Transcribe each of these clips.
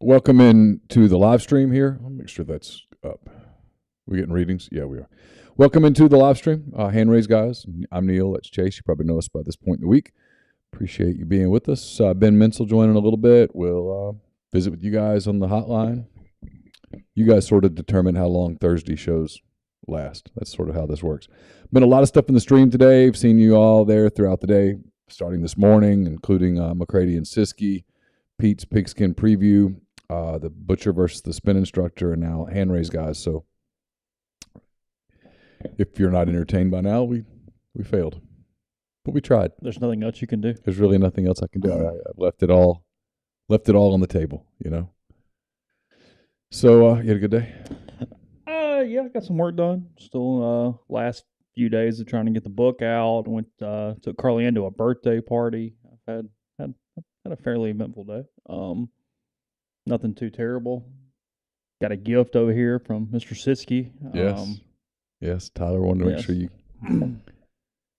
Welcome in to the live stream here. I'll make sure that's up. We getting readings? Yeah, we are. Welcome into the live stream. Hand raise, guys. I'm Neal. That's Chase. You probably know us by this point in the week. Appreciate you being with us. Ben Mintz will join in a little bit. We'll visit with you guys on the hotline. You guys sort of determine how long Thursday shows last. That's sort of how this works. Been a lot of stuff in the stream today. I've seen you all there throughout the day, starting this morning, including McCready and Siskey, Pete's Pigskin Preview, the Butcher versus the Spin Instructor, and now Hand Raise, guys. So if you're not entertained by now, we failed. But we tried. There's nothing else you can do. There's really nothing else I can do. I've left it all on the table, you know. So you had a good day? Yeah, I got some work done. Still last few days of trying to get the book out. Took Carly Ann to a birthday party. I've had a fairly eventful day. Nothing too terrible. Got a gift over here from Mr. Siskey. Yes. Tyler wanted to make sure you.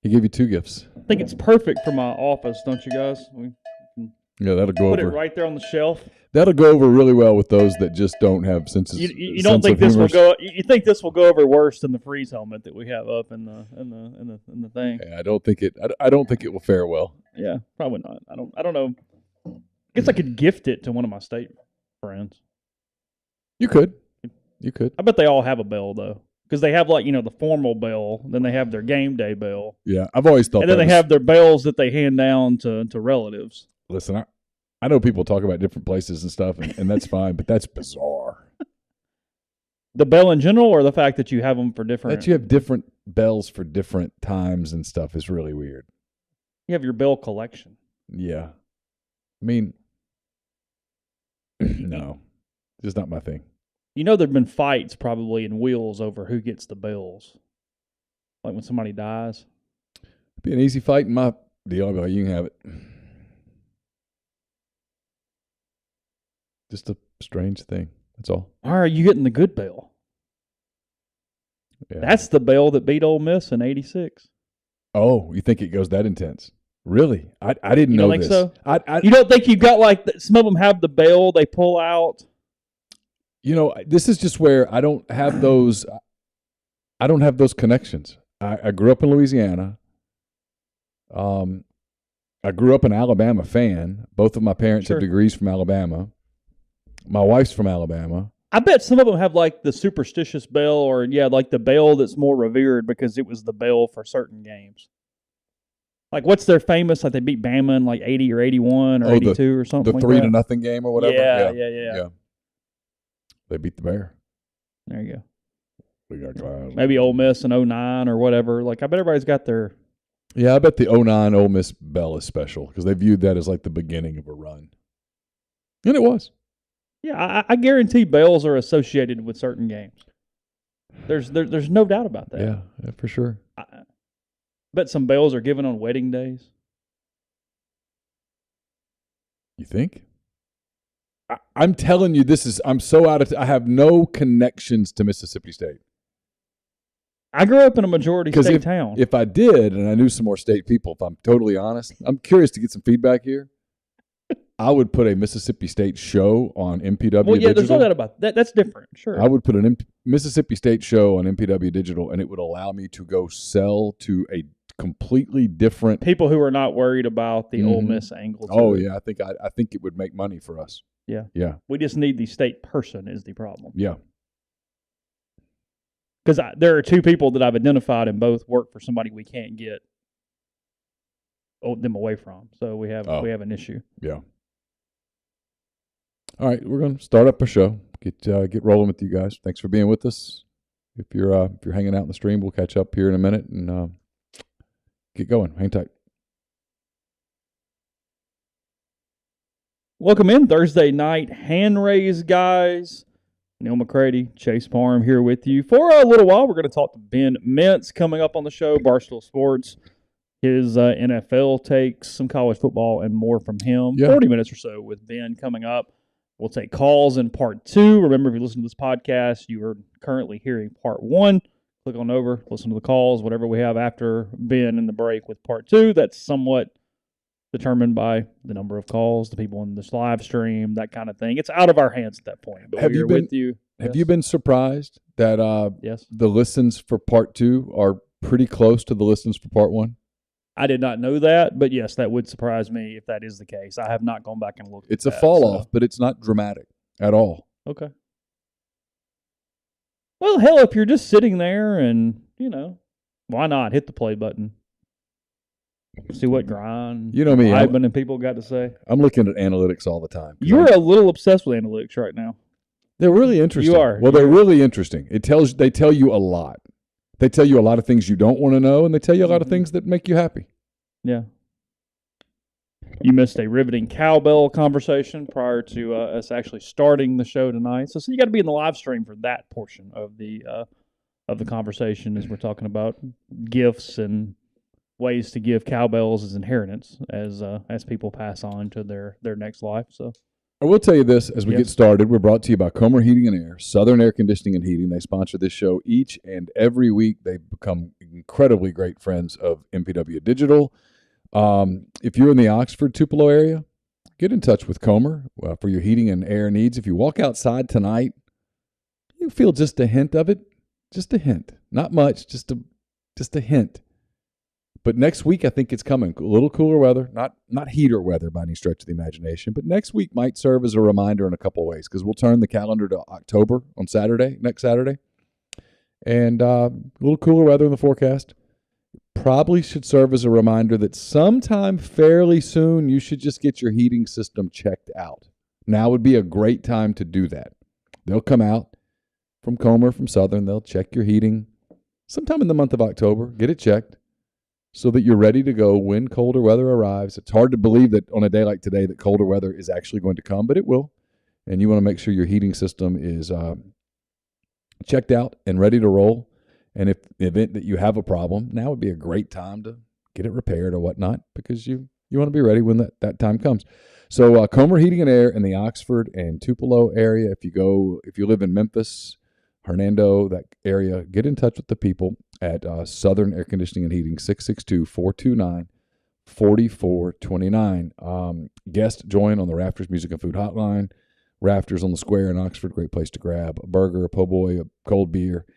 He gave you 2 gifts. I think it's perfect for my office, don't you guys? Yeah, that'll go put over. Put it right there on the shelf. That'll go over really well with those that just don't have senses. You don't think this will go? You think this will go over worse than the freeze helmet that we have up in the thing? Yeah, I don't think it will fare well. Yeah, probably not. I don't know. I guess I could gift it to one of my state friends. You could. I bet they all have a bell though, because they have the formal bell, then they have their game day bell. Yeah, I've always thought. And then they have their bells that they hand down to relatives. Listen, I know people talk about different places and stuff, and that's fine, but that's bizarre. The bell in general, or the fact that you have them for different? That you have different bells for different times and stuff is really weird. You have your bell collection. Yeah. I mean, no, just not my thing. You know, there have been fights probably in wheels over who gets the bells. Like when somebody dies. It'd be an easy fight in my deal. I'd be like, you can have it. Just a strange thing. That's all. Why are you getting the good bell? Yeah. That's the bell that beat Ole Miss in '86. Oh, you think it goes that intense? Really? I didn't know this. You don't think so? You don't think you've got some of them have the bell they pull out? You know, this is just where I don't have those. I don't have those connections. I grew up in Louisiana. I grew up an Alabama fan. Both of my parents have degrees from Alabama. My wife's from Alabama. I bet some of them have the superstitious bell, or the bell that's more revered because it was the bell for certain games. What's their famous? They beat Bama in 80 or 81 or 82 or something. The 3-0 game or whatever. Yeah. They beat the Bear. There you go. We got class. Maybe Ole Miss in 09 or whatever. I bet everybody's got their. Yeah, I bet the 09 Ole Miss bell is special because they viewed that as the beginning of a run, and it was. Yeah, I guarantee bells are associated with certain games. There's no doubt about that. Yeah, for sure. I bet some bells are given on wedding days. You think? I'm telling you, I'm so out of. I have no connections to Mississippi State. I grew up in a majority state town. If I did, and I knew some more state people, if I'm totally honest, I'm curious to get some feedback here. I would put a Mississippi State show on MPW Well, yeah, Digital. there's no doubt about that. That's different, sure. I would put a Mississippi State show on MPW Digital, and it would allow me to go sell to a completely different people who are not worried about the Ole Miss angle. Oh yeah, I think it would make money for us. Yeah. We just need the state person is the problem. Yeah. Because there are 2 people that I've identified, and both work for somebody we can't get them away from. So we have an issue. Yeah. All right, we're going to start up a show. Get rolling with you guys. Thanks for being with us. If you're hanging out in the stream, we'll catch up here in a minute and get going. Hang tight. Welcome in Thursday night hand raise, guys. Neal McCready, Chase Parham here with you for a little while. We're going to talk to Ben Mintz coming up on the show, Barstool Sports. His NFL takes, some college football, and more from him. Yeah. 40 minutes or so with Ben coming up. We'll take calls in part 2. Remember, if you listen to this podcast, you are currently hearing part 1. Click on over, listen to the calls, whatever we have after Ben in the break with part 2. That's somewhat determined by the number of calls, the people in this live stream, that kind of thing. It's out of our hands at that point. But we are with you. Have you been surprised that yes, the listens for part 2 are pretty close to the listens for part 1? I did not know that, but yes, that would surprise me if that is the case. I have not gone back and looked. It's a fall off, but it's not dramatic at all. Okay. Well, hell, if you're just sitting there and, why not hit the play button? See what grind, you know me, and people got to say. I'm looking at analytics all the time. You're a little obsessed with analytics right now. They're really interesting. You are. Well, they're really interesting. They tell you a lot. They tell you a lot of things you don't want to know, and they tell you a lot of things that make you happy. Yeah. You missed a riveting Cowbell conversation prior to us actually starting the show tonight. So you got to be in the live stream for that portion of the conversation as we're talking about gifts and ways to give cowbells as inheritance as people pass on to their next life. So I will tell you this as we get started. We're brought to you by Comer Heating and Air, Southern Air Conditioning and Heating. They sponsor this show each and every week. They've become incredibly great friends of MPW Digital. If you're in the Oxford, Tupelo area, get in touch with Comer for your heating and air needs. If you walk outside tonight, you feel just a hint of it. Just a hint. Not much, just a hint. But next week, I think it's coming. A little cooler weather, not heater weather by any stretch of the imagination. But next week might serve as a reminder in a couple of ways because we'll turn the calendar to October on next Saturday. And a little cooler weather in the forecast. Probably should serve as a reminder that sometime fairly soon you should just get your heating system checked out. Now would be a great time to do that. They'll come out from Comer, from Southern. They'll check your heating sometime in the month of October. Get it checked so that you're ready to go when colder weather arrives. It's hard to believe that on a day like today that colder weather is actually going to come, but it will. And you want to make sure your heating system is checked out and ready to roll. And if the event that you have a problem, now would be a great time to get it repaired or whatnot because you want to be ready when that time comes. So Comer Heating and Air in the Oxford and Tupelo area. If you live in Memphis, Hernando, that area, get in touch with the people at Southern Air Conditioning and Heating, 662-429-4429. Guest join on the Rafters Music and Food Hotline. Rafters on the Square in Oxford, great place to grab a burger, a po' boy, a cold beer,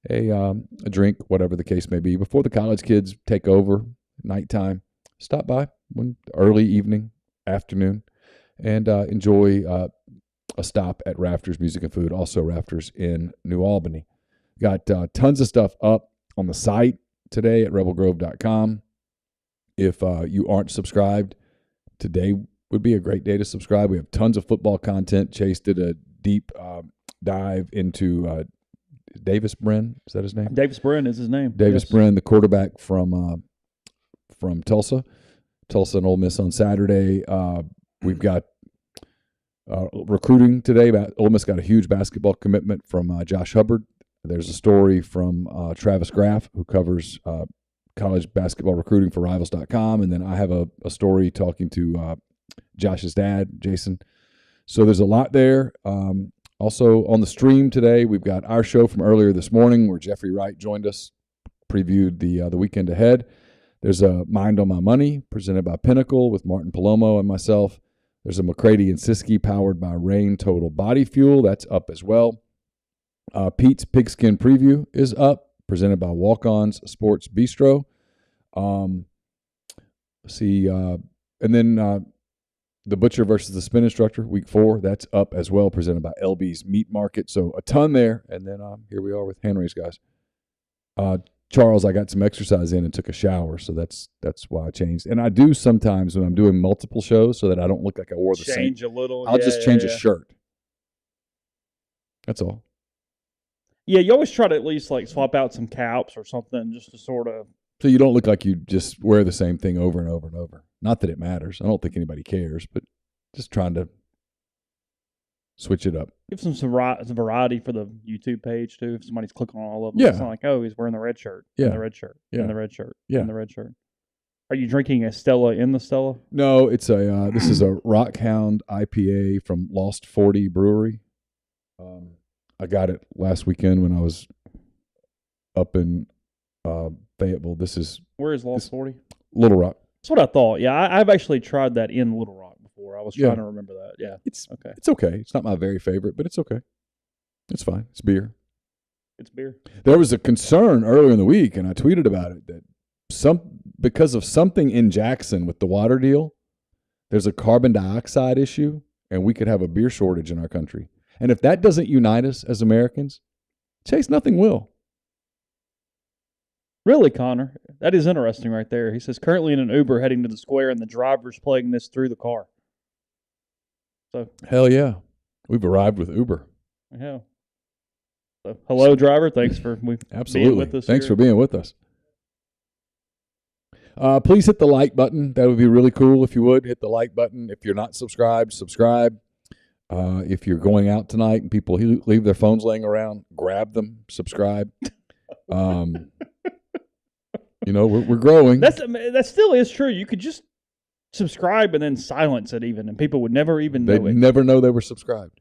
a drink, whatever the case may be. Before the college kids take over, nighttime, stop by early evening, afternoon, and enjoy a stop at Rafters Music and Food, also Rafters in New Albany. Got tons of stuff up on the site today at rebelgrove.com. If you aren't subscribed, today would be a great day to subscribe. We have tons of football content. Chase did a deep dive into Davis Brin. Is that his name? Davis Brin is his name. Davis Brin, the quarterback from Tulsa and Ole Miss on Saturday. We've got recruiting today. Ole Miss got a huge basketball commitment from Josh Hubbard. There's a story from Travis Graff, who covers college basketball recruiting for Rivals.com. And then I have a story talking to Josh's dad, Jason. So there's a lot there. Also on the stream today, we've got our show from earlier this morning where Jeffrey Wright joined us, previewed the weekend ahead. There's a Mind on My Money presented by Pinnacle with Martin Palomo and myself. There's a McCready and Siskey powered by Rain Total Body Fuel. That's up as well. Pete's Pigskin Preview is up, presented by Walk-Ons Sports Bistro. And then The Butcher versus the Spin Instructor, Week 4, that's up as well, presented by LB's Meat Market. So a ton there. And then here we are with hand raise guys. Charles, I got some exercise in and took a shower, so that's why I changed. And I do sometimes when I'm doing multiple shows so that I don't look like I wore the same. Change a little. I'll just change a shirt. That's all. Yeah, you always try to at least like swap out some caps or something just to sort of. So you don't look like you just wear the same thing over and over and over. Not that it matters. I don't think anybody cares, but just trying to switch it up. Give some variety for the YouTube page, too, if somebody's clicking on all of them. Yeah. It's not like, oh, he's wearing the red shirt, yeah. and the red shirt, yeah. and the red shirt, yeah. and the red shirt. Are you drinking a Stella in the Stella? No, it's this is a Rockhound IPA from Lost 40 Brewery. I got it last weekend when I was up in Fayetteville. Where is Lost 40? Little Rock. That's what I thought. Yeah, I've actually tried that in Little Rock before. I was trying to remember that. Yeah. It's okay. It's not my very favorite, but it's okay. It's fine. It's beer. It's beer. There was a concern earlier in the week, and I tweeted about it, that because of something in Jackson with the water deal, there's a carbon dioxide issue, and we could have a beer shortage in our country. And if that doesn't unite us as Americans, Chase, nothing will. Really, Connor? That is interesting right there. He says, currently in an Uber heading to the square, and the driver's playing this through the car. So, hell yeah. We've arrived with Uber. Yeah. So, hello, driver. Thanks for Absolutely. being with us. Thanks for being with us. Please hit the like button. That would be really cool if you would. Hit the like button. If you're not subscribed, subscribe. If you're going out tonight and people leave their phones laying around, grab them, subscribe. We're growing. That still is true. You could just subscribe and then silence it even, and people would never even know it. They'd never know they were subscribed.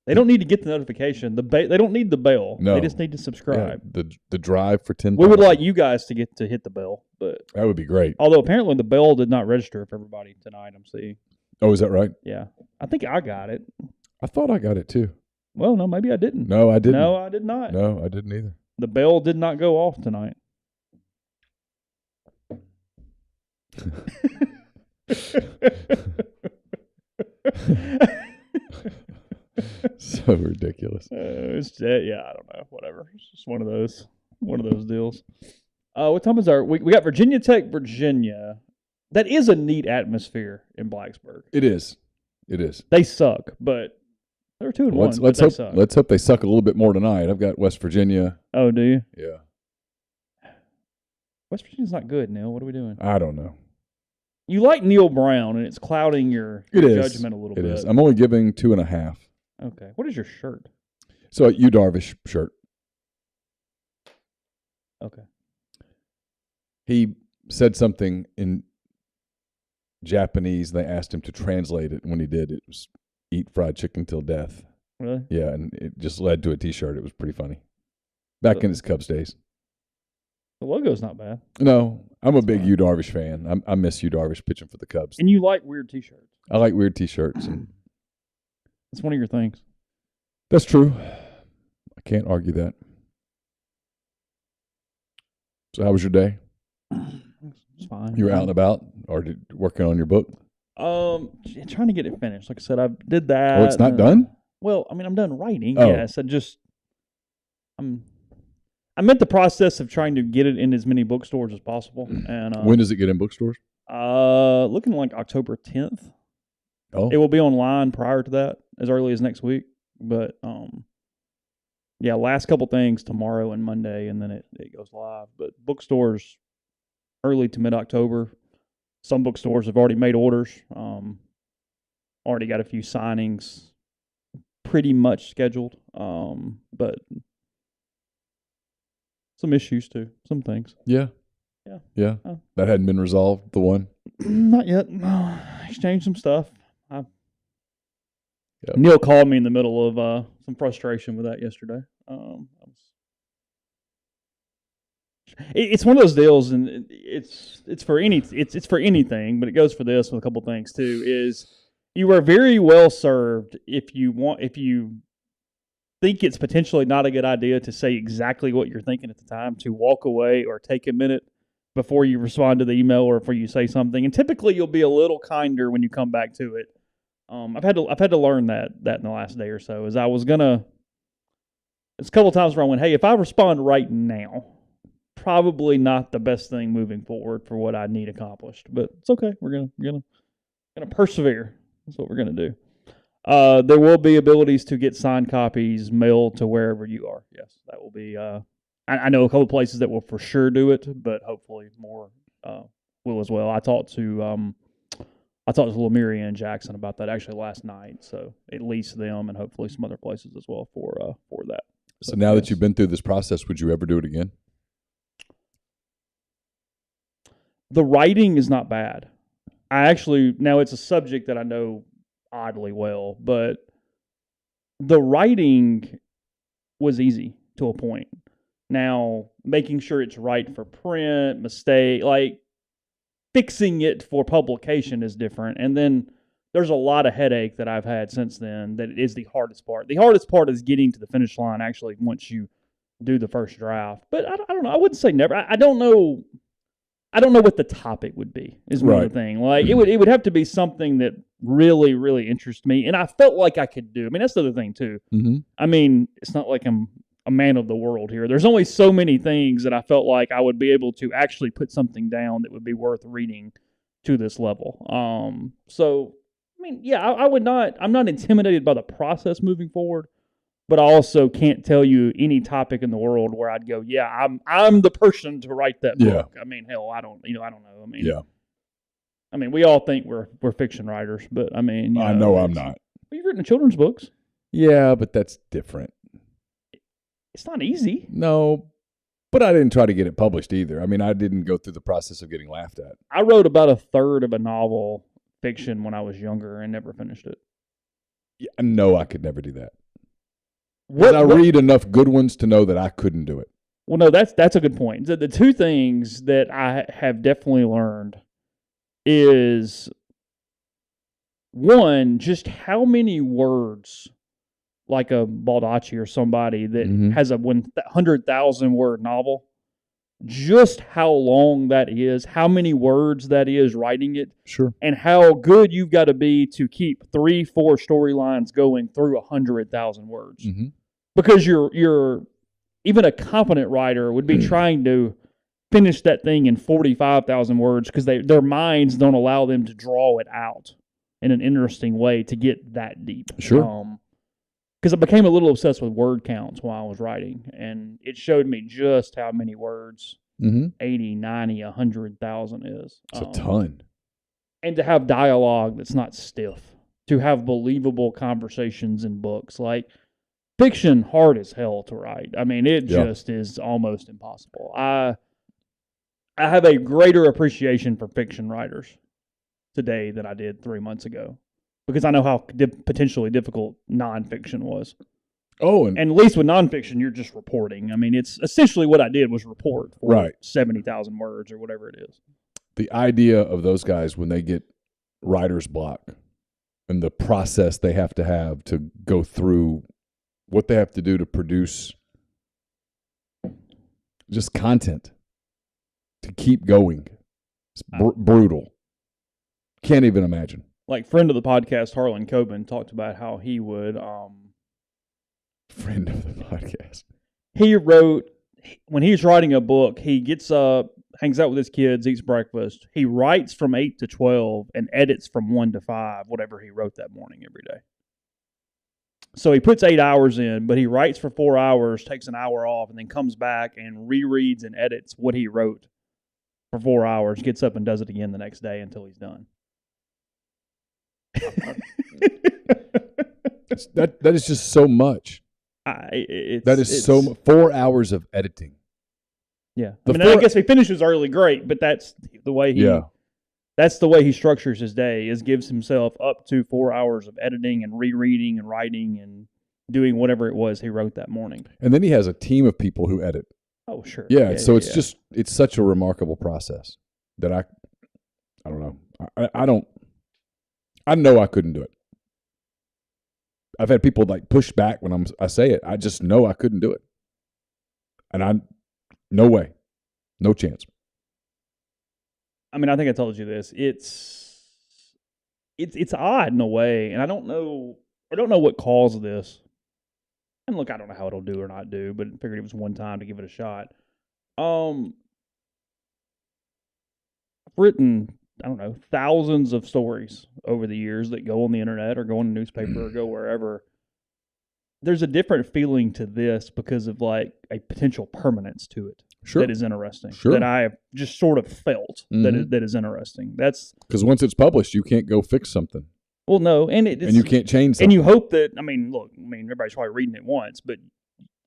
They don't need to get the notification. They don't need the bell. No. They just need to subscribe. Yeah, the drive for 10,000. We would like you guys to get to hit the bell, but that would be great. Although apparently the bell did not register for everybody tonight. I'm seeing. Oh, is that right? Yeah, I think I got it. I thought I got it too. Well, no, maybe I didn't. No, I didn't. No, I did not. No, I didn't either. The bell did not go off tonight. So ridiculous. Yeah, I don't know. Whatever. It's just one of those deals. What time is we got Virginia Tech, Virginia. That is a neat atmosphere in Blacksburg. It is. They suck, but they're 2-1. Let's hope they suck a little bit more tonight. I've got West Virginia. Oh, do you? Yeah. West Virginia's not good, Neal. What are we doing? I don't know. You like Neal Brown, and it's clouding your judgment a little bit. It is. I'm only giving 2.5. Okay. What is your shirt? So a Darvish shirt. Okay. He said something in Japanese. They asked him to translate it. And when he did, it was "eat fried chicken till death." Really? Yeah, and it just led to a T-shirt. It was pretty funny. Back in his Cubs days. The logo's not bad. No, I'm a big Yu Darvish fan. I miss Yu Darvish pitching for the Cubs. And you like weird T-shirts. I like weird T-shirts. And it's one of your things. That's true. I can't argue that. So how was your day? It's fine. You were out and about or working on your book? Trying to get it finished. Like I said, I did that. Oh, it's not done? Well, I mean, I'm done writing. Oh. Yes, I'm at the process of trying to get it in as many bookstores as possible. And when does it get in bookstores? Looking like October 10th. Oh, it will be online prior to that, as early as next week. But yeah, last couple things tomorrow and Monday, and then it goes live. But bookstores early to mid-October. Some bookstores have already made orders. Already got a few signings pretty much scheduled. But some issues too, some things. Yeah. That hadn't been resolved, the one? Not yet. Exchanged some stuff. Neal called me in the middle of some frustration with that yesterday. It's one of those deals, and it's for anything, but it goes for this with a couple things too. Is you are very well served if you think it's potentially not a good idea to say exactly what you're thinking at the time, to walk away or take a minute before you respond to the email or before you say something. And typically you'll be a little kinder when you come back to it. I've had to learn that in the last day or so. As I was gonna, it's a couple of times where I went, hey, if I respond right now, probably not the best thing moving forward for what I need accomplished. But it's okay. We're gonna persevere. That's what we're gonna do. There will be abilities to get signed copies mailed to wherever you are. Yes, that will be. I know a couple of places that will for sure do it, but hopefully more will as well. I talked to Lemire and Jackson about that actually last night, so at least them and hopefully some other places as well for that. So now that you've been through this process, would you ever do it again? The writing is not bad. Now it's a subject that I know oddly well, but the writing was easy to a point. Now, making sure it's right for print, mistake, like fixing it for publication is different. And then there's a lot of headache that I've had since then that is the hardest part. The hardest part is getting to the finish line actually once you do the first draft. But I don't know. I wouldn't say never. I don't know. I don't know what the topic would be is another thing. Like it would have to be something that really, really interests me. And I felt like I could do. I mean, that's the other thing too. Mm-hmm. I mean, it's not like I'm a man of the world here. There's only so many things that I felt like I would be able to actually put something down that would be worth reading to this level. So I mean, yeah, I would not. I'm not intimidated by the process moving forward. But I also can't tell you any topic in the world where I'd go, yeah, I'm the person to write that book. I mean, hell, I don't know. I mean, we all think we're fiction writers, but I mean, I know I'm not. You've written children's books. Yeah, but that's different. It's not easy. No, but I didn't try to get it published either. I mean, I didn't go through the process of getting laughed at. I wrote about a third of a novel fiction when I was younger and never finished it. Yeah, no, I could never do that. I read enough good ones to know that I couldn't do it. Well, no, that's a good point. The two things that I have definitely learned is, one, just how many words, like a Baldacci or somebody that has a 100,000 word novel, just how long that is, how many words that is writing it, sure, and how good you've got to be to keep 3-4 storylines going through 100,000 words. Mm-hmm. Because you're even a competent writer would be trying to finish that thing in 45,000 words because their minds don't allow them to draw it out in an interesting way to get that deep. Sure. Because I became a little obsessed with word counts while I was writing, and it showed me just how many words 80, 90, 100,000 is. It's a ton. And to have dialogue that's not stiff, to have believable conversations in books. Like, fiction, hard as hell to write. I mean, it just is almost impossible. I have a greater appreciation for fiction writers today than I did 3 months ago because I know how potentially difficult nonfiction was. Oh, and at least with nonfiction, you're just reporting. I mean, it's essentially what I did was report for 70,000 words or whatever it is. The idea of those guys when they get writer's block and the process they have to go through what they have to do to produce just content to keep going. It's brutal. Can't even imagine. Like friend of the podcast, Harlan Coben, talked about how he would... friend of the podcast. He wrote, when he's writing a book, he gets up, hangs out with his kids, eats breakfast. He writes from 8 to 12 and edits from 1 to 5, whatever he wrote that morning every day. So he puts 8 hours in, but he writes for 4 hours, takes an hour off, and then comes back and rereads and edits what he wrote for 4 hours, gets up and does it again the next day until he's done. That is just so much. That is so much. 4 hours of editing. Yeah. I guess if he finishes early, great, but that's the way that's the way he structures his day, is gives himself up to 4 hours of editing and rereading and writing and doing whatever it was he wrote that morning. And then he has a team of people who edit. Oh, sure. Yeah, it's such a remarkable process that I don't know. I know I couldn't do it. I've had people like push back when I say it. I just know I couldn't do it. And no way. No chance. I mean, I think I told you this. It's odd in a way, and I don't know what caused this. And look, I don't know how it'll do or not do, but I figured it was one time to give it a shot. I've written, I don't know, thousands of stories over the years that go on the internet or go in a newspaper or go wherever. There's a different feeling to this because of like a potential permanence to it. Sure. That is interesting. Sure. That I have just sort of felt that is interesting. That's because once it's published, you can't go fix something. Well, no, and you can't change something. And you hope that, everybody's probably reading it once, but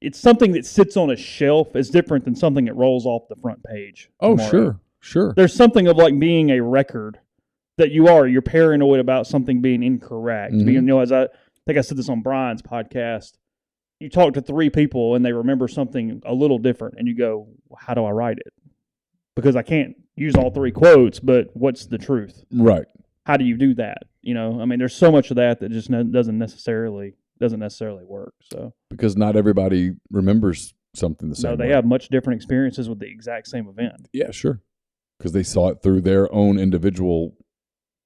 it's something that sits on a shelf is different than something that rolls off the front page. Oh, tomorrow. Sure. There's something of like being a record that you're paranoid about something being incorrect. As I think I said this on Brian's podcast, you talk to 3 people and they remember something a little different, and you go, how do I write it? Because I can't use all 3 quotes, but what's the truth? Right. How do you do that? I mean, there's so much of that just doesn't necessarily work. So Because not everybody remembers something the same no, they way. have much different experiences with the exact same event. Yeah, sure. Because they saw it through their own individual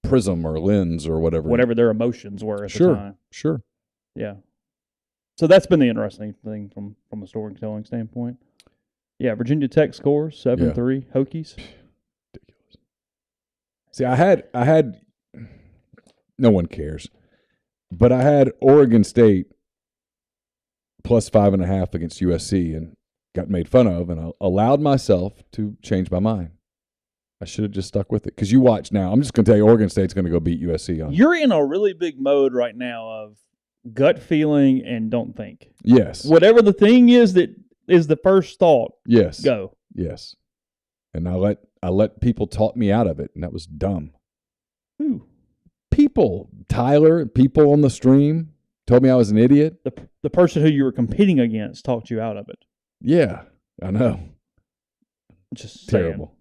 prism or lens or whatever their emotions were at the time. Sure. Yeah. So that's been the interesting thing from a storytelling standpoint. Yeah, Virginia Tech scores 7-3 Hokies. Ridiculous. See, I had no one cares, but I had Oregon State plus 5.5 against USC and got made fun of, and I allowed myself to change my mind. I should have just stuck with it because you watch now. I'm just going to tell you, Oregon State's going to go beat USC on. You're in a really big mode right now of gut feeling and don't think. Yes. Whatever the thing is that is the first thought. Yes. Go. Yes. And I let people talk me out of it, and that was dumb. Who? People. Tyler, people on the stream told me I was an idiot. The person who you were competing against talked you out of it. Yeah, I know. Just Terrible. saying.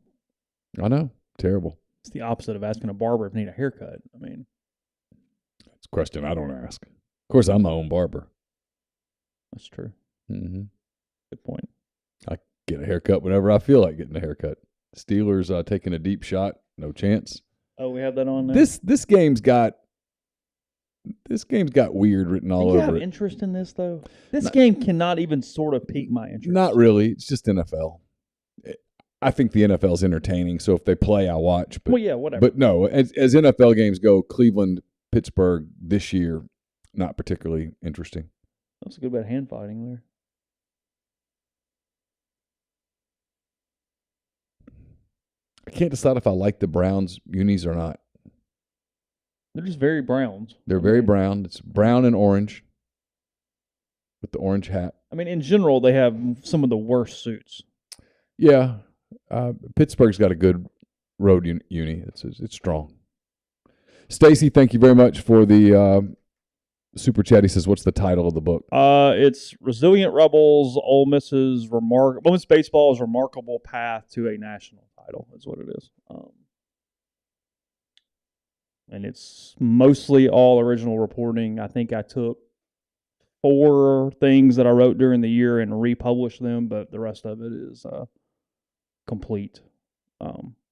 I know. Terrible. It's the opposite of asking a barber if you need a haircut. I mean, It's a question I don't ask. Of course, I'm my own barber. that's true. Mm-hmm. Good point. I get a haircut whenever I feel like getting a haircut. Steelers taking a deep shot. No chance. Oh, we have that on now? This game's got weird written all Do you over have it. interest in this, though? This game cannot even sort of pique my interest. Not really. It's just NFL. I think the NFL's entertaining, so if they play, I watch. But, Well, yeah, whatever. But no, as NFL games go, Cleveland, Pittsburgh this year, not particularly interesting. That's a good bit of hand fighting there. I can't decide if I like the Browns unis or not. They're just very Browns. They're very brown. It's brown and orange with the orange hat. I mean, in general, they have some of the worst suits. Yeah. Pittsburgh's got a good road uni. It's strong. Stacy, thank you very much for the super chat. He says, what's the title of the book? It's Resilient Rebels, Ole Miss's Women's Baseball's Remarkable Path to a National Title is what it is. And it's mostly all original reporting. I think I took 4 things that I wrote during the year and republished them, but the rest of it is complete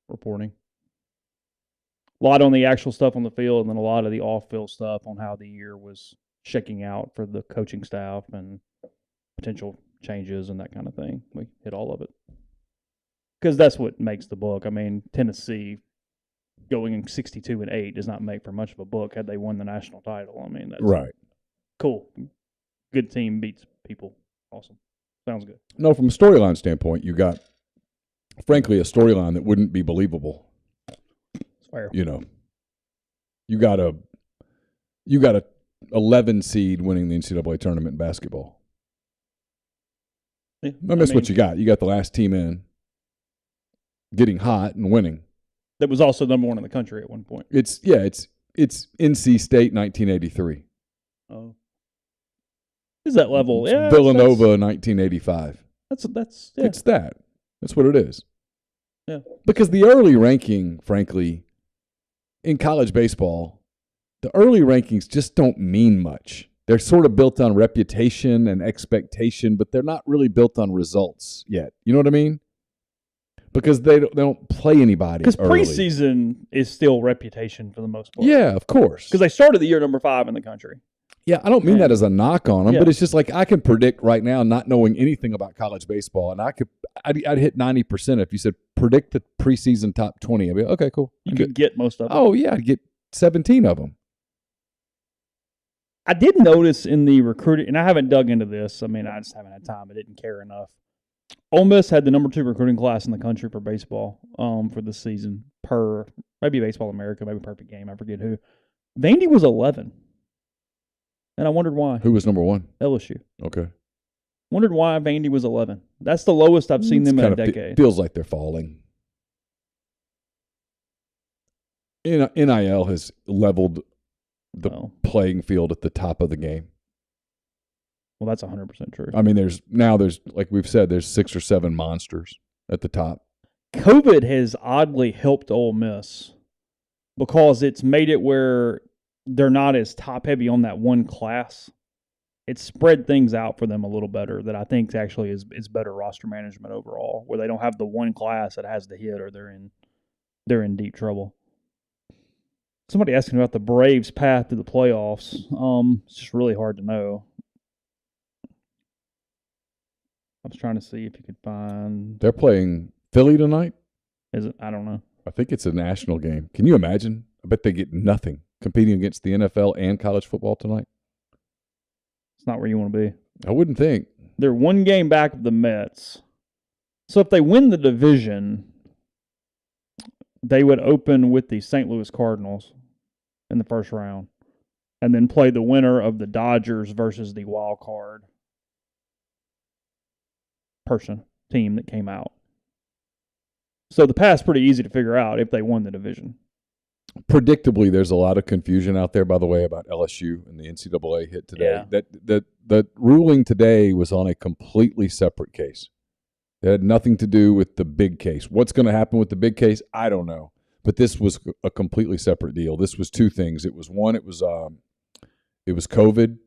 reporting. A lot on the actual stuff on the field, and then a lot of the off-field stuff on how the year was shaking out for the coaching staff and potential changes and that kind of thing. We hit all of it. Because that's what makes the book. I mean, Tennessee going in 62-8 does not make for much of a book had they won the national title. I mean, that's right. Cool. Good team beats people. Awesome. Sounds good. No, from a storyline standpoint, you got, frankly, a storyline that wouldn't be believable. Fair. You know, you got a 11 seed winning the NCAA tournament in basketball. Yeah, That's what you got. You got the last team in, getting hot and winning. That was also number 1 in the country at one point. It's NC State 1983. Oh, is that level? It's yeah, Villanova 1985. That's yeah. It's that. That's what it is. Yeah. Because the early ranking, frankly, in college baseball, the early rankings just don't mean much. They're sort of built on reputation and expectation, but they're not really built on results yet. You know what I mean? Because they don't play anybody. Because early. preseason is still reputation for the most part. Yeah, of course. Because they started the year number 5 in the country. Yeah, I don't mean that as a knock on them, Yeah. but it's just like I can predict right now, not knowing anything about college baseball, and I'd hit 90% if you said predict the preseason top 20. I'd be okay, cool. You could get most of them. Oh yeah, I'd get 17 of them. I did notice in the recruiting, and I haven't dug into this. I mean, I just haven't had time. I didn't care enough. Ole Miss had the number 2 recruiting class in the country for baseball for this season, per maybe Baseball America, maybe Perfect Game. I forget who. Vandy was 11. And I wondered why. Who was number 1? LSU. Okay. Wondered why Vandy was 11. That's the lowest I've seen them in a decade. Feels like they're falling. NIL has leveled the playing field at the top of the game. Well, that's 100% true. I mean, there's like we've said, there's 6 or 7 monsters at the top. COVID has oddly helped Ole Miss because it's made it where they're not as top heavy on that one class. It's spread things out for them a little better. That I think actually is better roster management overall, where they don't have the one class that has the hit, or they're in deep trouble. Somebody asking about the Braves' path to the playoffs. It's just really hard to know. I was trying to see if you could find. They're playing Philly tonight. Is it? I don't know. I think it's a national game. Can you imagine? I bet they get nothing competing against the NFL and college football tonight. It's not where you want to be. I wouldn't think. They're one game back of the Mets. So if they win the division, they would open with the St. Louis Cardinals in the first round and then play the winner of the Dodgers versus the wild card team that came out. So the path's pretty easy to figure out if they won the division. Predictably, there's a lot of confusion out there, by the way, about LSU and the NCAA hit today. Yeah. The ruling today was on a completely separate case. It had nothing to do with the big case. What's going to happen with the big case, I don't know. But this was a completely separate deal. This was 2 things. It was one, it was COVID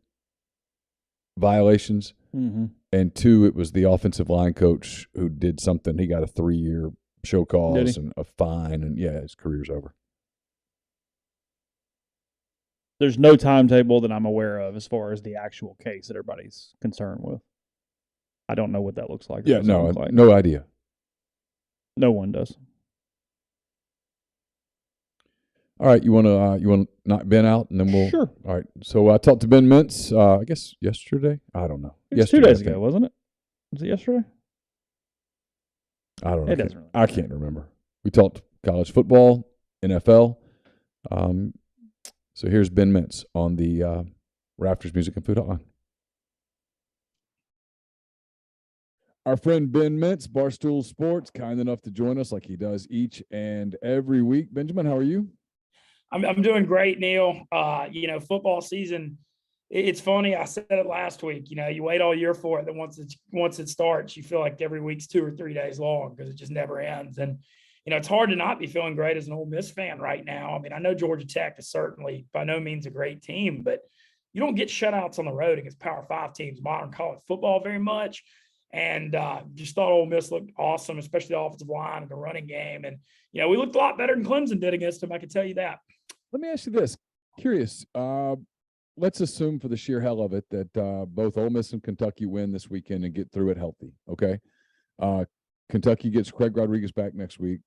violations, and 2, it was the offensive line coach who did something. He got a 3-year show cause and a fine, and his career's over. There's no timetable that I'm aware of as far as the actual case that everybody's concerned with. I don't know what that looks like. Yeah, no idea. No one does. All right, you want to knock Ben out, and then we'll. Sure. All right. So I talked to Ben Mintz. I guess yesterday. I don't know. It was 2 days ago, wasn't it? Was it yesterday? I don't know. It doesn't really I can't remember. We talked college football, NFL. So here's Ben Mintz on the Rafters Music and Food Hotline. Our friend Ben Mintz, Barstool Sports, kind enough to join us like he does each and every week. Benjamin, how are you? I'm doing great, Neal. Football season, it's funny. I said it last week. You wait all year for it. Then once it starts, you feel like every week's 2 or 3 days long because it just never ends. And it's hard to not be feeling great as an Ole Miss fan right now. I mean, I know Georgia Tech is certainly by no means a great team, but you don't get shutouts on the road against Power 5 teams, modern college football, very much. And just thought Ole Miss looked awesome, especially the offensive line and the running game. And, we looked a lot better than Clemson did against them, I can tell you that. Let me ask you this. Curious. Let's assume for the sheer hell of it that both Ole Miss and Kentucky win this weekend and get through it healthy, okay? Kentucky gets Craig Rodriguez back next week.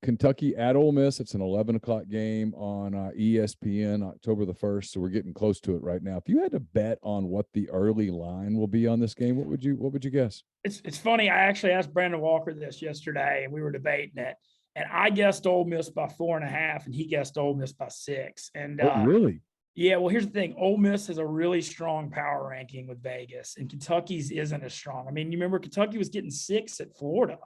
Kentucky at Ole Miss. It's an 11 o'clock game on ESPN, October the 1st. So we're getting close to it right now. If you had to bet on what the early line will be on this game, what would you guess? It's funny. I actually asked Brandon Walker this yesterday, and we were debating it. And I guessed Ole Miss by 4.5, and he guessed Ole Miss by 6. And really? Yeah. Well, here's the thing. Ole Miss has a really strong power ranking with Vegas, and Kentucky's isn't as strong. I mean, you remember Kentucky was getting 6 at Florida.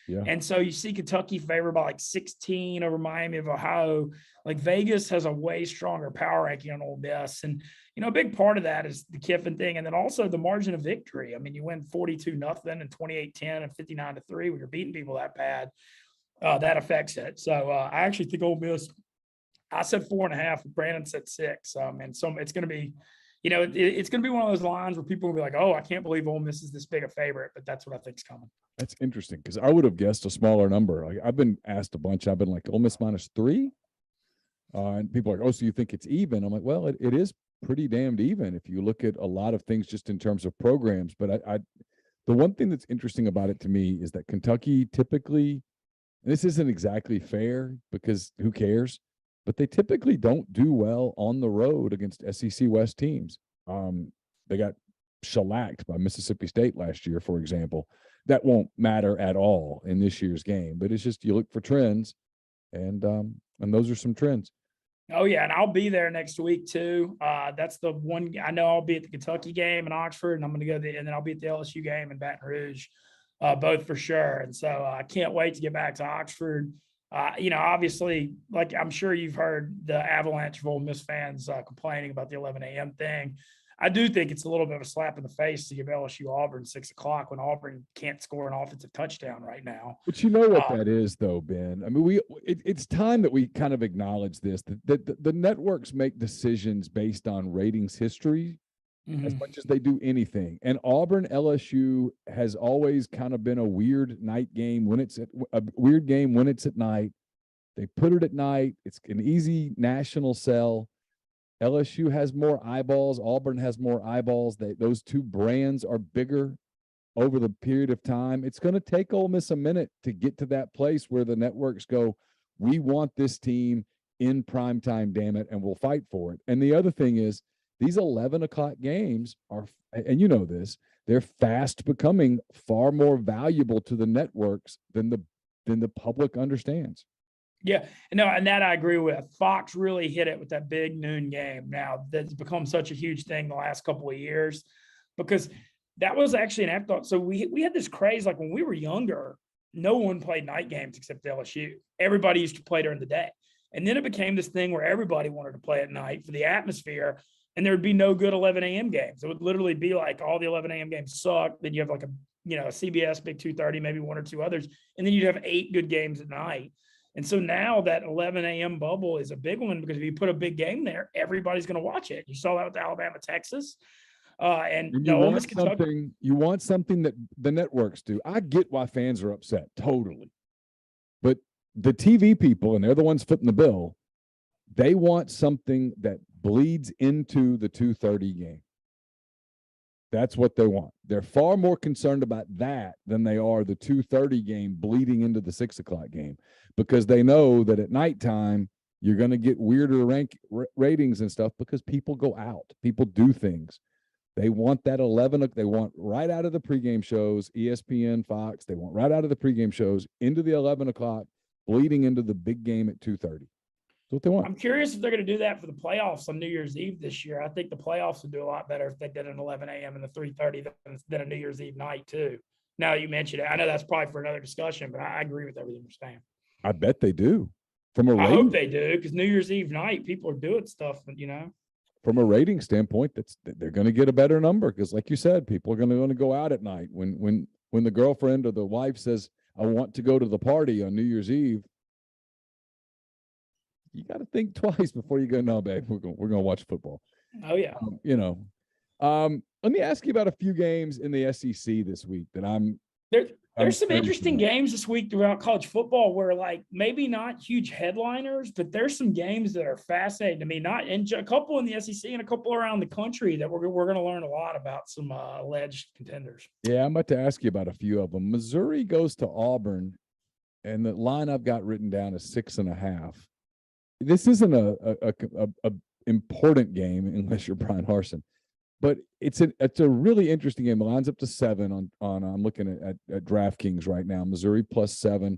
Yeah. And so you see Kentucky favored by like 16 over Miami of Ohio. Like Vegas has a way stronger power ranking on Ole Miss. And, a big part of that is the Kiffin thing. And then also the margin of victory. I mean, you win 42-0 and 28-10 and 59-3 when you're beating people that bad. That affects it. So I actually think Ole Miss, I said 4.5, Brandon said 6. And so it's going to be, it's going to be one of those lines where people will be like, oh, I can't believe Ole Miss is this big a favorite, but that's what I think is coming. That's interesting because I would have guessed a smaller number. Like, I've been asked a bunch. I've been like, Ole Miss -3. And people are like, oh, so you think it's even? I'm like, well, it is pretty damned even if you look at a lot of things just in terms of programs. But the one thing that's interesting about it to me is that Kentucky typically, and this isn't exactly fair because who cares, but they typically don't do well on the road against SEC West teams. They got shellacked by Mississippi State last year, for example. That won't matter at all in this year's game, but it's just you look for trends, and those are some trends. Oh, yeah, and I'll be there next week, too. That's the one – I know I'll be at the Kentucky game in Oxford, and I'm going to go and then I'll be at the LSU game in Baton Rouge, both for sure. And so I can't wait to get back to Oxford. Obviously, like I'm sure you've heard the avalanche of Ole Miss fans complaining about the 11 a.m. thing. I do think it's a little bit of a slap in the face to give LSU Auburn 6 o'clock when Auburn can't score an offensive touchdown right now. But you know what that is, though, Ben. I mean, it's time that we kind of acknowledge this, that the networks make decisions based on ratings history as much as they do anything. And Auburn LSU has always kind of been a weird night game when it's at night. They put it at night. It's an easy national sell. LSU has more eyeballs. Auburn has more eyeballs. Those two brands are bigger over the period of time. It's going to take Ole Miss a minute to get to that place where the networks go, we want this team in prime time, damn it, and we'll fight for it. And the other thing is, these 11 o'clock games are, and you know this, they're fast becoming far more valuable to the networks than the public understands. Yeah, no, and that I agree with. Fox really hit it with that big noon game. Now that's become such a huge thing the last couple of years because that was actually an afterthought. So we had this craze, like when we were younger, no one played night games except LSU. Everybody used to play during the day. And then it became this thing where everybody wanted to play at night for the atmosphere, and there would be no good 11 a.m. games. It would literally be like all the 11 a.m. games suck. Then you have like a CBS Big 230, maybe one or two others, and then you'd have 8 good games at night. And so now that 11 a.m. bubble is a big one because if you put a big game there, everybody's going to watch it. You saw that with Alabama, Texas. And you want something that the networks do. I get why fans are upset, totally. But the TV people, and they're the ones footing the bill, they want something that bleeds into the 2:30 game. That's what they want. They're far more concerned about that than they are the 2:30 game bleeding into the 6 o'clock game, because they know that at nighttime you're going to get weirder ratings and stuff because people go out, people do things. They want that 11. They want right out of the pregame shows, ESPN, Fox. They want right out of the pregame shows into the 11 o'clock, bleeding into the big game at 2:30. That's what they want. I'm curious if they're going to do that for the playoffs on New Year's Eve this year. I think the playoffs would do a lot better if they did an 11 a.m. and a 3:30 than a New Year's Eve night too. Now you mentioned it. I know that's probably for another discussion, but I agree with everything you're saying. I bet they do. I hope they do, because New Year's Eve night, people are doing stuff, From a rating standpoint, they're going to get a better number because, like you said, people are going to go out at night. When the girlfriend or the wife says, "I want to go to the party on New Year's Eve," you got to think twice before you go, "No, babe, we're going to watch football." Oh yeah. Let me ask you about a few games in the SEC this week that There's some interesting games this week throughout college football where, like, maybe not huge headliners, but there's some games that are fascinating to me. A couple in the SEC and a couple around the country that we're going to learn a lot about some alleged contenders. Yeah, I'm about to ask you about a few of them. Missouri goes to Auburn, and the line I've got written down is 6.5. This isn't a important game unless you're Brian Harsin. But it's a really interesting game. The line's up to 7 on I'm looking at DraftKings right now. Missouri plus 7.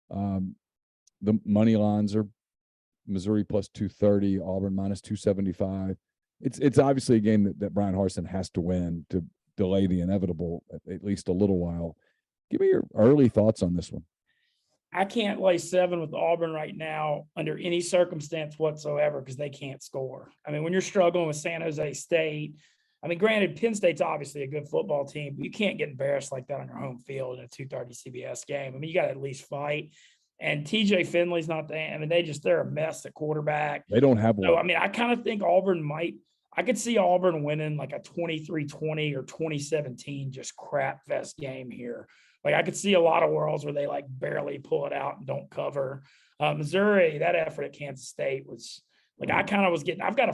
The money lines are Missouri plus 230, Auburn minus 275. It's obviously a game that Brian Harsin has to win to delay the inevitable at least a little while. Give me your early thoughts on this one. I can't lay 7 with Auburn right now under any circumstance whatsoever because they can't score. I mean, when you're struggling with San Jose State, I mean, granted, Penn State's obviously a good football team, but you can't get embarrassed like that on your home field in a 2:30 CBS game. I mean, you got to at least fight. And TJ Finley's not there. I mean, they're a mess at quarterback. They don't have one. So, I mean, I kind of think Auburn I could see Auburn winning like a 23-20 or 2017 just crap fest game here. Like, I could see a lot of worlds where they like barely pull it out and don't cover. Missouri, that effort at Kansas State was like, I've got a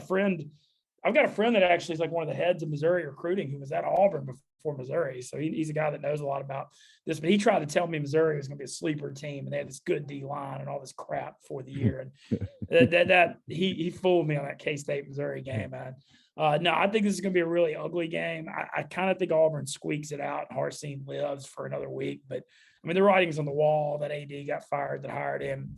friend that actually is like one of the heads of Missouri recruiting who was at Auburn before Missouri. So he's a guy that knows a lot about this, but he tried to tell me Missouri was going to be a sleeper team and they had this good D line and all this crap before the year. And he fooled me on that K-State Missouri game, man. No, I think this is going to be a really ugly game. I kind of think Auburn squeaks it out. Harsin lives for another week, but I mean, the writing's on the wall that AD got fired that hired him.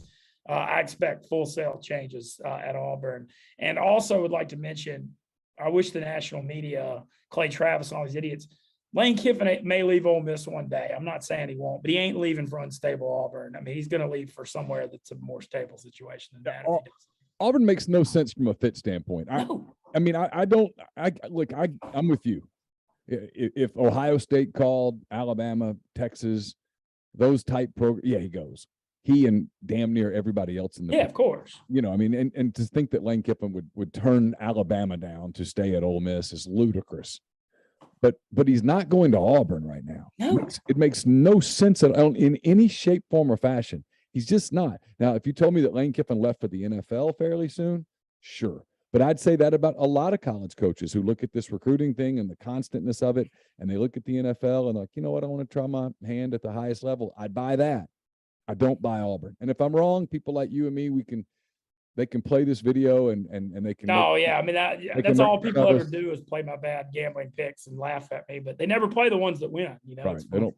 I expect full-sale changes at Auburn. And also would like to mention, I wish the national media, Clay Travis and all these idiots, Lane Kiffin may leave Ole Miss one day. I'm not saying he won't, but he ain't leaving for unstable Auburn. I mean, he's going to leave for somewhere that's a more stable situation than that. Auburn makes no sense from a fit standpoint. No. I mean, I'm with you. If Ohio State called, Alabama, Texas, those type programs, yeah, he goes. He and damn near everybody else in the of course. I mean, and to think that Lane Kiffin would turn Alabama down to stay at Ole Miss is ludicrous. But he's not going to Auburn right now. No. It makes no sense at all in any shape, form, or fashion. He's just not. Now, if you told me that Lane Kiffin left for the NFL fairly soon, sure. But I'd say that about a lot of college coaches who look at this recruiting thing and the constantness of it, and they look at the NFL and like, you know what, I want to try my hand at the highest level. I'd buy that. I don't buy Auburn. And if I'm wrong, people like you and me, they can play this video and they can. I mean, that's all people ever do is play my bad gambling picks and laugh at me, but they never play the ones that win. Right. They don't.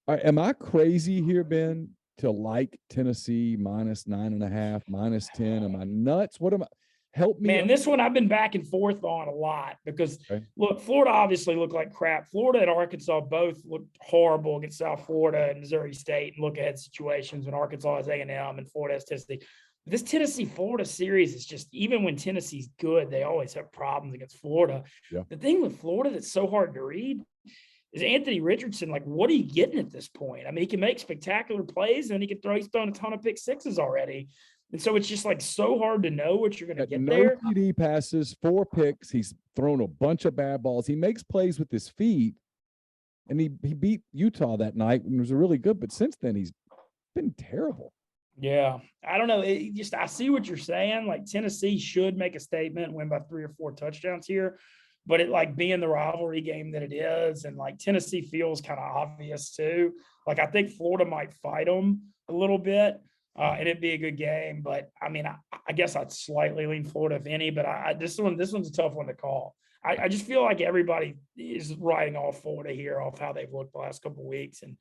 All right, am I crazy here, Ben, to like Tennessee minus 9.5, minus 10? Am I nuts? What am I? Help me. Man, this one I've been back and forth on a lot because, look, Florida obviously looked like crap. Florida and Arkansas both looked horrible against South Florida and Missouri State and look-ahead situations when Arkansas has A&M and Florida has Tennessee. This Tennessee-Florida series is just, even when Tennessee's good, they always have problems against Florida. Yeah. The thing with Florida that's so hard to read is Anthony Richardson. Like, what are you getting at this point? I mean, he can make spectacular plays and he's thrown a ton of pick sixes already. And so it's just like so hard to know what you're going to get there. No TD passes, 4 picks. He's thrown a bunch of bad balls. He makes plays with his feet, and he beat Utah that night and was really good. But since then, he's been terrible. Yeah, I don't know. I see what you're saying. Like Tennessee should make a statement, win by 3 or 4 touchdowns here, but it like being the rivalry game that it is, and like Tennessee feels kind of obvious too. Like I think Florida might fight them a little bit. And it'd be a good game, but I mean, I guess I'd slightly lean Florida if any. But this one's a tough one to call. I just feel like everybody is writing off Florida here, off how they've looked the last couple of weeks, and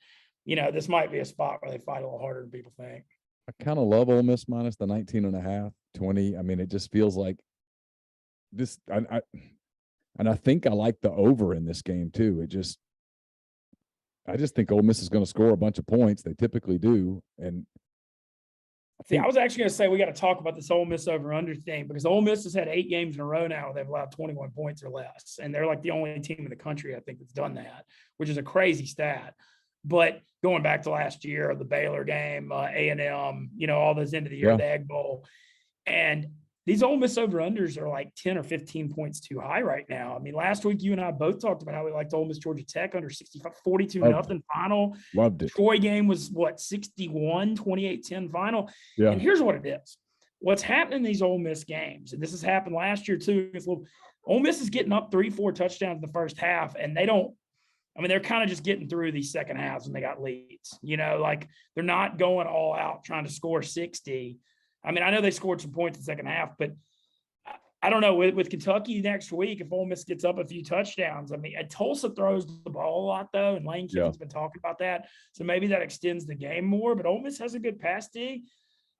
this might be a spot where they fight a little harder than people think. I kind of love Ole Miss minus the 19.5, 20. I mean, it just feels like this. And I think I like the over in this game too. I just think Ole Miss is going to score a bunch of points. They typically do, and. See, I was actually going to say we got to talk about this Ole Miss over-under thing because Ole Miss has had 8 games in a row now. They've allowed 21 points or less, and they're like the only team in the country, I think, that's done that, which is a crazy stat. But going back to last year, the Baylor game, A&M, all those end of the year, the Egg Bowl, and these Ole Miss over-unders are like 10 or 15 points too high right now. I mean, last week you and I both talked about how we liked Ole Miss Georgia Tech under 65, 42-0 final. Loved it. Troy game was, 61, 28-10 final. Yeah. And here's what it is. What's happening in these Ole Miss games, and this has happened last year too, Ole Miss is getting up 3-4 touchdowns in the first half, and they're kind of just getting through these second halves when they got leads. Like they're not going all out trying to score 60. I mean, I know they scored some points in the second half, but I don't know. With Kentucky next week, if Ole Miss gets up a few touchdowns, I mean, Tulsa throws the ball a lot, though, and Lane Kiffin's been talking about that. So maybe that extends the game more, but Ole Miss has a good pass D.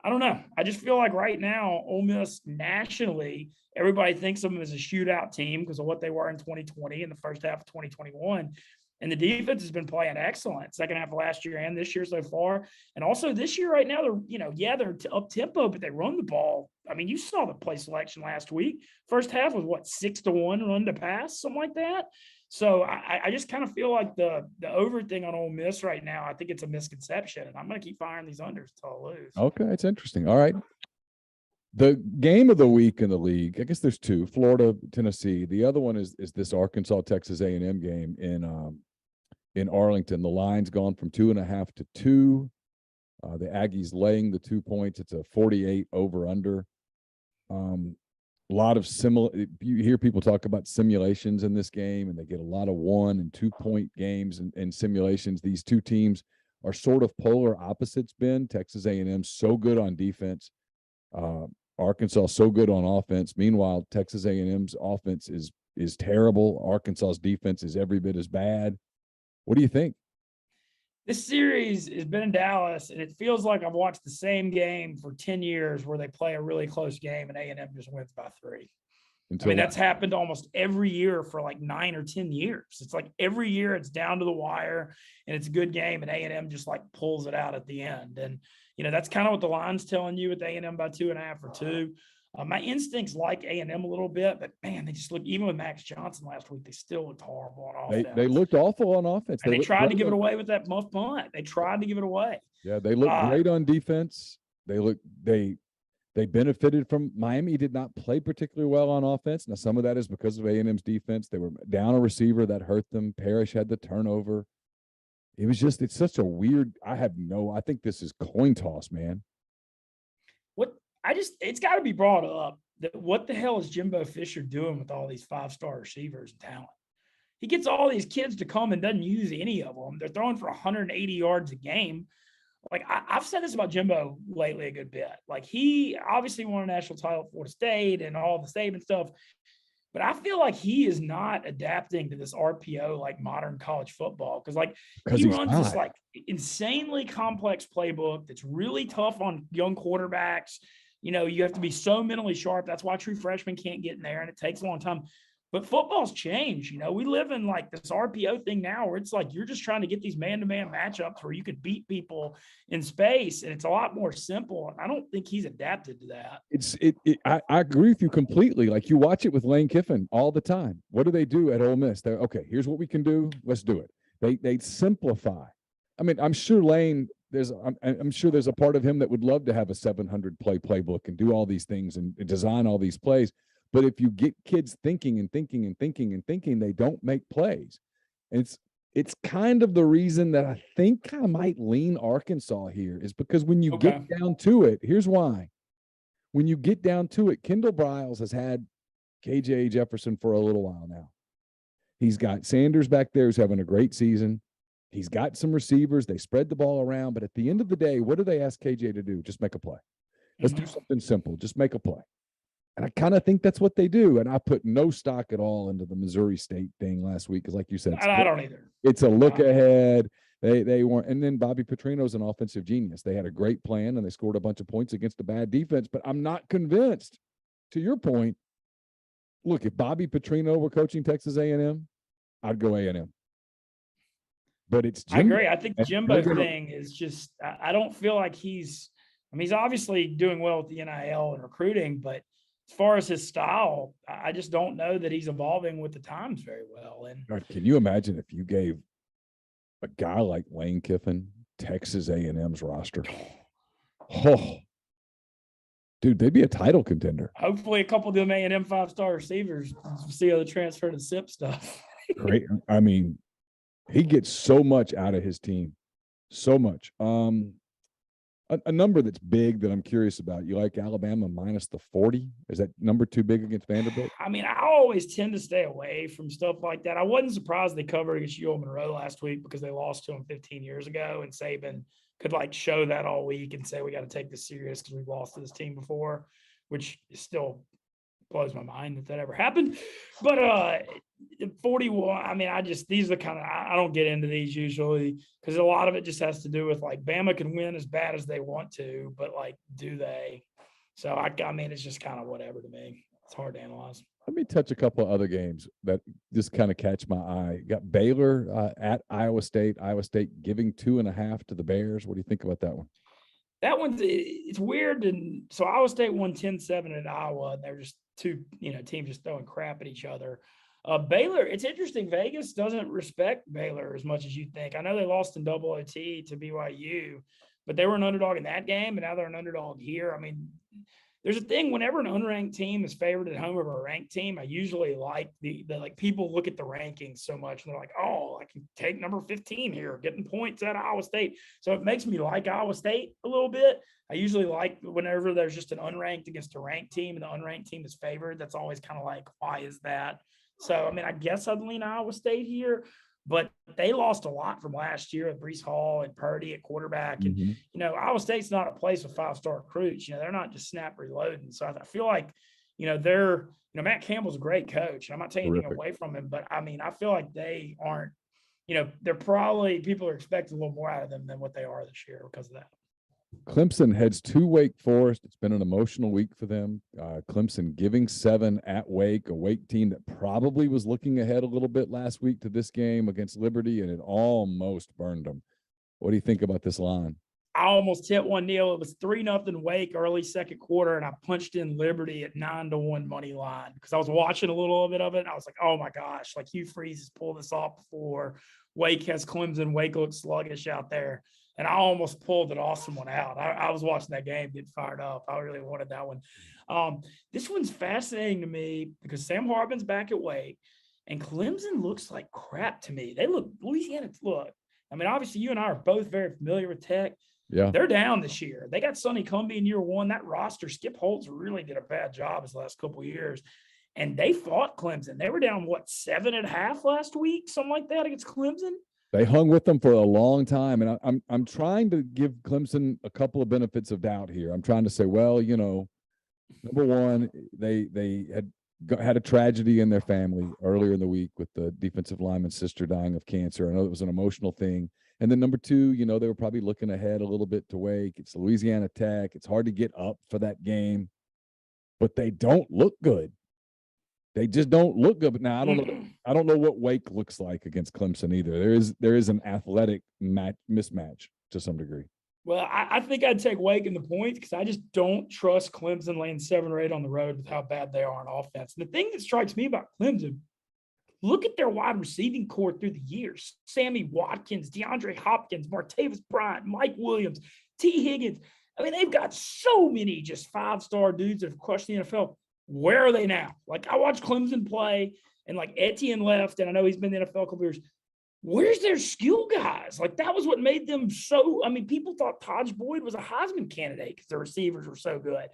I don't know. I just feel like right now, Ole Miss nationally, everybody thinks of them as a shootout team because of what they were in 2020 and the first half of 2021. And the defense has been playing excellent second half of last year and this year so far. And also this year right now, they're up tempo, but they run the ball. I mean, you saw the play selection last week. First half was 6-1 run to pass, something like that. So I just kind of feel like the over thing on Ole Miss right now, I think it's a misconception. And I'm going to keep firing these unders until I lose. Okay, it's interesting. All right. The game of the week in the league, I guess there's 2, Florida, Tennessee. The other one is this Arkansas, Texas A&M game in Arlington. The line's gone from 2.5 to 2. The Aggies laying the 2 points. It's a 48 over/under. A lot of you hear people talk about simulations in this game, and they get a lot of 1 and 2 point games and simulations. These 2 teams are sort of polar opposites, Ben. Texas A&M so good on defense. Arkansas so good on offense. Meanwhile, Texas A&M's offense is terrible. Arkansas's defense is every bit as bad. What do you think? This series has been in Dallas, and it feels like I've watched the same game for 10 years where they play a really close game and A&M just wins by 3. That's happened almost every year for like 9 or 10 years. It's like every year it's down to the wire and it's a good game, and A&M just like pulls it out at the end. And, that's kind of what the line's telling you with A&M by 2.5 or 2. My instincts like A&M a little bit, but man, they just look, even with Max Johnson last week, they still looked horrible on offense. They looked awful on offense. And they tried to give it away with that muff punt. They tried to give it away. Yeah, they looked great on defense. They benefited from Miami did not play particularly well on offense. Now, some of that is because of A&M's defense. They were down a receiver that hurt them. Parrish had the turnover. It's such a weird, I think this is coin toss, man. It's got to be brought up that what the hell is Jimbo Fisher doing with all these 5-star receivers and talent? He gets all these kids to come and doesn't use any of them. They're throwing for 180 yards a game. Like, I've said this about Jimbo lately a good bit. Like, he obviously won a national title at Florida State and all the Saban stuff, but I feel like he is not adapting to this RPO like modern college football because he runs this like insanely complex playbook that's really tough on young quarterbacks. You know, you have to be so mentally sharp. That's why true freshmen can't get in there, and it takes a long time. But football's changed. You know, we live in like this RPO thing now where it's like you're just trying to get these man-to-man matchups where you could beat people in space, and it's a lot more simple. And I don't think he's adapted to that. I agree with you completely. Like, you watch it with Lane Kiffin all the time. What do they do at Ole Miss? They're okay. Here's what we can do. Let's do it. They simplify. I mean, I'm sure Lane. I'm sure there's a part of him that would love to have a 700 play playbook and do all these things and design all these plays. But if you get kids thinking, they don't make plays. And it's kind of the reason that I think I might lean Arkansas here is because when you get down to it, here's why. When you get down to it, Kendall Briles has had KJ Jefferson for a little while now. He's got Sanders back there who's having a great season. He's got some receivers. They spread the ball around. But at the end of the day, what do they ask KJ to do? Just make a play. Let's do something simple. Just make a play. And I kind of think that's what they do. And I put no stock at all into the Missouri State thing last week because, like you said, I don't either. It's a look ahead. They weren't. And then Bobby Petrino's an offensive genius. They had a great plan, and they scored a bunch of points against a bad defense. But I'm not convinced. To your point, look, if Bobby Petrino were coaching Texas A&M, I'd go A&M. But it's Jimbo. I agree. I think the Jimbo thing is just – I don't feel like he's obviously doing well with the NIL and recruiting, but as far as his style, I just don't know that he's evolving with the times very well. And God, can you imagine if you gave a guy like Lane Kiffin Texas A&M's roster? Oh, dude, they'd be a title contender. Hopefully a couple of them A&M 5-star receivers see how the transfer to SIP stuff. Great. I mean, he gets so much out of his team. So much. A number that's big that I'm curious about. You like Alabama minus the 40? Is that number too big against Vanderbilt? I mean, I always tend to stay away from stuff like that. I wasn't surprised they covered against UL Monroe last week because they lost to them 15 years ago, and Saban could show that all week and say we got to take this serious because we've lost to this team before, which still blows my mind that ever happened. But 41, I mean, these are the kind of, I don't get into these usually because a lot of it just has to do with Bama can win as bad as they want to, but do they? So I mean, it's just kind of whatever to me. It's hard to analyze. Let me touch a couple of other games that just kind of catch my eye. You got Baylor at Iowa State. Iowa State giving 2.5 to the Bears. What do you think about that one? That one's, it's weird. And so Iowa State won 10-7 at Iowa, and they're just two, teams just throwing crap at each other. Baylor, it's interesting. Vegas doesn't respect Baylor as much as you think. I know they lost in double OT to BYU, but they were an underdog in that game, and now they're an underdog here. I mean, there's a thing whenever an unranked team is favored at home over a ranked team, I usually like the people look at the rankings so much, and they're like, oh, I can take number 15 here, getting points at Iowa State. So it makes me like Iowa State a little bit. I usually like whenever there's just an unranked against a ranked team and the unranked team is favored. That's always kind of why is that? So, I mean, I guess I'd lean Iowa State here, but they lost a lot from last year with Breece Hall and Purdy at quarterback. And, Iowa State's not a place with 5-star recruits. They're not just snap reloading. So I feel like, they're, Matt Campbell's a great coach. And I'm not taking anything away from him, but I mean, I feel like they aren't, they're probably, people are expecting a little more out of them than what they are this year because of that. Clemson heads to Wake Forest. It's been an emotional week for them. Clemson giving 7 at Wake, a Wake team that probably was looking ahead a little bit last week to this game against Liberty, and it almost burned them. What do you think about this line? I almost hit one, Neal. It was 3-0 Wake early second quarter, and I punched in Liberty at 9-1 money line because I was watching a little bit of it. And I was like, oh my gosh, like Hugh Freeze has pulled this off before. Wake has Clemson. Wake looks sluggish out there. And I almost pulled an awesome one out. I was watching that game, getting fired up. I really wanted that one. This one's fascinating to me because Sam Hartman's back at Wake, and Clemson looks like crap to me. Louisiana, look. I mean, obviously, you and I are both very familiar with Tech. Yeah. They're down this year. They got Sonny Cumbie in year one. That roster, Skip Holtz really did a bad job his last couple of years. And they fought Clemson. They were down, 7.5 last week, something like that against Clemson. They hung with them for a long time. And I'm trying to give Clemson a couple of benefits of doubt here. I'm trying to say, well, number one, they had a tragedy in their family earlier in the week with the defensive lineman's sister dying of cancer. I know it was an emotional thing. And then number two, they were probably looking ahead a little bit to Wake. It's Louisiana Tech. It's hard to get up for that game, but they don't look good. They just don't look good. But now I don't know what Wake looks like against Clemson either. There is an athletic mismatch to some degree. Well, I think I'd take Wake in the points because I just don't trust Clemson laying 7 or 8 on the road with how bad they are on offense. And the thing that strikes me about Clemson, look at their wide receiving core through the years. Sammy Watkins, DeAndre Hopkins, Martavis Bryant, Mike Williams, T. Higgins. I mean, they've got so many just 5-star dudes that have crushed the NFL. Where are they now? Like, I watched Clemson play, and like Etienne left, and I know he's been in the NFL a couple years. Where's their skill guys? Like, that was what made them so – I mean, people thought Taj Boyd was a Heisman candidate because their receivers were so good.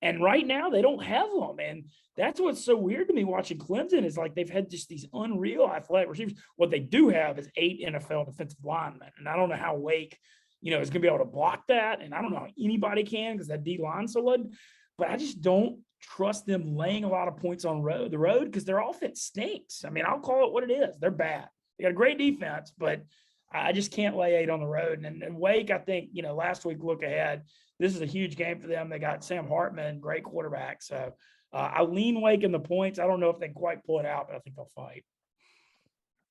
And right now, they don't have them. And that's what's so weird to me watching Clemson is, like, they've had just these unreal athletic receivers. What they do have is 8 NFL defensive linemen. And I don't know how Wake, is going to be able to block that. And I don't know how anybody can because that D-line's so loaded. But I just don't trust them laying a lot of points on the road because their offense stinks. I mean, I'll call it what it is. They're bad. They got a great defense, but I just can't lay 8 on the road. And Wake, I think, last week, look ahead. This is a huge game for them. They got Sam Hartman, great quarterback. So I lean Wake in the points. I don't know if they can quite pull it out, but I think they'll fight.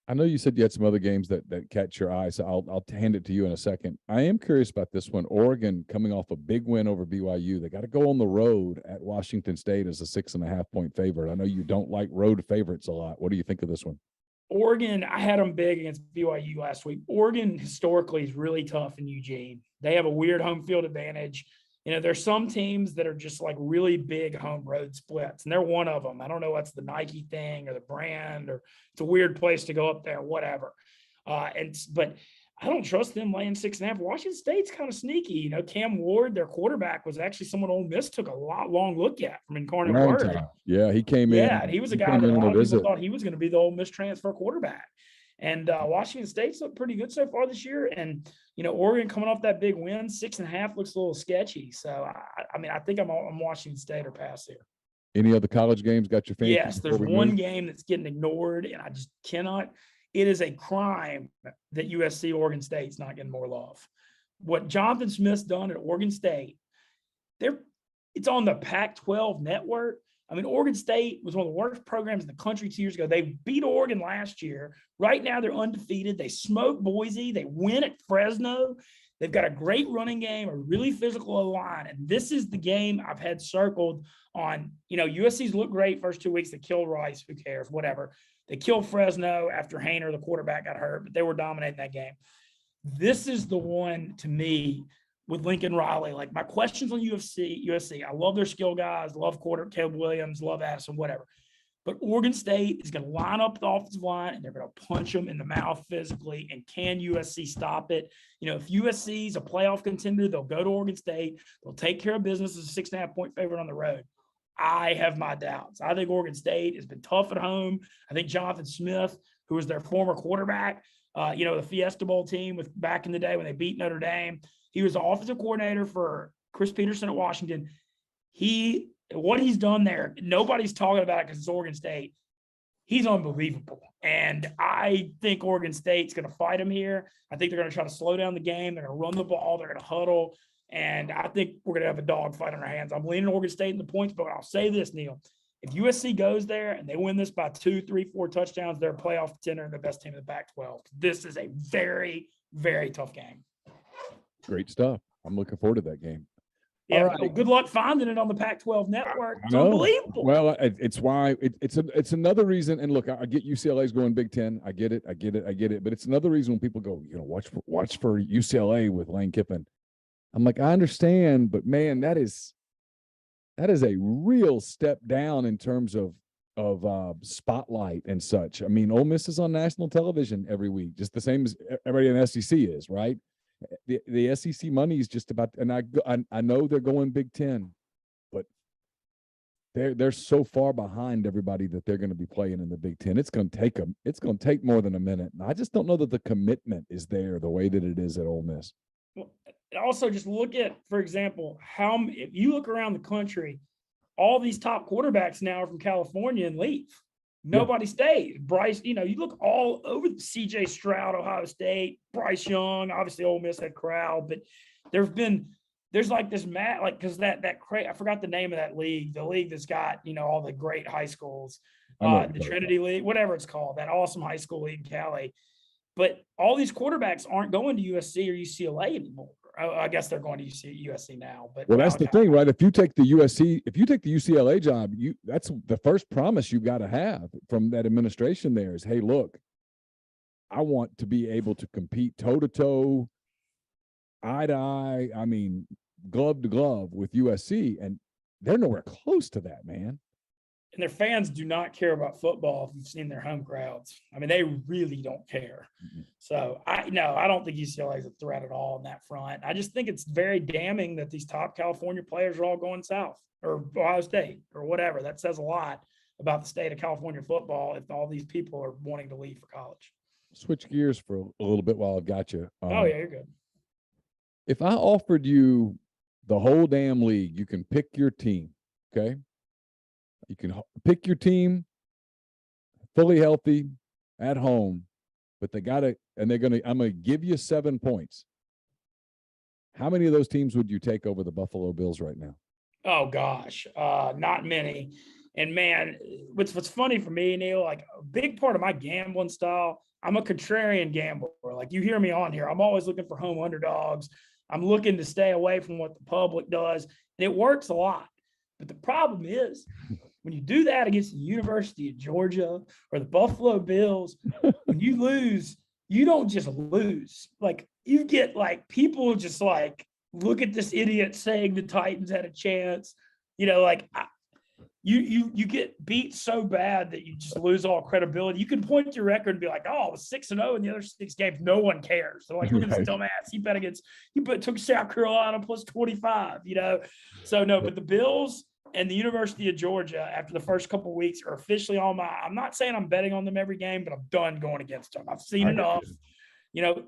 I know you said you had some other games that catch your eye, so I'll hand it to you in a second. I am curious about this one. Oregon coming off a big win over BYU. They got to go on the road at Washington State as a 6.5-point favorite. I know you don't like road favorites a lot. What do you think of this one? Oregon, I had them big against BYU last week. Oregon historically is really tough in Eugene. They have a weird home field advantage. There's some teams that are just like really big home road splits, and they're one of them. I don't know what's the Nike thing or the brand, or it's a weird place to go up there, whatever. But I don't trust them laying 6.5. Washington State's kind of sneaky. Cam Ward, their quarterback, was actually someone Ole Miss took a long look at from Incarnate Word. Yeah, he came in. Yeah, and he was a guy that a lot of people thought he was going to be the Ole Miss transfer quarterback. And Washington State's looked pretty good so far this year. And, Oregon coming off that big win, 6.5 looks a little sketchy. So, I think I'm Washington State or pass here. Any other college games got your fancy? Yes, there's one game that's getting ignored, and I just cannot. It is a crime that USC Oregon State's not getting more love. What Jonathan Smith's done at Oregon State, it's on the Pac-12 network. I mean, Oregon State was one of the worst programs in the country 2 years ago. They beat Oregon last year. Right now, they're undefeated. They smoke Boise. They win at Fresno. They've got a great running game, a really physical line. And this is the game I've had circled on. USC's looked great first 2 weeks. They killed Rice. Who cares? Whatever. They killed Fresno after Hainer, the quarterback, got hurt, but they were dominating that game. This is the one, to me, with Lincoln Riley. Like, my questions on USC, I love their skill guys, love Caleb Williams, love Addison, whatever. But Oregon State is going to line up the offensive line, and they're going to punch them in the mouth physically. And can USC stop it? If USC is a playoff contender, they'll go to Oregon State. They'll take care of business as a 6.5-point favorite on the road. I have my doubts. I think Oregon State has been tough at home. I think Jonathan Smith, who was their former quarterback, the Fiesta Bowl team with back in the day when they beat Notre Dame, he was the offensive coordinator for Chris Peterson at Washington. What he's done there, nobody's talking about it because it's Oregon State. He's unbelievable. And I think Oregon State's going to fight him here. I think they're going to try to slow down the game. They're going to run the ball. They're going to huddle. And I think we're going to have a dogfight on our hands. I'm leaning Oregon State in the points, but I'll say this, Neal. If USC goes there and they win this by 2, 3, 4 touchdowns, they're a playoff contender and the best team in the Pac-12. This is a very, very tough game. Great stuff. I'm looking forward to that game. Yeah, All right. good luck finding it on the Pac-12 network. It's No. unbelievable. Well, it's why it's another reason. And look, I get UCLA's going Big Ten. I get it. But it's another reason when people go, watch for UCLA with Lane Kiffin. I'm like, I understand, but man, that is a real step down in terms of spotlight and such. I mean, Ole Miss is on national television every week, just the same as everybody in the SEC is, right? The SEC money is just about, and I know they're going Big Ten, but they're so far behind everybody that they're going to be playing in the Big Ten. It's going to take more than a minute. And I just don't know that the commitment is there the way that it is at Ole Miss. Well, also, just look at, for example, if you look around the country, all these top quarterbacks now are from California and leave. Nobody stays. Bryce, you look all over CJ Stroud, Ohio State, Bryce Young, obviously Ole Miss had crowd, but there's like this because I forgot the name of that league, the league that's got, all the great high schools, the Trinity League, whatever it's called, that awesome high school league in Cali. But all these quarterbacks aren't going to USC or UCLA anymore. I guess they're going to USC now. But that's the thing, right? If you take the UCLA job, that's the first promise you got to have from that administration there is, hey, look, I want to be able to compete toe to toe, eye to eye. I mean, glove to glove with USC, and they're nowhere close to that, man. And their fans do not care about football if you've seen their home crowds. I mean, they really don't care. Mm-hmm. So, I don't think UCLA is a threat at all on that front. I just think it's very damning that these top California players are all going south or Ohio State or whatever. That says a lot about the state of California football if all these people are wanting to leave for college. Switch gears for a little bit while I've got you. Yeah, you're good. If I offered you the whole damn league, you can pick your team, okay? You can pick your team fully healthy at home, but I'm going to give you 7 points. How many of those teams would you take over the Buffalo Bills right now? Oh gosh, not many. And man, what's funny for me, Neal, like a big part of my gambling style, I'm a contrarian gambler. Like you hear me on here, I'm always looking for home underdogs. I'm looking to stay away from what the public does, and it works a lot. But the problem is, when you do that against the University of Georgia or the Buffalo Bills, when you lose, you don't just lose. Like you get people just look at this idiot saying the Titans had a chance. You get beat so bad that you just lose all credibility. You can point to your record and be like, oh, I was 6-0 in the other 6 games. No one cares. They're like, look at this dumbass. You took South Carolina plus 25, So no, but the Bills and the University of Georgia, after the first couple of weeks, are officially on I'm not saying I'm betting on them every game, but I'm done going against them. I've seen enough.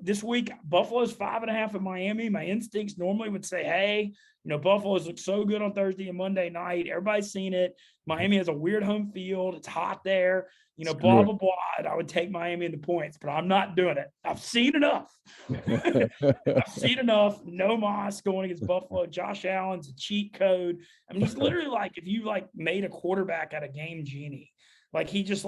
This week, Buffalo's 5.5 at Miami. My instincts normally would say, hey, Buffalo's look so good on Thursday and Monday night. Everybody's seen it. Miami has a weird home field. It's hot there. Blah, blah, blah. And I would take Miami in the points, but I'm not doing it. I've seen enough. I've seen enough. No Moss going against Buffalo. Josh Allen's a cheat code. I mean, he's literally if you made a quarterback out of Game Genie. He just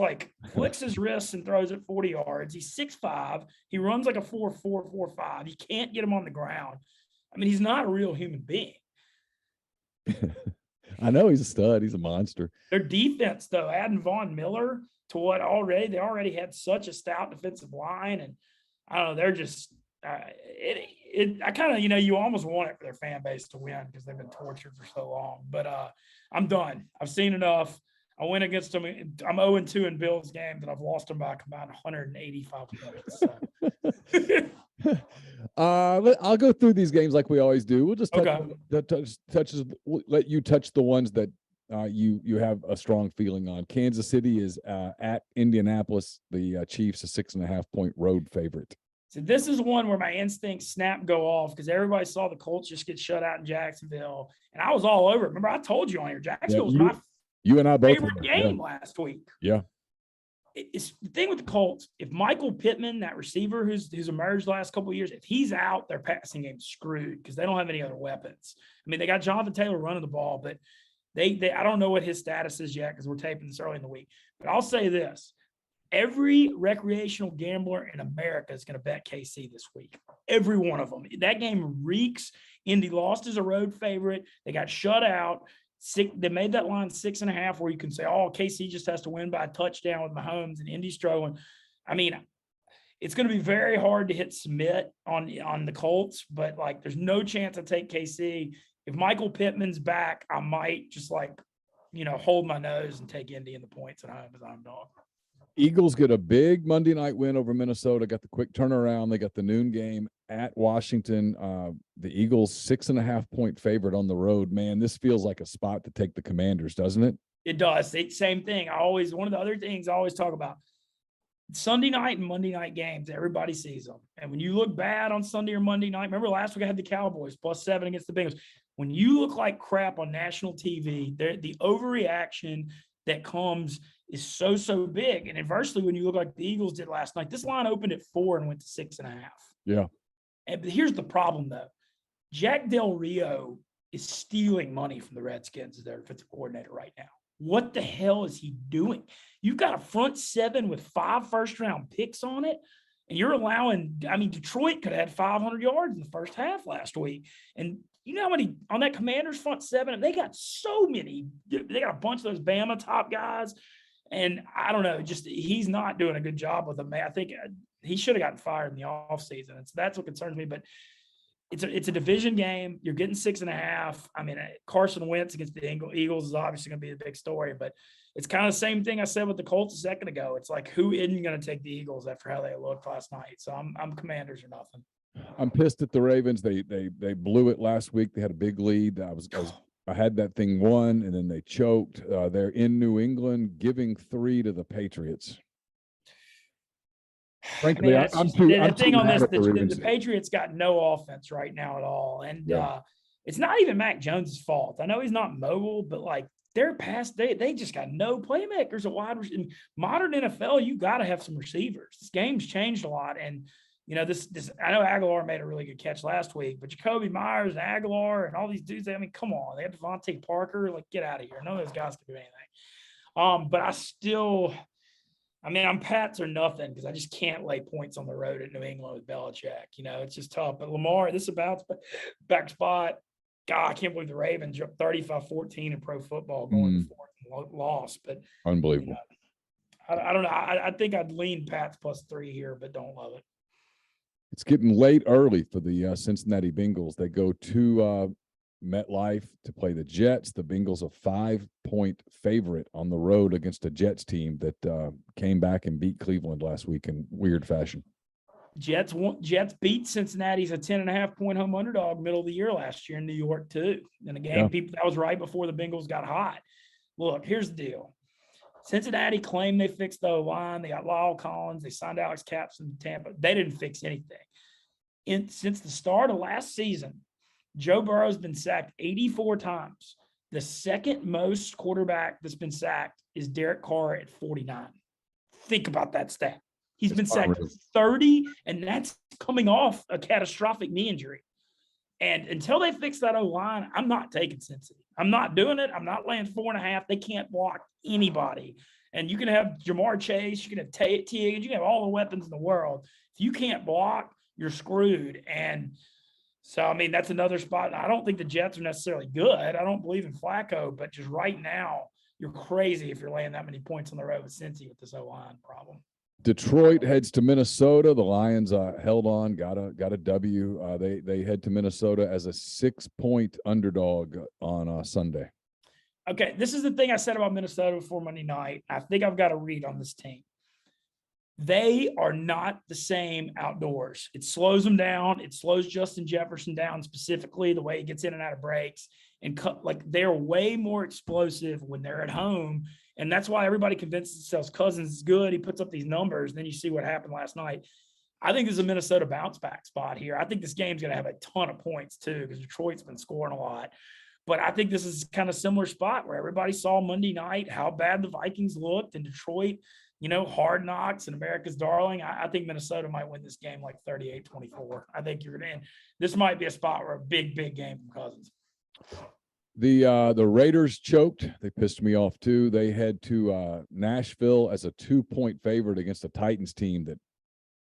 flicks his wrists and throws it 40 yards. He's 6'5". He runs like a 4.4, 4.5. You can't get him on the ground. I mean, he's not a real human being. I know he's a stud. He's a monster. Their defense, though, adding Von Miller to what they already had such a stout defensive line. And I don't know, they're just I kind of, you almost want it for their fan base to win because they've been tortured for so long. But I'm done. I've seen enough. I went against them. I'm 0-2 in Bills games, and I've lost them by a combined 185 points. So. I'll go through these games like we always do. We'll just let you touch the ones that you have a strong feeling on. Kansas City is at Indianapolis. The Chiefs a 6.5-point road favorite. So this is one where my instincts go off because everybody saw the Colts just get shut out in Jacksonville, and I was all over it. Remember, I told you on here, Jacksonville was my you and I both favorite game last week. Yeah. It's the thing with the Colts. If Michael Pittman, that receiver who's emerged the last couple of years, if he's out, their passing game's screwed because they don't have any other weapons. I mean, they got Jonathan Taylor running the ball, but they I don't know what his status is yet because we're taping this early in the week. But I'll say this. every recreational gambler in America is going to bet KC this week. Every one of them. That game reeks. Indy lost as a road favorite. They got shut out. They made that line 6.5, where you can say, oh, KC just has to win by a touchdown with Mahomes and Indy's struggling. I mean, it's going to be very hard to hit submit on the Colts, but like, there's no chance I take KC. If Michael Pittman's back, I might just hold my nose and take Indy in the points at home as I'm dog. Eagles get a big Monday night win over Minnesota, got the quick turnaround. They got the noon game at Washington. The Eagles 6.5-point favorite on the road. Man, this feels like a spot to take the Commanders, doesn't it? It does. Same thing. One of the other things I always talk about, Sunday night and Monday night games, everybody sees them. And when you look bad on Sunday or Monday night, remember last week I had the Cowboys +7 against the Bengals. When you look like crap on national TV, the overreaction that comes is so big. And inversely, when you look like the Eagles did last night, this line opened at 4 and went to 6.5. Yeah. But here's the problem, though. Jack Del Rio is stealing money from the Redskins as their defensive coordinator right now. What the hell is he doing? You've got a front seven with 5 first-round picks on it, and you're allowing – Detroit could have had 500 yards in the first half last week. And you know how many – on that Commanders front seven, they got so many – they got a bunch of those Bama top guys. And I don't know, just he's not doing a good job with them. I think he should have gotten fired in the offseason. And so that's what concerns me. But it's a division game. You're getting 6.5. I mean, Carson Wentz against the Eagles is obviously going to be the big story. But it's kind of the same thing I said with the Colts a second ago. It's like, who isn't going to take the Eagles after how they looked last night? So I'm Commanders or nothing. I'm pissed at the Ravens. They blew it last week. They had a big lead. I had that thing won, and then they choked. They're in New England, giving 3 to the Patriots. Frankly, the Patriots got no offense right now at all, and it's not even Mac Jones' fault. I know he's not mobile, but like they just got no playmakers at wide receiver. In modern NFL, you got to have some receivers. This game's changed a lot, and this I know Aguilar made a really good catch last week, but Jacoby Myers and Aguilar and all these dudes, I mean, come on. They have Devontae Parker. Like, get out of here. None of those guys can do anything. But I'm Pats or nothing because I just can't lay points on the road at New England with Belichick. It's just tough. But Lamar, this is about back spot. God, I can't believe the Ravens dropped 35-14 in pro football going to fourth and lost. But unbelievable. I don't know. I think I'd lean Pats +3 here, but don't love it. It's getting late early for the Cincinnati Bengals. They go to MetLife to play the Jets. The Bengals a 5-point favorite on the road against a Jets team that came back and beat Cleveland last week in weird fashion. Jets beat Cincinnati's a 10.5-point home underdog middle of the year last year in New York too. In a game, that was right before the Bengals got hot. Look, here's the deal. Cincinnati claimed they fixed the O-line. They got Lyle Collins. They signed Alex Capps in Tampa. They didn't fix anything. Since the start of last season, Joe Burrow's been sacked 84 times. The second most quarterback that's been sacked is Derek Carr at 49. Think about that stat. He's been sacked 30, and that's coming off a catastrophic knee injury. And until they fix that O-line, I'm not taking Cincinnati. I'm not doing it. I'm not laying 4.5. They can't block anybody. And you can have Jamar Chase, you can have Tate, you can have all the weapons in the world. If you can't block, you're screwed. And so, that's another spot. I don't think the Jets are necessarily good. I don't believe in Flacco, but just right now, you're crazy if you're laying that many points on the road with Cincy with this O-line problem. Detroit heads to Minnesota. The Lions held on, got a W. They head to Minnesota as a 6-point underdog on Sunday. Okay, this is the thing I said about Minnesota before Monday night. I think I've got a read on this team. They are not the same outdoors. It slows them down. It slows Justin Jefferson down specifically, the way he gets in and out of breaks. And they're way more explosive when they're at home. And that's why everybody convinces themselves Cousins is good. He puts up these numbers. Then you see what happened last night. I think this is a Minnesota bounce back spot here. I think this game's going to have a ton of points too because Detroit's been scoring a lot. But I think this is kind of similar spot where everybody saw Monday night how bad the Vikings looked, and Detroit, hard knocks and America's darling. I think Minnesota might win this game like 38-24. I think you're going to end. This might be a spot where a big game from Cousins. The Raiders choked. They pissed me off too. They head to Nashville as a 2-point favorite against a Titans team that,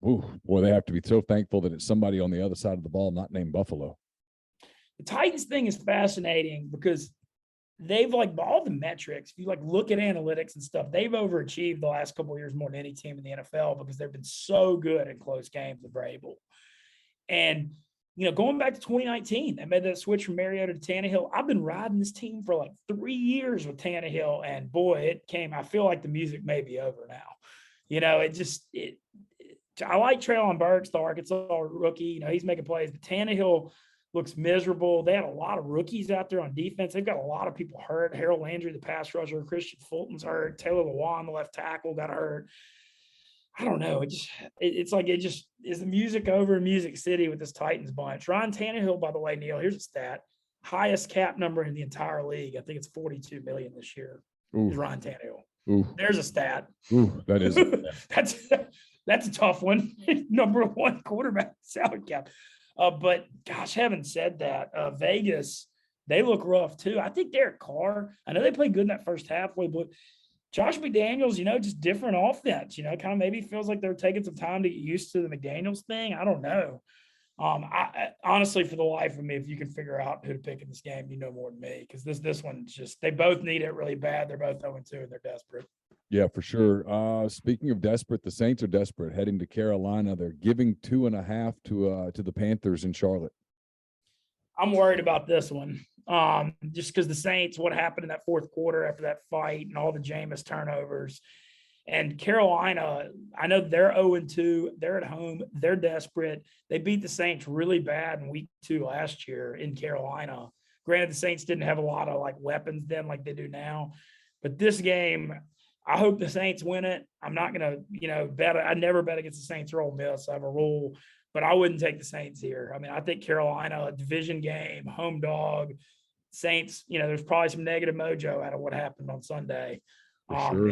boy, they have to be so thankful that it's somebody on the other side of the ball, not named Buffalo. The Titans thing is fascinating because they've all the metrics. If you look at analytics and stuff, they've overachieved the last couple of years more than any team in the NFL because they've been so good in close games with Vrabel. And going back to 2019, they made that switch from Mariota to Tannehill. I've been riding this team for 3 years with Tannehill, and boy, I feel like the music may be over now. I like Treylon Burks, the Arkansas rookie. He's making plays, but Tannehill looks miserable. They had a lot of rookies out there on defense. They've got a lot of people hurt. Harold Landry, the pass rusher, Christian Fulton's hurt. Taylor Lewan, the left tackle, got hurt. I don't know. It's is the music over in Music City with this Titans bunch. Ryan Tannehill, by the way, Neal, here's a stat. Highest cap number in the entire league. I think it's $42 million this year. Is Ryan Tannehill. Ooh. There's a stat. Ooh, that is. That's a tough one. Number one quarterback salary cap. But gosh, having said that, Vegas, they look rough too. I think Derek Carr, I know they played good in that first half, but Josh McDaniels, just different offense, kind of maybe feels like they're taking some time to get used to the McDaniels thing. I don't know. I honestly, for the life of me, if you can figure out who to pick in this game, more than me, because this one's just, they both need it really bad. They're both 0-2 and they're desperate. Yeah, for sure. Speaking of desperate, the Saints are desperate, heading to Carolina. They're giving 2.5 to the Panthers in Charlotte. I'm worried about this one, just because the Saints, what happened in that fourth quarter after that fight and all the Jameis turnovers. And Carolina, I know they're 0-2. They're at home. They're desperate. They beat the Saints really bad in week 2 last year in Carolina. Granted, the Saints didn't have a lot of weapons then like they do now. But this game, I hope the Saints win it. I'm not going to, bet. I never bet against the Saints or Ole Miss. I have a rule, but I wouldn't take the Saints here. I mean, I think Carolina, a division game, home dog, Saints, there's probably some negative mojo out of what happened on Sunday. Sure.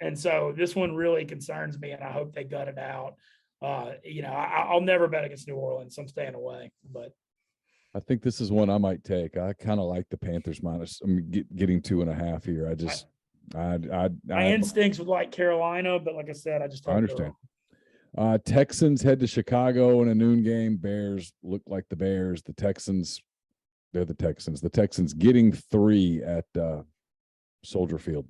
And so this one really concerns me, and I hope they gut it out. I'll never bet against New Orleans, so I'm staying away. But I think this is one I might take. I kind of like the Panthers minus. Getting 2.5 here. My instincts would like Carolina, but like I said, I understand. Texans head to Chicago in a noon game. Bears look like the Bears. The Texans, they're the Texans. The Texans getting 3 at Soldier Field.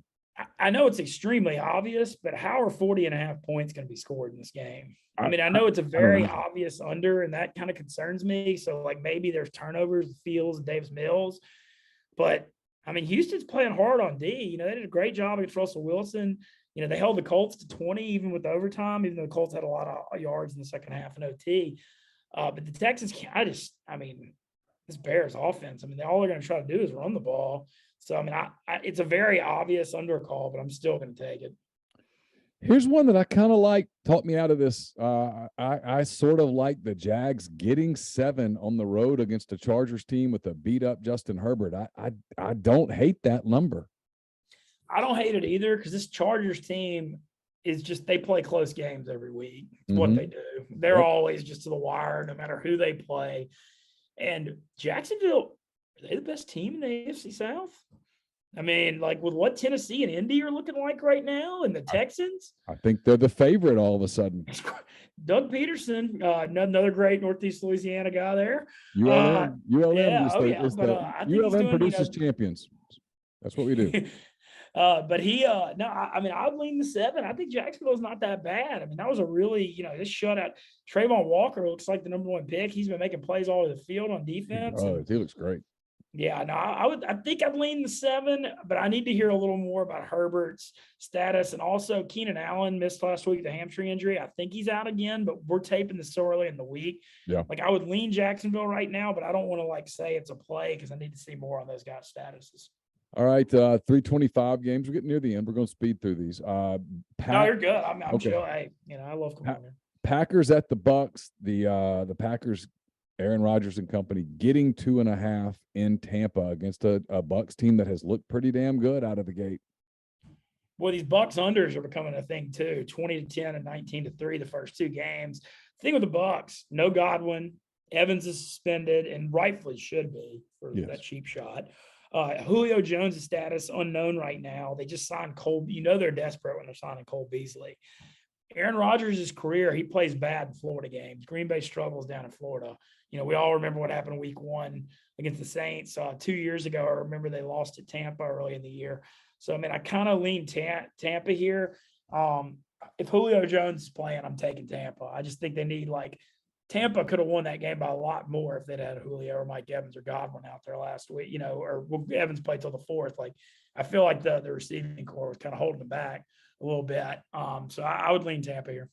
I know it's extremely obvious, but how are 40.5 points going to be scored in this game? I mean, I know it's a very obvious under, and that kind of concerns me. So, maybe there's turnovers, Fields, and Davis Mills. But, I mean, Houston's playing hard on D. They did a great job against Russell Wilson. They held the Colts to 20 even with overtime, even though the Colts had a lot of yards in the second half in OT. But the Texans, this Bears offense, all they're going to try to do is run the ball. So, it's a very obvious under call, but I'm still going to take it. Here's one that I kind of like. Talked me out of this. I sort of like the Jags getting 7 on the road against a Chargers team with a beat-up Justin Herbert. I don't hate that number. I don't hate it either because this Chargers team is just, they play close games every week. It's what they do. They're always just to the wire no matter who they play. And Jacksonville, are they the best team in the AFC South? With what Tennessee and Indy are looking like right now, and the Texans, I think they're the favorite all of a sudden. Doug Peterson, another great Northeast Louisiana guy there. ULM ULM produces champions. That's what we do. But I would lean the 7. I think Jacksonville's not that bad. That was a really, this shutout. Trayvon Walker looks like the number 1 pick. He's been making plays all over the field on defense. He looks great. Yeah, no, I think I'd lean the 7, but I need to hear a little more about Herbert's status. And also Keenan Allen missed last week, the hamstring injury. I think he's out again, but we're taping this so early in the week. Yeah. I would lean Jacksonville right now, but I don't want to say it's a play because I need to see more on those guys' statuses. All right, 325 games. We're getting near the end. We're going to speed through these. No, you're good. I'm okay. Chill. Hey, I love coming here. Packers at the Bucks. The Packers, Aaron Rodgers and company, getting 2.5 in Tampa against a Bucks team that has looked pretty damn good out of the gate. Well, these Bucks unders are becoming a thing too. 20-10 and 19-3 the first 2 games. The thing with the Bucks, no Godwin, Evans is suspended and rightfully should be for that cheap shot. Julio Jones' status unknown right now. They just signed Cole. You know they're desperate when they're signing Cole Beasley. Aaron Rodgers' career, he plays bad in Florida games. Green Bay struggles down in Florida. You know, we all remember what happened week 1 against the Saints 2 years ago. I remember they lost at Tampa early in the year. So, I mean, I kind of lean Tampa here. If Julio Jones is playing, I'm taking Tampa. I just think they need, like, Tampa could have won that game by a lot more if they'd had Julio or Mike Evans or Godwin out there last week, you know, or Evans played till the 4th. Like, I feel like the receiving core was kind of holding them back a little bit. So I would lean Tampa here.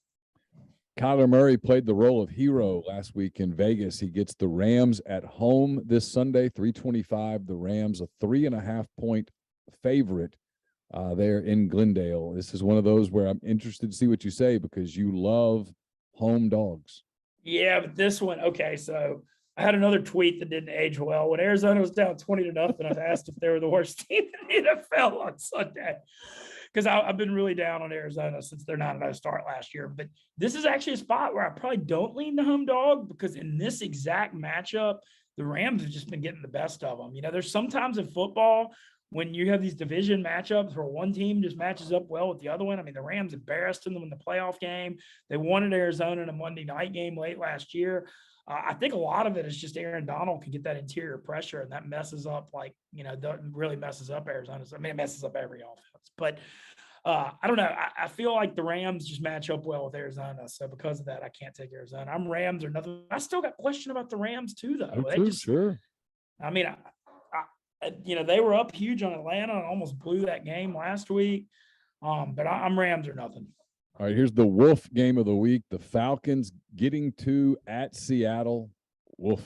Kyler Murray played the role of hero last week in Vegas. He gets the Rams at home this Sunday, 325. The Rams, a 3.5-point favorite there in Glendale. This is one of those where I'm interested to see what you say because you love home dogs. Yeah, but this one, okay, so I had another tweet that didn't age well. When Arizona was down 20-0, I asked if they were the worst team in the NFL on Sunday. Because I've been really down on Arizona since they're not a start last year. But this is actually a spot where I probably don't lean the home dog because in this exact matchup, the Rams have just been getting the best of them. You know, there's sometimes in football when you have these division matchups where one team just matches up well with the other one. I mean, the Rams embarrassed them in the playoff game. They won at Arizona in a Monday night game late last year. I think a lot of it is just Aaron Donald can get that interior pressure, and that messes up, like, you know, really messes up Arizona. I mean, it messes up every offense. But I don't know. I feel like the Rams just match up well with Arizona. So because of that, I can't take Arizona. I'm Rams or nothing. I still got question about the Rams too, though. Sure. I mean, you know, they were up huge on Atlanta and almost blew that game last week. But I'm Rams or nothing. All right, here's the Wolf game of the week. The Falcons getting to at Seattle. Wolf.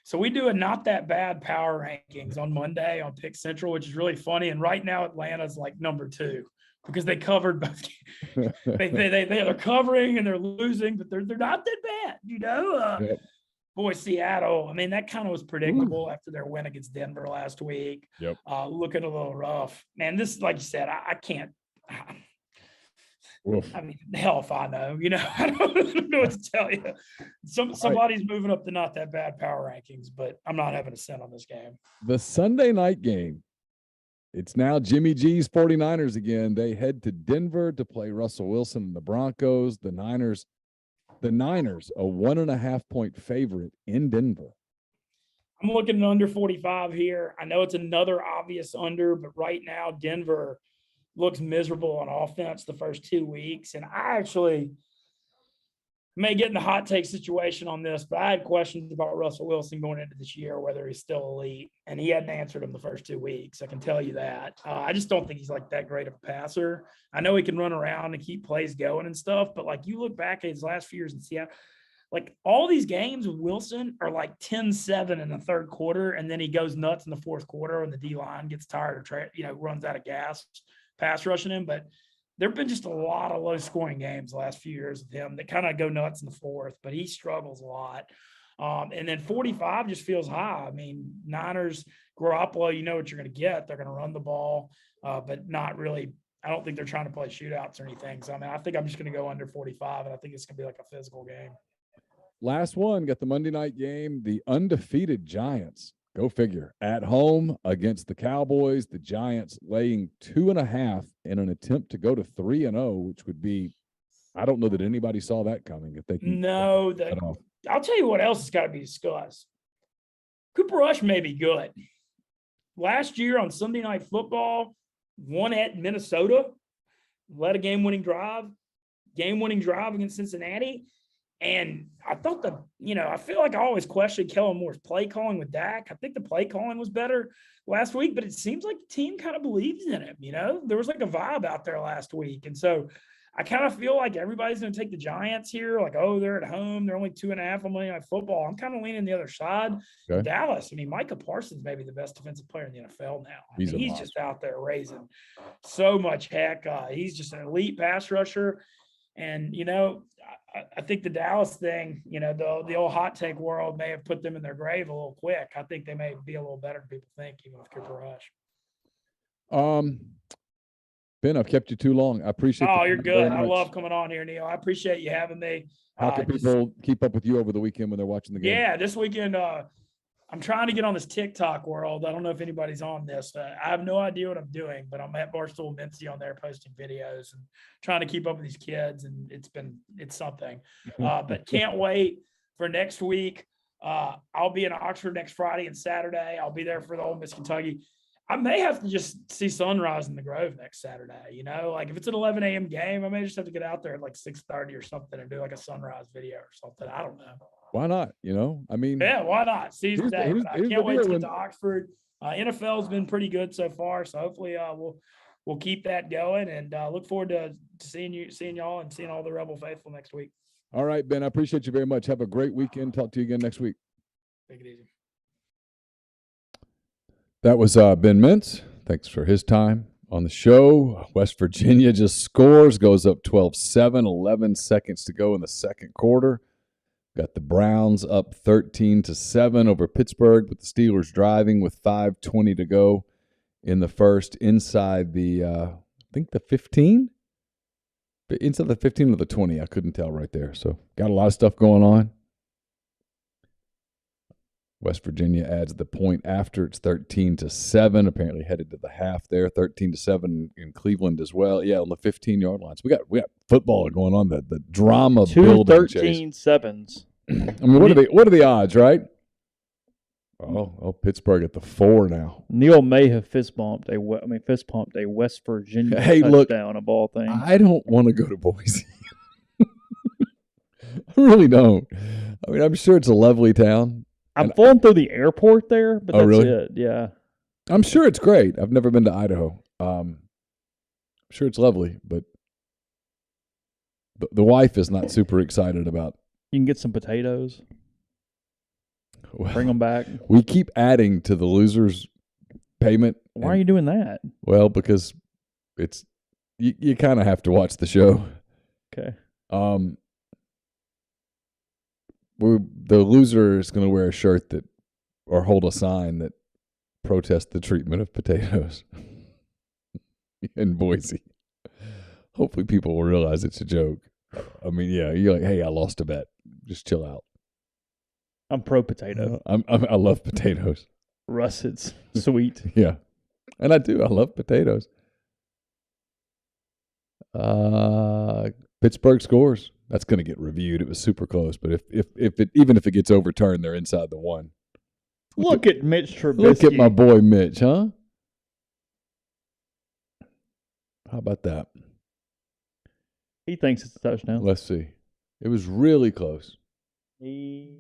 So we do a not that bad power rankings on Monday on Pick Central, which is really funny. And right now Atlanta's like number 2 because they covered both. They're covering and they're losing, but they're not that bad, you know. Yep. Boy, Seattle, I mean, that kind of was predictable after their win against Denver last week. Yep. Looking a little rough. Man, this, like you said, I can't. Oof. I mean, hell if I know, you know, I don't know what to tell you. Somebody's moving up the not that bad power rankings, but I'm not having a cent on this game. The Sunday night game. It's now Jimmy G's 49ers again. They head to Denver to play Russell Wilson and the Broncos. The Niners, a 1.5-point favorite in Denver. I'm looking at under 45 here. I know it's another obvious under, but right now Denver looks miserable on offense the first 2 weeks. And I actually may get in the hot take situation on this, but I had questions about Russell Wilson going into this year, whether he's still elite. And he hadn't answered them the first 2 weeks. I can tell you that. I just don't think he's like that great of a passer. I know he can run around and keep plays going and stuff, but like you look back at his last few years in Seattle, like all these games with Wilson are like 10-7 in the third quarter. And then he goes nuts in the fourth quarter when the D-line gets tired or, runs out of gas pass rushing him. But there've been just a lot of low scoring games the last few years with him that kind of go nuts in the fourth, but he struggles a lot. And then 45 just feels high. I mean, Niners, Garoppolo, you know what you're going to get. They're going to run the ball, but not really. I don't think they're trying to play shootouts or anything. So, I mean, I think I'm just going to go under 45, and I think it's going to be like a physical game. Last one, got the Monday night game, the undefeated Giants. Go figure. At home against the Cowboys, the Giants laying 2.5 in an attempt to go to 3-0, which would be, I don't know that anybody saw that coming. If they can. No, I'll tell you what else has got to be discussed. Cooper Rush may be good. Last year on Sunday Night Football, won at Minnesota, led a game-winning drive against Cincinnati. And I thought I feel like I always questioned Kellen Moore's play calling with Dak. I think the play calling was better last week, but it seems like the team kind of believes in him. There was like a vibe out there last week. And so I kind of feel like everybody's going to take the Giants here. Like, oh, they're at home. They're only 2.5 on Monday Night Football. I'm kind of leaning the other side. Okay. Dallas, I mean, Micah Parsons may be the best defensive player in the NFL now. He's just out there raising so much heck. He's just an elite pass rusher. And, I think the Dallas thing, the old hot take world may have put them in their grave a little quick. I think they may be a little better than people think, even with Cooper Rush. Ben, I've kept you too long. I appreciate it. Oh, you're good. I love coming on here, Neal. I appreciate you having me. How can people keep up with you over the weekend when they're watching the game? Yeah, this weekend, I'm trying to get on this TikTok world. I don't know if anybody's on this. I have no idea what I'm doing, but I'm at Barstool Mintz on there posting videos and trying to keep up with these kids, and it's something. But can't wait for next week. I'll be in Oxford next Friday and Saturday. I'll be there for the Ole Miss Kentucky. I may have to just see sunrise in the Grove next Saturday. Like if it's an 11 a.m. game, I may just have to get out there at like 6:30 or something and do like a sunrise video or something. I don't know. Why not? I mean, yeah, why not? Season day. I can't wait to get when, to Oxford. NFL's been pretty good so far, so hopefully we'll keep that going, and look forward to seeing y'all and seeing all the Rebel faithful next week. All right, Ben, I appreciate you very much. Have a great weekend. Talk to you again next week. Take it easy. That was Ben Mintz. Thanks for his time on the show. West Virginia just scores, goes up 12-7, 11 seconds to go in the second quarter. Got the Browns up 13-7 over Pittsburgh, but the Steelers driving with 5:20 to go in the first inside the, I think the 15? Inside the 15 or the 20, I couldn't tell right there. So got a lot of stuff going on. West Virginia adds the point after. It's 13-7. Apparently headed to the half there. 13-7 in Cleveland as well. Yeah, on the 15-yard line. So we got football going on. The drama building. 13-7s. I mean, what are the odds, right? Oh, Pittsburgh at the 4 now. Neal may have fist bumped a West Virginia touchdown of all things. I don't want to go to Boise. I really don't. I mean, I'm sure it's a lovely town. I'm flying through the airport there, but that's really? it. Yeah. I'm sure it's great. I've never been to Idaho. I'm sure it's lovely, but the wife is not super excited about. You can get some potatoes. Bring them back. We keep adding to the losers' payment. Why are you doing that? Well, because it's you kind of have to watch the show. Okay. The loser is going to wear a shirt or hold a sign that protests the treatment of potatoes in Boise. Hopefully people will realize it's a joke. I mean, yeah, you're like, hey, I lost a bet. Just chill out. I'm pro potato. I love potatoes. Russets, sweet. Yeah, and I do. I love potatoes. Pittsburgh scores. That's going to get reviewed. It was super close, but even if it gets overturned, they're inside the 1. Look at Mitch Trubisky. Look at my boy Mitch, huh? How about that? He thinks it's a touchdown. Let's see. It was really close. Did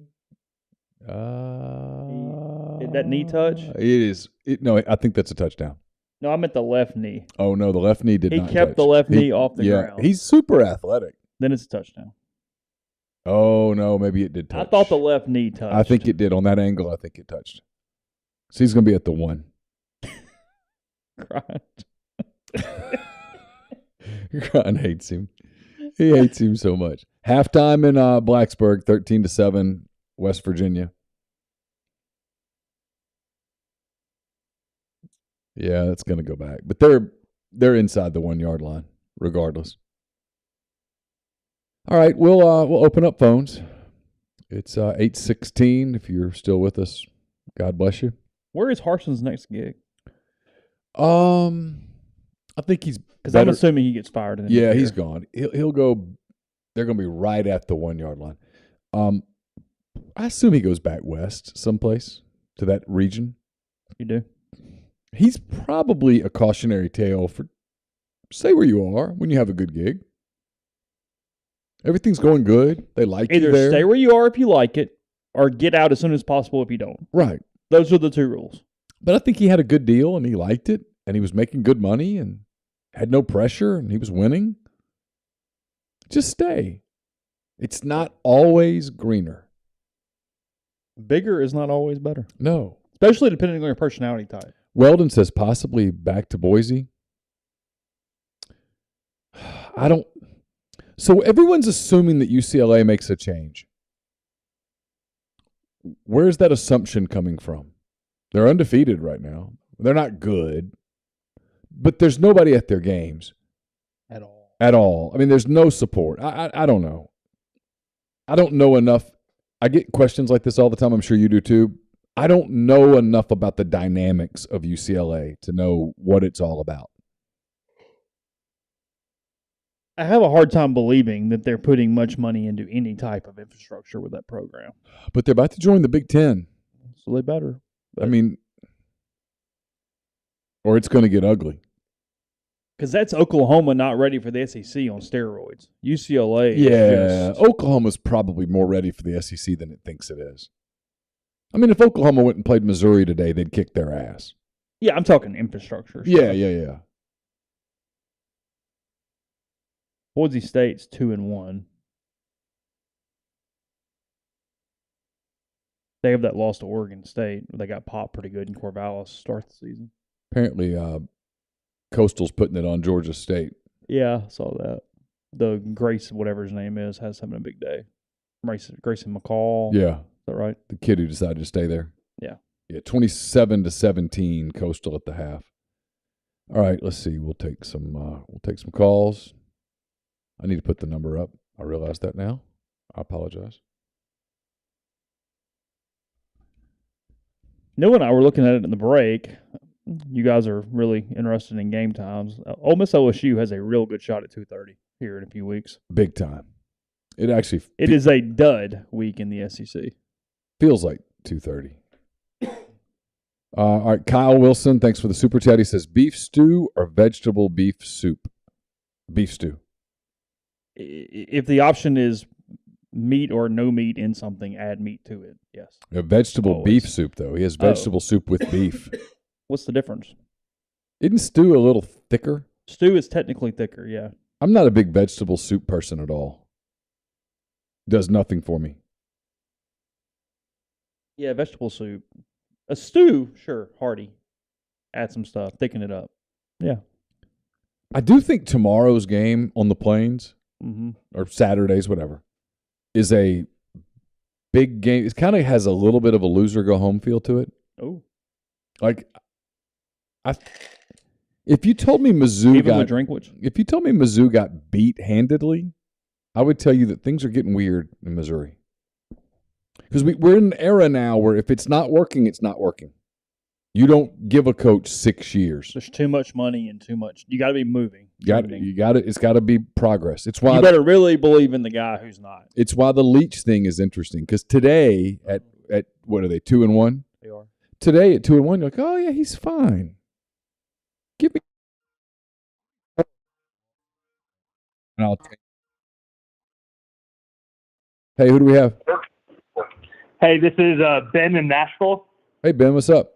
that knee touch? It is. No, I think that's a touchdown. No, I meant the left knee. Oh, no, the left knee did not touch. He kept the left knee off the ground. He's super athletic. Then it's a touchdown. Oh, no, maybe it did touch. I thought the left knee touched. I think it did. On that angle, I think it touched. So he's going to be at the 1. Grind hates him. He hates him so much. Halftime in Blacksburg, 13-7, West Virginia. Yeah, that's going to go back. But they're inside the 1-yard line, regardless. All right, we'll open up phones. It's 8:16. If you're still with us, God bless you. Where is Harson's next gig? I think he's because I'm assuming he gets fired. In the year. He's gone. He'll go. They're going to be right at the 1-yard line. I assume he goes back west someplace to that region. You do. He's probably a cautionary tale for stay where you are when you have a good gig. Everything's going good. They like you there. Either stay where you are if you like it, or get out as soon as possible if you don't. Right. Those are the 2 rules. But I think he had a good deal, and he liked it, and he was making good money, and had no pressure, and he was winning. Just stay. It's not always greener. Bigger is not always better. No. Especially depending on your personality type. Weldon says possibly back to Boise. I don't. So everyone's assuming that UCLA makes a change. Where's that assumption coming from? They're undefeated right now. They're not good, but there's nobody at their games. At all. I mean, there's no support. I don't know. I don't know enough. I get questions like this all the time. I'm sure you do too. I don't know enough about the dynamics of UCLA to know what it's all about. I have a hard time believing that they're putting much money into any type of infrastructure with that program. But they're about to join the Big Ten. So they better. I mean, or it's going to get ugly. Because that's Oklahoma not ready for the SEC on steroids. UCLA Yeah, Oklahoma's probably more ready for the SEC than it thinks it is. I mean, if Oklahoma went and played Missouri today, they'd kick their ass. Yeah, I'm talking infrastructure. Yeah. Boise State's 2-1. They have that loss to Oregon State. They got popped pretty good in Corvallis to start the season. Apparently, Coastal's putting it on Georgia State. Yeah, I saw that. The Grace, whatever his name is, has having a big day. Grayson McCall. Yeah. Is that right? The kid who decided to stay there. Yeah. Yeah, 27-17 Coastal at the half. All right, let's see. We'll take some calls. I need to put the number up. I realize that now. I apologize. Neal and I were looking at it in the break. You guys are really interested in game times. Ole Miss OSU has a real good shot at 2:30 here in a few weeks. Big time. It is a dud week in the SEC. Feels like 2:30. All right, Kyle Wilson, thanks for the super chat. He says beef stew or vegetable beef soup? Beef stew. If the option is meat or no meat in something, add meat to it. Yes. A vegetable Always. beef soup, though. He has vegetable soup with beef. What's the difference? Isn't stew a little thicker? Stew is technically thicker, yeah. I'm not a big vegetable soup person at all. Does nothing for me. Yeah, vegetable soup. A stew, sure, hearty. Add some stuff, thicken it up. Yeah. I do think tomorrow's game on the Plains, or Saturdays, whatever, is a big game. It kind of has a little bit of a loser go home feel to it. Oh. Like, if you told me Mizzou if you told me Mizzou got beat handedly, I would tell you that things are getting weird in Missouri. Because we're in an era now where if it's not working, it's not working. You don't give a coach 6 years. There's too much money and too much. You got to be moving. You got it. It's got to be progress. It's why you better really believe in the guy who's not. It's why the Leach thing is interesting. Because today at what are they 2-1? They are. Today at 2-1, you're like, oh yeah, he's fine. Give me. And I'll take. Hey, who do we have? Hey, this is Ben in Nashville. Hey, Ben, what's up?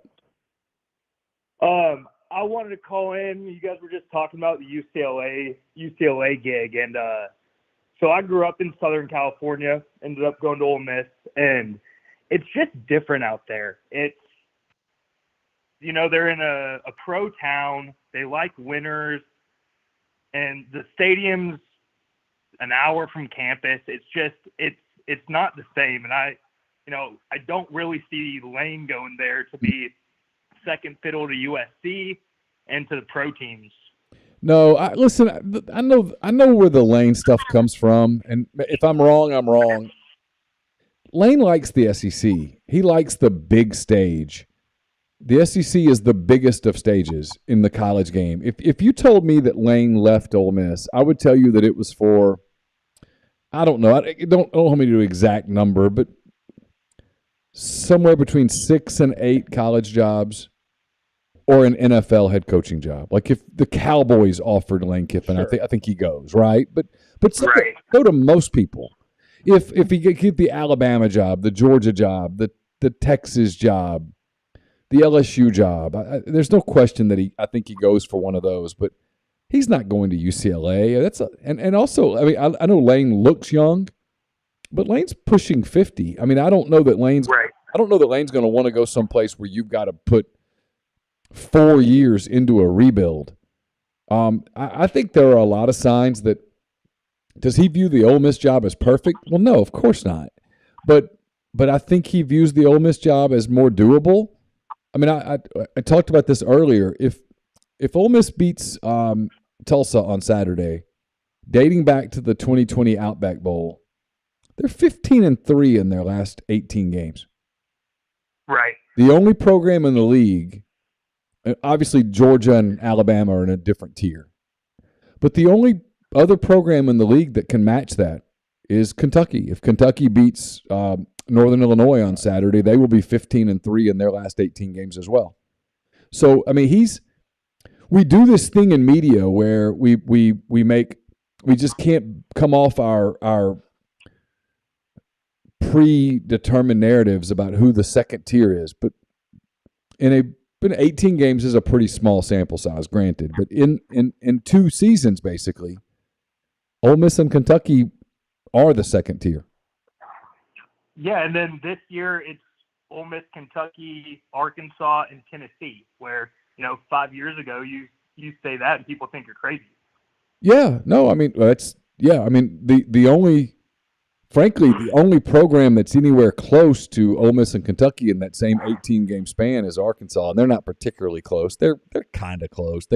I wanted to call in. You guys were just talking about the UCLA gig, and so I grew up in Southern California, ended up going to Ole Miss, and it's just different out there. It's, they're in a pro town. They like winners, and the stadium's an hour from campus. It's just it's not the same, and I don't really see Lane going there to be second fiddle to USC and to the pro teams. No, listen. I know where the Lane stuff comes from, and if I'm wrong, I'm wrong. Lane likes the SEC. He likes the big stage. The SEC is the biggest of stages in the college game. If you told me that Lane left Ole Miss, I would tell you that it was for, I don't know. I don't hold me to an exact number, but somewhere between 6 and 8 college jobs or an NFL head coaching job. Like if the Cowboys offered Lane Kiffin, sure. I think he goes, right? But go to most people. If he get the Alabama job, the Georgia job, the Texas job, the LSU job, there's no question that I think he goes for one of those, but he's not going to UCLA. And also, I mean, I know Lane looks young, but Lane's pushing 50. I mean, I don't know that Lane's going to want to go someplace where you've got to put 4 years into a rebuild. I think there are a lot of signs that. Does he view the Ole Miss job as perfect? Well, no, of course not. But I think he views the Ole Miss job as more doable. I mean, I talked about this earlier. If Ole Miss beats Tulsa on Saturday, dating back to the 2020 Outback Bowl, they're 15-3 in their last 18 games. Right. The only program in the league, obviously Georgia and Alabama are in a different tier, but the only other program in the league that can match that is Kentucky. If Kentucky beats Northern Illinois on Saturday, they will be 15-3 in their last 18 games as well. So, I mean, we do this thing in media where we just can't come off our predetermined narratives about who the second tier is. But in 18 games is a pretty small sample size, granted. But in 2 seasons, basically, Ole Miss and Kentucky are the second tier. Yeah, and then this year it's Ole Miss, Kentucky, Arkansas, and Tennessee, where, 5 years ago you say that and people think you're crazy. Yeah, no, I mean the only program that's anywhere close to Ole Miss and Kentucky in that same 18-game span is Arkansas, and they're not particularly close. They're kind of close.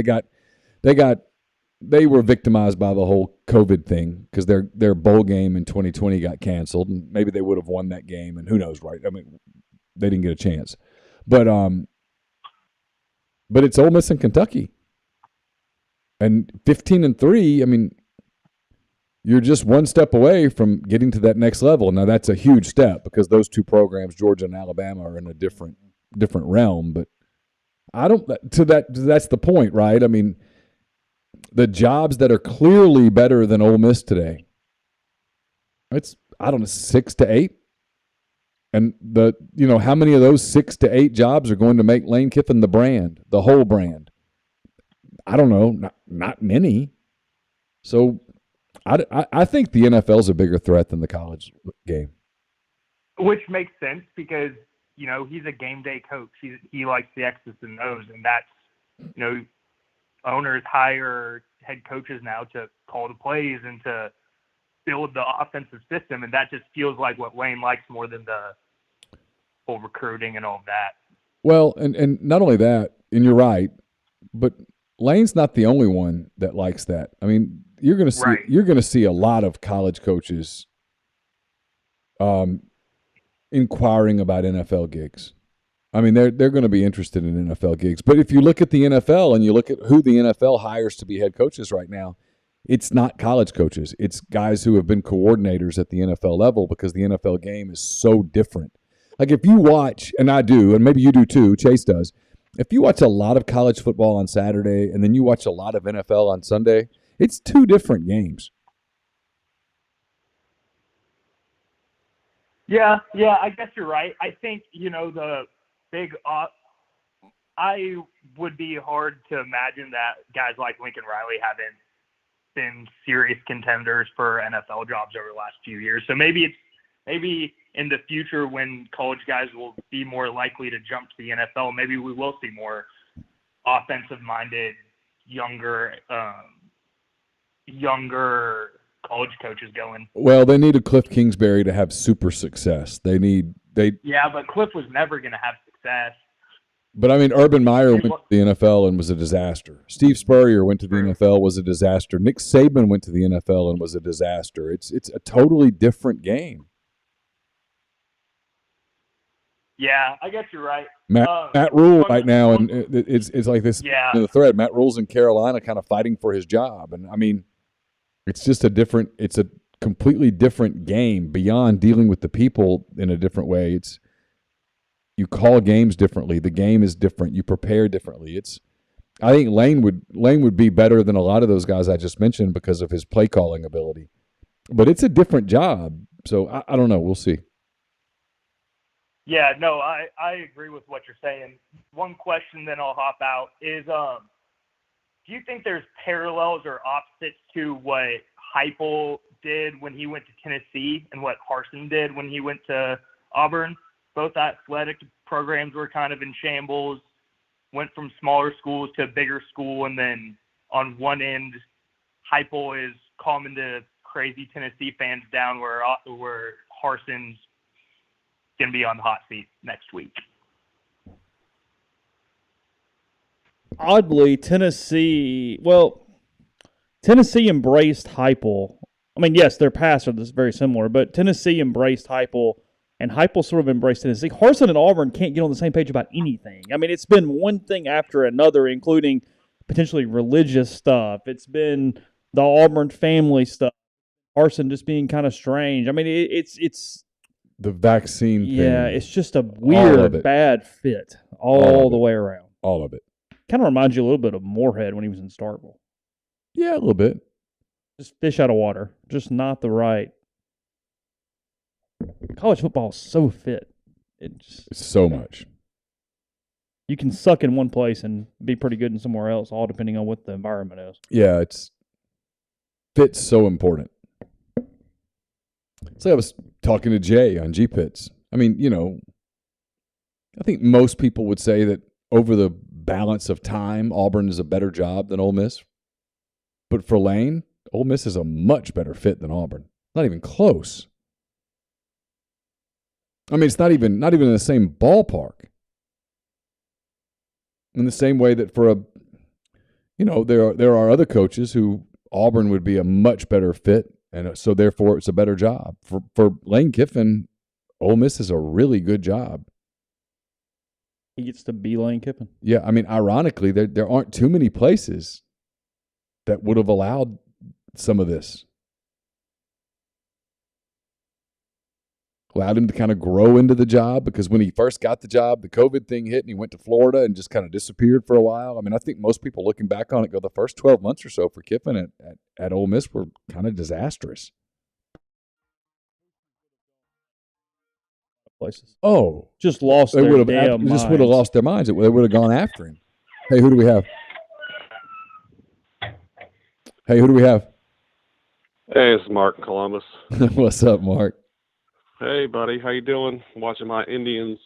They were victimized by the whole COVID thing because their bowl game in 2020 got canceled, and maybe they would have won that game, and who knows, right? I mean, they didn't get a chance, but it's Ole Miss and Kentucky, and 15-3. I mean, you're just one step away from getting to that next level. Now that's a huge step because those two programs, Georgia and Alabama, are in a different realm. But that's the point, right? I mean, the jobs that are clearly better than Ole Miss today, it's 6 to 8. And how many of those 6 to 8 jobs are going to make Lane Kiffin the whole brand? I don't know, not many. So I think the NFL is a bigger threat than the college game. Which makes sense because, he's a game day coach. He likes the X's and O's, and that's, owners hire head coaches now to call the plays and to build the offensive system, and that just feels like what Lane likes more than the whole recruiting and all of that. Well, and not only that, and you're right, but Lane's not the only one that likes that. I mean, you're going to see a lot of college coaches inquiring about NFL gigs. I mean, they're going to be interested in NFL gigs. But if you look at the NFL and you look at who the NFL hires to be head coaches right now, it's not college coaches. It's guys who have been coordinators at the NFL level because the NFL game is so different. Like if you watch, and I do, and maybe you do too, Chase does, if you watch a lot of college football on Saturday and then you watch a lot of NFL on Sunday, it's 2 different games. Yeah, I guess you're right. I think, the big I would be hard to imagine that guys like Lincoln Riley haven't been serious contenders for NFL jobs over the last few years. So maybe in the future when college guys will be more likely to jump to the NFL, maybe we will see more offensive-minded, younger college coaches going. Well, they need a Cliff Kingsbury to have super success. Yeah, but Cliff was never going to have success. But I mean, Urban Meyer went to the NFL and was a disaster. Steve Spurrier went to the NFL, was a disaster. Nick Saban went to the NFL and was a disaster. It's a totally different game. Yeah, I guess you're right. Matt Rule right now, and it's like this. Yeah. The thread. Matt Rule's in Carolina, kind of fighting for his job, and I mean, it's just it's a completely different game beyond dealing with the people in a different way. You call games differently. The game is different. You prepare differently. I think Lane would be better than a lot of those guys I just mentioned because of his play calling ability. But it's a different job. So I don't know. We'll see. Yeah, no, I agree with what you're saying. One question, then I'll hop out, is do you think there's parallels or opposites to what Heupel did when he went to Tennessee and what Harsin did when he went to Auburn? Both athletic programs were kind of in shambles, went from smaller schools to a bigger school, and then on one end, Heupel is calming the crazy Tennessee fans down where Harsin's going to be on the hot seat next week. Oddly, Tennessee embraced Heupel. I mean, yes, their paths are very similar, but Tennessee embraced Heupel and Heupel sort of embraced Tennessee. Harsin and Auburn can't get on the same page about anything. I mean, it's been one thing after another, including potentially religious stuff. It's been the Auburn family stuff. Harsin just being kind of strange. I mean, it's the vaccine thing. Yeah, it's just a weird, bad fit all the way around. All of it. Kind of reminds you a little bit of Moorhead when he was in Starkville. Yeah, a little bit. Just fish out of water. Just not the right. College football is so fit. It's so much. You can suck in one place and be pretty good in somewhere else, all depending on what the environment is. Yeah, fit's so important. So I was talking to Jay on G-Pits. I mean, I think most people would say that over the balance of time, Auburn is a better job than Ole Miss. But for Lane, Ole Miss is a much better fit than Auburn. Not even close. I mean, it's not even in the same ballpark. In the same way that there are other coaches who Auburn would be a much better fit, and so therefore it's a better job. For Lane Kiffin, Ole Miss is a really good job. He gets to be Lane Kiffin. Yeah, I mean, ironically, there aren't too many places that would have allowed some of this. Allowed him to kind of grow into the job, because when he first got the job, the COVID thing hit and he went to Florida and just kind of disappeared for a while. I mean, I think most people looking back on it go, the first 12 months or so for Kiffin at Ole Miss were kind of disastrous. Places. Oh. Just lost their damn minds. Just would have lost their minds. They would have gone after him. Hey, who do we have? Hey, it's Mark in Columbus. What's up, Mark? Hey, buddy. How you doing? I'm watching my Indians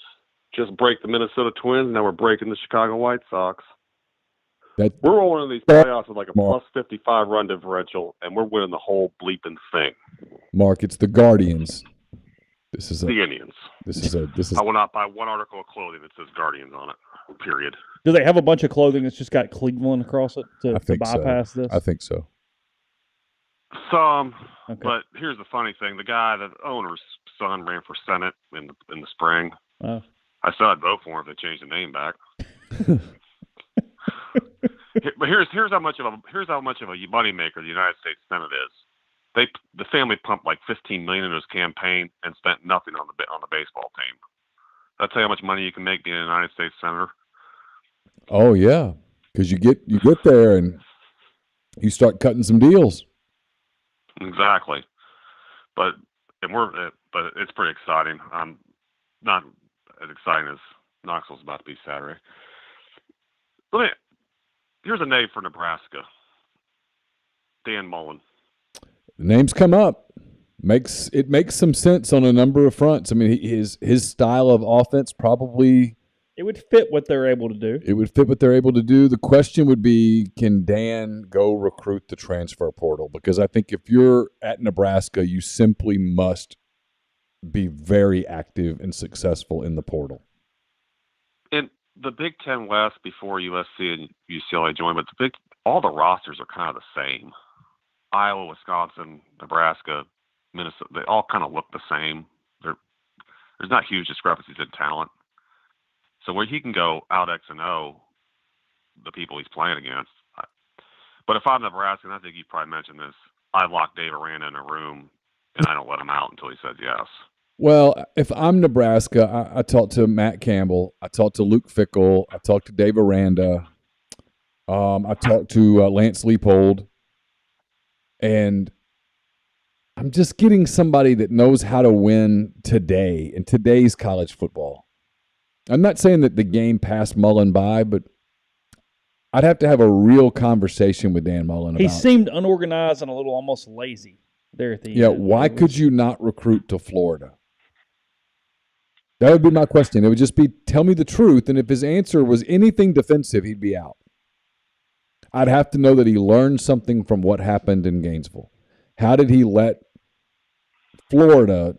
just break the Minnesota Twins. Now we're breaking the Chicago White Sox. We're rolling in these playoffs with like a plus 55 run differential, and we're winning the whole bleeping thing. Mark, it's the Guardians. The Indians. I will not buy one article of clothing that says Guardians on it, period. Do they have a bunch of clothing that's just got Cleveland across it to bypass this? I think so. Some, okay. But here's the funny thing. The owner's son ran for Senate in the spring. Oh. I said I'd vote for him if they changed the name back. But here's how much of a moneymaker the United States Senate is. The family pumped like $15 million into his campaign and spent nothing on the baseball team. That's how much money you can make being a United States senator. Oh yeah, because you get there and you start cutting some deals. Exactly, but it's pretty exciting. Not as exciting as Knoxville's about to be Saturday. Here's a name for Nebraska. Dan Mullen. The name's come up. It makes some sense on a number of fronts. I mean, his style of offense probably it would fit what they're able to do. It would fit what they're able to do. The question would be, can Dan go recruit the transfer portal? Because I think if you're at Nebraska, you simply must be very active and successful in the portal. In the Big Ten West, before USC and UCLA joined, but all the rosters are kind of the same. Iowa, Wisconsin, Nebraska, Minnesota, they all kind of look the same. There's not huge discrepancies in talent. So where he can go out X and O, the people he's playing against. But if I'm Nebraska, and I think you probably mentioned this, I lock Dave Aranda in a room, and I don't let him out until he says yes. Well, if I'm Nebraska, I talked to Matt Campbell. I talked to Luke Fickell. I talked to Dave Aranda. I talked to Lance Leopold. And I'm just getting somebody that knows how to win today in today's college football. I'm not saying that the game passed Mullen by, but I'd have to have a real conversation with Dan Mullen about it. He seemed unorganized and a little almost lazy there at the end. Yeah, why could you not recruit to Florida? That would be my question. It would just be, tell me the truth, and if his answer was anything defensive, he'd be out. I'd have to know that he learned something from what happened in Gainesville. How did he let Florida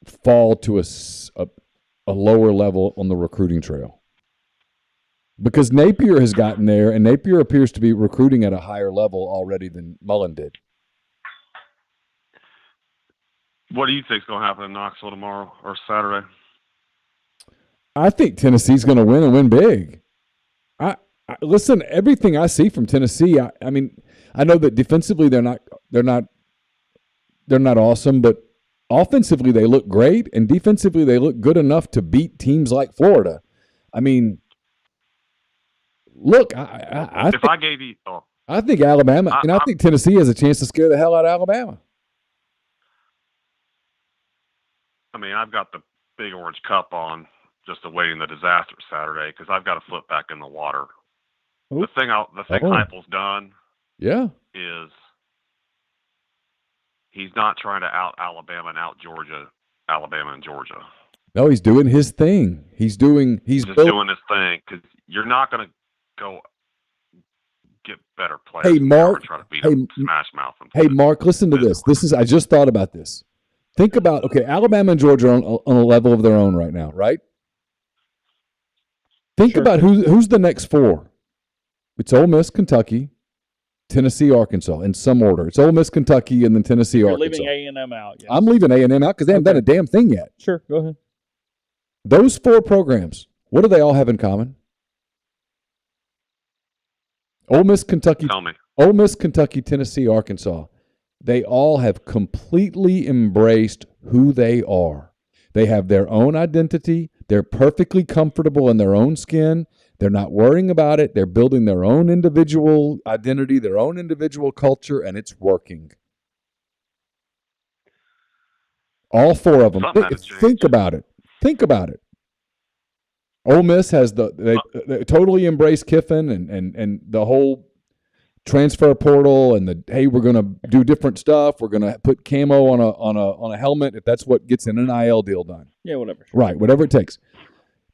fall to a lower level on the recruiting trail? Because Napier has gotten there, and Napier appears to be recruiting at a higher level already than Mullen did. What do you think is going to happen in Knoxville tomorrow or Saturday? I think Tennessee's going to win and win big. I listen. Everything I see from Tennessee, I mean, I know that defensively they're not awesome, but offensively they look great, and defensively they look good enough to beat teams like Florida. I mean, look, I think Alabama, and I think Tennessee has a chance to scare the hell out of Alabama. I mean, I've got the big orange cup on, just awaiting the disaster Saturday because I've got to flip back in the water. Ooh. The thing Heupel's done, is he's not trying to out Alabama and out Georgia, Alabama and Georgia. No, he's doing his thing. He's doing his thing because you're not going to go get better players. Hey, Mark. Try to beat them, smash mouth them. Hey, Mark, listen to this. I just thought about this. Think about, Alabama and Georgia are on a level of their own right now, right? Think about who's the next four. It's Ole Miss, Kentucky, Tennessee, Arkansas, in some order. It's Ole Miss, Kentucky, and then Tennessee, You're Arkansas. leaving A&M out. Yes. I'm leaving A&M out because they haven't done a damn thing yet. Sure, go ahead. Those four programs, what do they all have in common? Ole Miss, Kentucky, Tell me. Ole Miss, Kentucky, Tennessee, Arkansas. They all have completely embraced who they are. They have their own identity. They're perfectly comfortable in their own skin. They're not worrying about it. They're building their own individual identity, their own individual culture, and it's working. All four of them. Think about it. Think about it. Ole Miss has they totally embraced Kiffin and the whole transfer portal and hey, we're going to do different stuff. We're going to put camo on a helmet if that's what gets an NIL deal done. Yeah, whatever. Right, whatever it takes.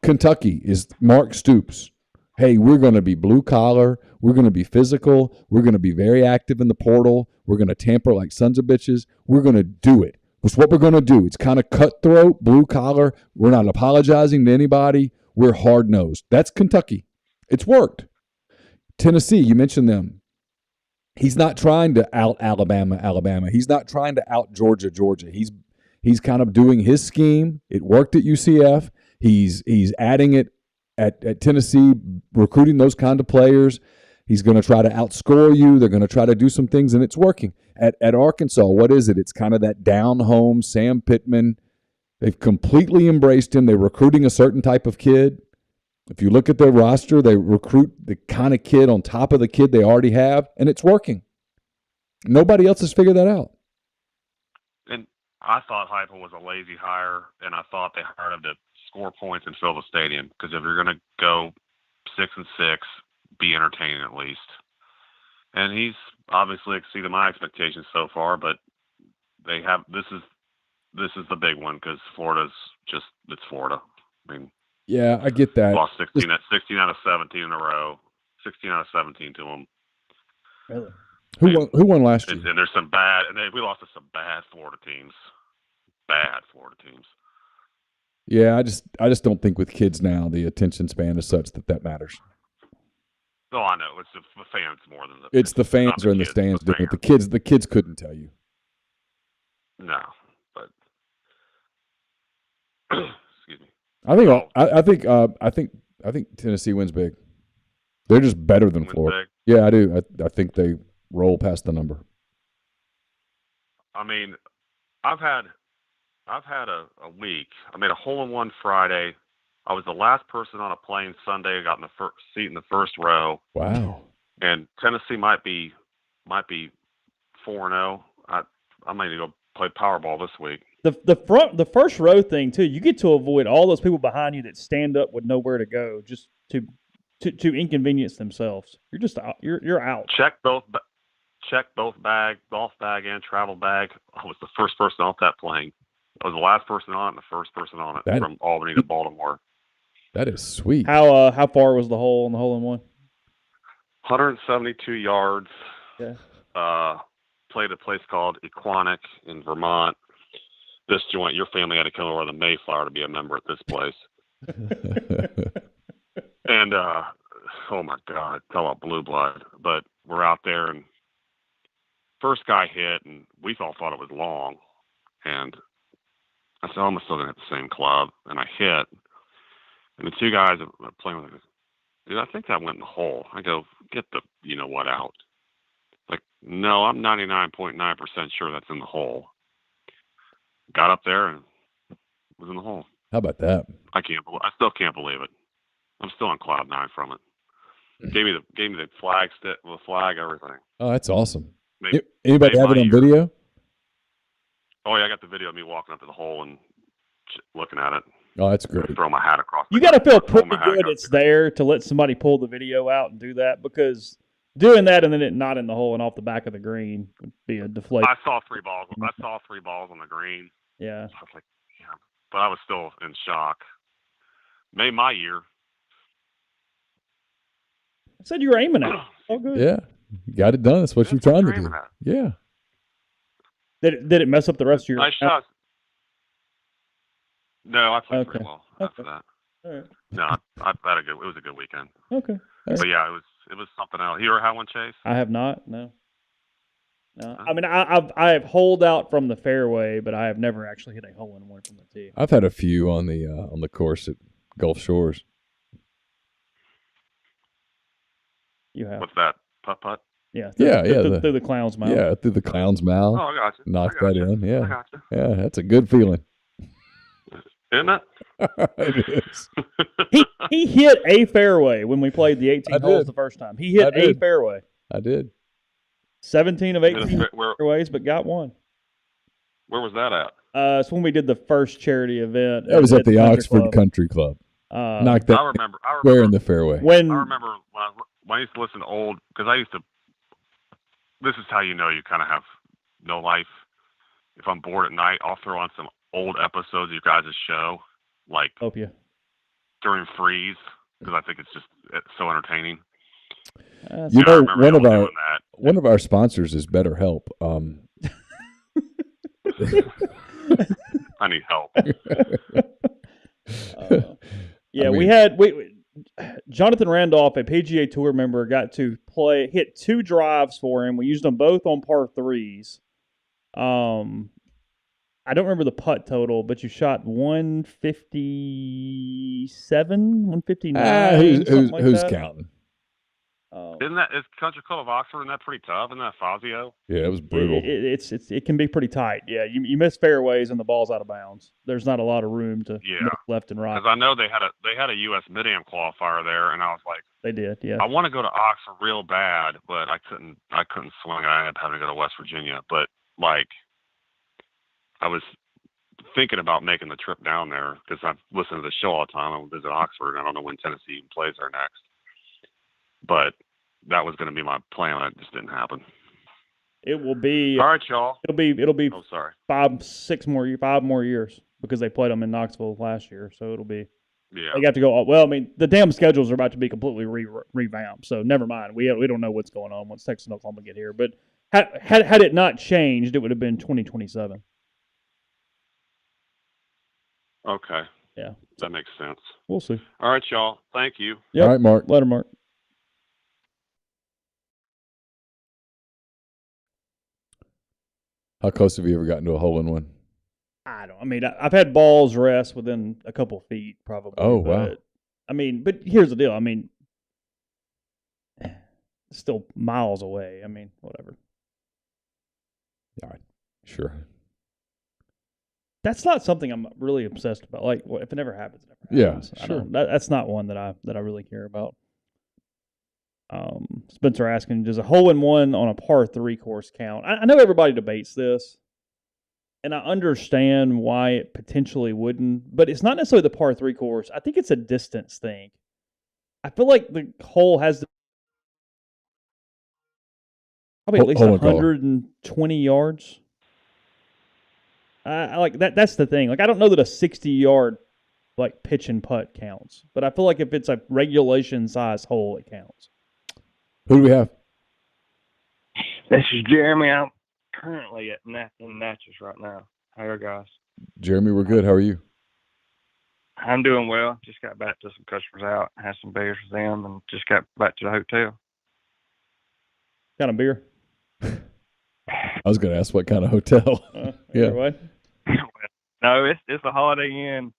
Kentucky is Mark Stoops. Hey, we're going to be blue collar. We're going to be physical. We're going to be very active in the portal. We're going to tamper like sons of bitches. We're going to do it. It's what we're going to do. It's kind of cutthroat, blue collar. We're not apologizing to anybody. We're hard nosed. That's Kentucky. It's worked. Tennessee, you mentioned them. He's not trying to out Alabama. He's not trying to out Georgia. He's kind of doing his scheme. It worked at UCF. He's adding it at Tennessee, recruiting those kind of players. He's going to try to outscore you. They're going to try to do some things, and it's working. At Arkansas, what is it? It's kind of that down-home Sam Pittman. They've completely embraced him. They're recruiting a certain type of kid. If you look at their roster, they recruit the kind of kid on top of the kid they already have, and it's working. Nobody else has figured that out. And I thought Heupel was a lazy hire, and I thought they hired him to score points and fill the stadium. Because if you're going to go 6-6, be entertaining at least. And he's obviously exceeded my expectations so far, but they have this is the big one because it's Florida. I mean, yeah, I get that. Lost 16 out of 17 in a row. 16 out of 17 to them. Really? Who won last year? And there's we lost to some bad Florida teams. Yeah, I just don't think with kids now the attention span is such that matters. No, I know it's the fans more than it's the fans are in the stands doing it. The kids couldn't tell you. No, but excuse me. I think Tennessee wins big. They're just better than Florida. Big. Yeah, I do. I think they roll past the number. I mean, I've had a week. I made a hole-in-one Friday. I was the last person on a plane Sunday. I got in the first seat in the first row. Wow. And Tennessee might be 4-0. I might need to go play Powerball this week. The first row thing too. You get to avoid all those people behind you that stand up with nowhere to go, just to inconvenience themselves. You're just out. You're out. Check both bag, golf bag and travel bag. I was the first person off that plane. I was the last person on it and the first person on it from Albany to Baltimore. That is sweet. How far was the hole on the hole-in-one? 172 yards. Yeah. Played a place called Equanic in Vermont. This joint, your family had to come over to the Mayflower to be a member at this place. And, oh my God, talk about blue blood. But we're out there, and first guy hit, and we all thought it was long. And I said, I'm still going to hit the same club. And I hit. And the two guys that were playing with me, dude, I think that went in the hole. I go, get the you-know-what out. Like, no, I'm 99.9% sure that's in the hole. Got up there and it was in the hole. How about that? I still can't believe it. I'm still on cloud 9 from it. Gave me the flag, everything. Oh, that's awesome. Maybe, Anybody have it on video? Oh yeah, I got the video of me walking up to the hole and looking at it. Oh, that's great. Throw my hat across. You got to feel pretty good it's there to let somebody pull the video out and do that, because doing that and then it not in the hole and off the back of the green would be a deflate. I saw three balls on the green. Yeah. So I was like, yeah, but I was still in shock. Made my year. I said you were aiming at it. Oh, good. Yeah, you got it done. That's what you're trying to do. Yeah. Did it mess up the rest of your? Nice shot. No, I played pretty well after that. All right. No, it was a good weekend. Okay. But yeah, it was something else. You ever had one, Chase? I have not. No. I mean, I have holed out from the fairway, but I have never actually hit a hole in one from the tee. I've had a few on the course at Gulf Shores. You have. What's that? Putt? Yeah. Through the clown's mouth. Yeah, through the clown's mouth. Oh, I got you. Knock that in. Yeah. I got you. Yeah, that's a good feeling. Isn't it? It is. He hit a fairway when we played the 18 holes the first time. He hit a fairway. I did. 17 of 18 fairways, but got one. Where was that at? It's when we did the first charity event. That was at the Oxford Country Club. Knocked that I remember square in the fairway. I remember when I used to listen to old, because this is how you know you kind of have no life. If I'm bored at night, I'll throw on some old episodes of your guys' show, like during freeze, because I think it's so entertaining. One of our sponsors is BetterHelp. I need help. Jonathan Randolph, a PGA Tour member, got to hit 2 drives for him. We used them both on par 3s. I don't remember the putt total, but you shot 157, 159. Who's counting? Is Country Club of Oxford, isn't that pretty tough? Isn't that Fazio? Yeah, it was brutal. It can be pretty tight. Yeah, you miss fairways and the ball's out of bounds. There's not a lot of room to move left and right. Because I know they had a U.S. Mid-Am qualifier there, and I was like, they did. Yeah, I want to go to Oxford real bad, but I couldn't swing it. I ended up having to go to West Virginia. But like, I was thinking about making the trip down there because I've listened to the show all the time. I will visit Oxford. I don't know when Tennessee even plays there next, but that was going to be my plan. It just didn't happen. It will be all right, y'all. It'll be. Oh, sorry. 5 more years because they played them in Knoxville last year. So it'll be. Yeah. They have to go. Well, I mean, the damn schedules are about to be completely revamped. So never mind. We don't know what's going on once Texas and Oklahoma get here. But had it not changed, it would have been 2027. Okay. Yeah. That makes sense. We'll see. All right, y'all. Thank you. Yep. All right, Mark. Later, Mark. How close have you ever gotten to a hole-in-one? I mean, I've had balls rest within a couple feet, probably. Oh, wow. But here's the deal. I mean, it's still miles away. I mean, whatever. All right. Sure. That's not something I'm really obsessed about. Like, if it never happens, it never happens. Yeah, sure. That's not one that I really care about. Spencer asking, does a hole-in-one on a par 3 course count? I know everybody debates this, and I understand why it potentially wouldn't, but it's not necessarily the par 3 course. I think it's a distance thing. I feel like the hole has to probably at least 120 yards. I like that. That's the thing. Like, I don't know that a 60-yard like pitch and putt counts, but I feel like if it's a regulation size hole, it counts. Who do we have? This is Jeremy. I'm currently in Natchez right now. How are you guys? Jeremy, we're good. How are you? I'm doing well. Just got back to some customers out, had some beers with them, and just got back to the hotel. Kind of beer? I was going to ask what kind of hotel. Yeah. What? No, it's a Holiday Inn.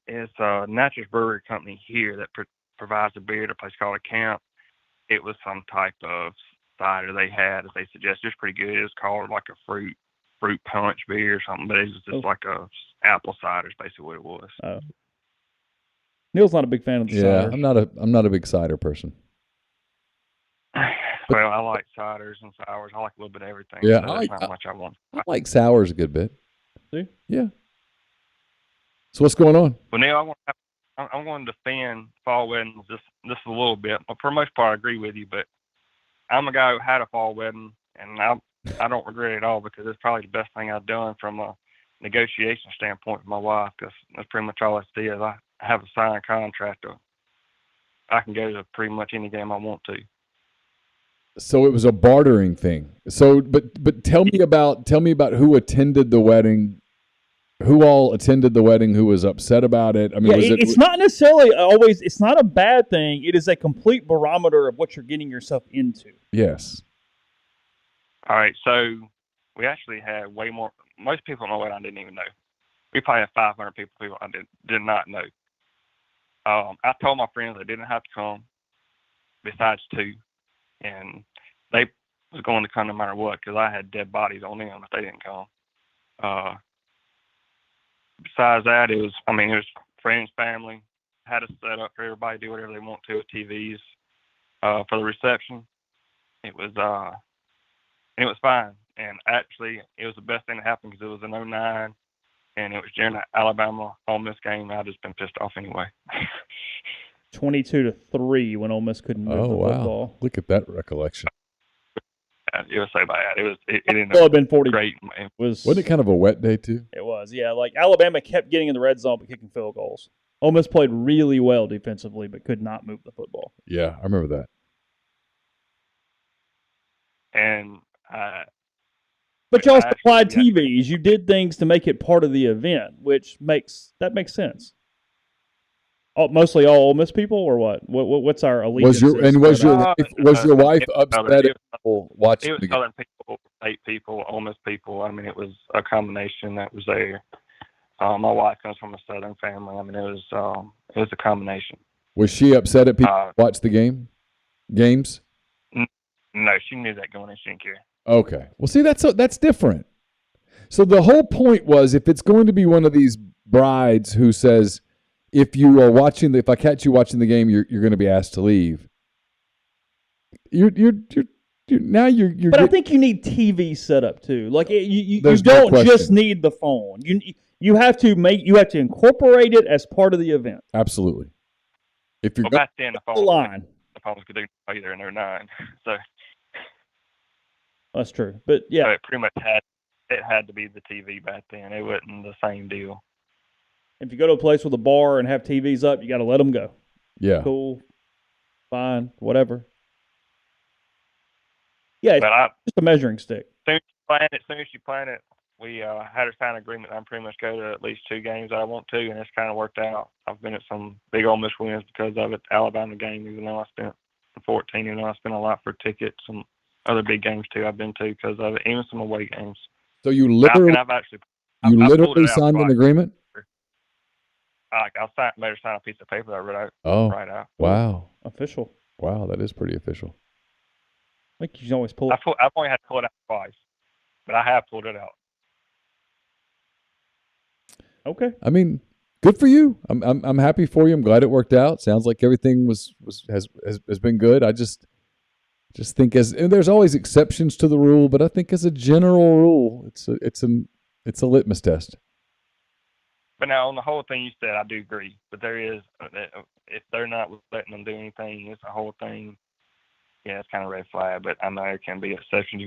It's a Natchez Brewery Company here that provides a beer at a place called a Camp. It was some type of cider they had, as they suggested. It was pretty good. It was called like a fruit punch beer or something, but it was just like a apple cider is basically what it was. Oh. Neal's not a big fan of the cider. I'm not a big cider person. Well, I like ciders and sours. I like a little bit of everything. Yeah, so there's not much I want. I like sours a good bit. See? Yeah. So what's going on? Well, Neal, I'm going to defend fall weddings just a little bit. For the most part, I agree with you, but I'm a guy who had a fall wedding, and I don't regret it at all because it's probably the best thing I've done from a negotiation standpoint with my wife, because that's pretty much all it is. I have a signed contract. I can go to pretty much any game I want to. So it was a bartering thing. So, but tell me about who attended the wedding. Who all attended the wedding? Who was upset about it? I mean, it's not necessarily always. It's not a bad thing. It is a complete barometer of what you're getting yourself into. Yes. All right. So we actually had way more. Most people at my wedding I didn't even know. We probably had 500 people I did not know. I told my friends they didn't have to come, besides 2, and they was going to come no matter what because I had dead bodies on them if they didn't come. Besides that, it was friends, family, had a set up for everybody to do whatever they want to with TVs. For the reception, it was fine. And actually, it was the best thing that happened because it was in 2009, and it was during the Alabama-Ole Miss game. I'd just been pissed off anyway. 22-3 when Ole Miss couldn't move the football. Wow. Look at that recollection. It was so bad. It ended Well, up it'd been 40. great. Wasn't it kind of a wet day too? It was, yeah. Like Alabama kept getting in the red zone but kicking field goals. Ole Miss played really well defensively but could not move the football. Yeah, I remember that. And but y'all supplied TVs. You did things to make it part of the event, which makes sense. Mostly all Ole Miss people, or what? What's our allegiance? Was your wife upset at people watching? It was Southern people, State people, Ole Miss people. I mean, it was a combination that was there. My wife comes from a Southern family. I mean, it was a combination. Was she upset at people watch the games? No, she knew that going in. She didn't care. Okay. Well, see, that's different. So the whole point was, if it's going to be one of these brides who says, if I catch you watching the game, you're going to be asked to leave. But I think you need TV set up too. Like you don't just need the phone. You have to incorporate it as part of the event. Absolutely. If you're back then, the phones could do either in 2009. So that's true. But yeah, so it pretty much had to be the TV back then. It wasn't the same deal. If you go to a place with a bar and have TVs up, you got to let them go. Yeah. Cool. Fine. Whatever. Yeah, it's just a measuring stick. As soon as you plan it, we had a signed agreement. I'm pretty much go to at least 2 games that I want to, and it's kind of worked out. I've been at some big Ole Miss wins because of it. The Alabama game, even though I spent 14, even though I spent a lot for tickets. Some other big games too I've been to because of it, even some away games. So you literally signed an agreement? I'll better sign a piece of paper that I wrote right out. Wow. Official. Wow, that is pretty official. I think you can always pull it. I've only had to pull it out twice, but I have pulled it out. Okay. I mean, good for you. I'm happy for you. I'm glad it worked out. Sounds like everything has been good. I just think and there's always exceptions to the rule, but I think as a general rule, it's a litmus test. But now on the whole thing you said, I do agree. But there is, if they're not letting them do anything, it's a whole thing. Yeah, it's kind of a red flag. But I know there can be exceptions.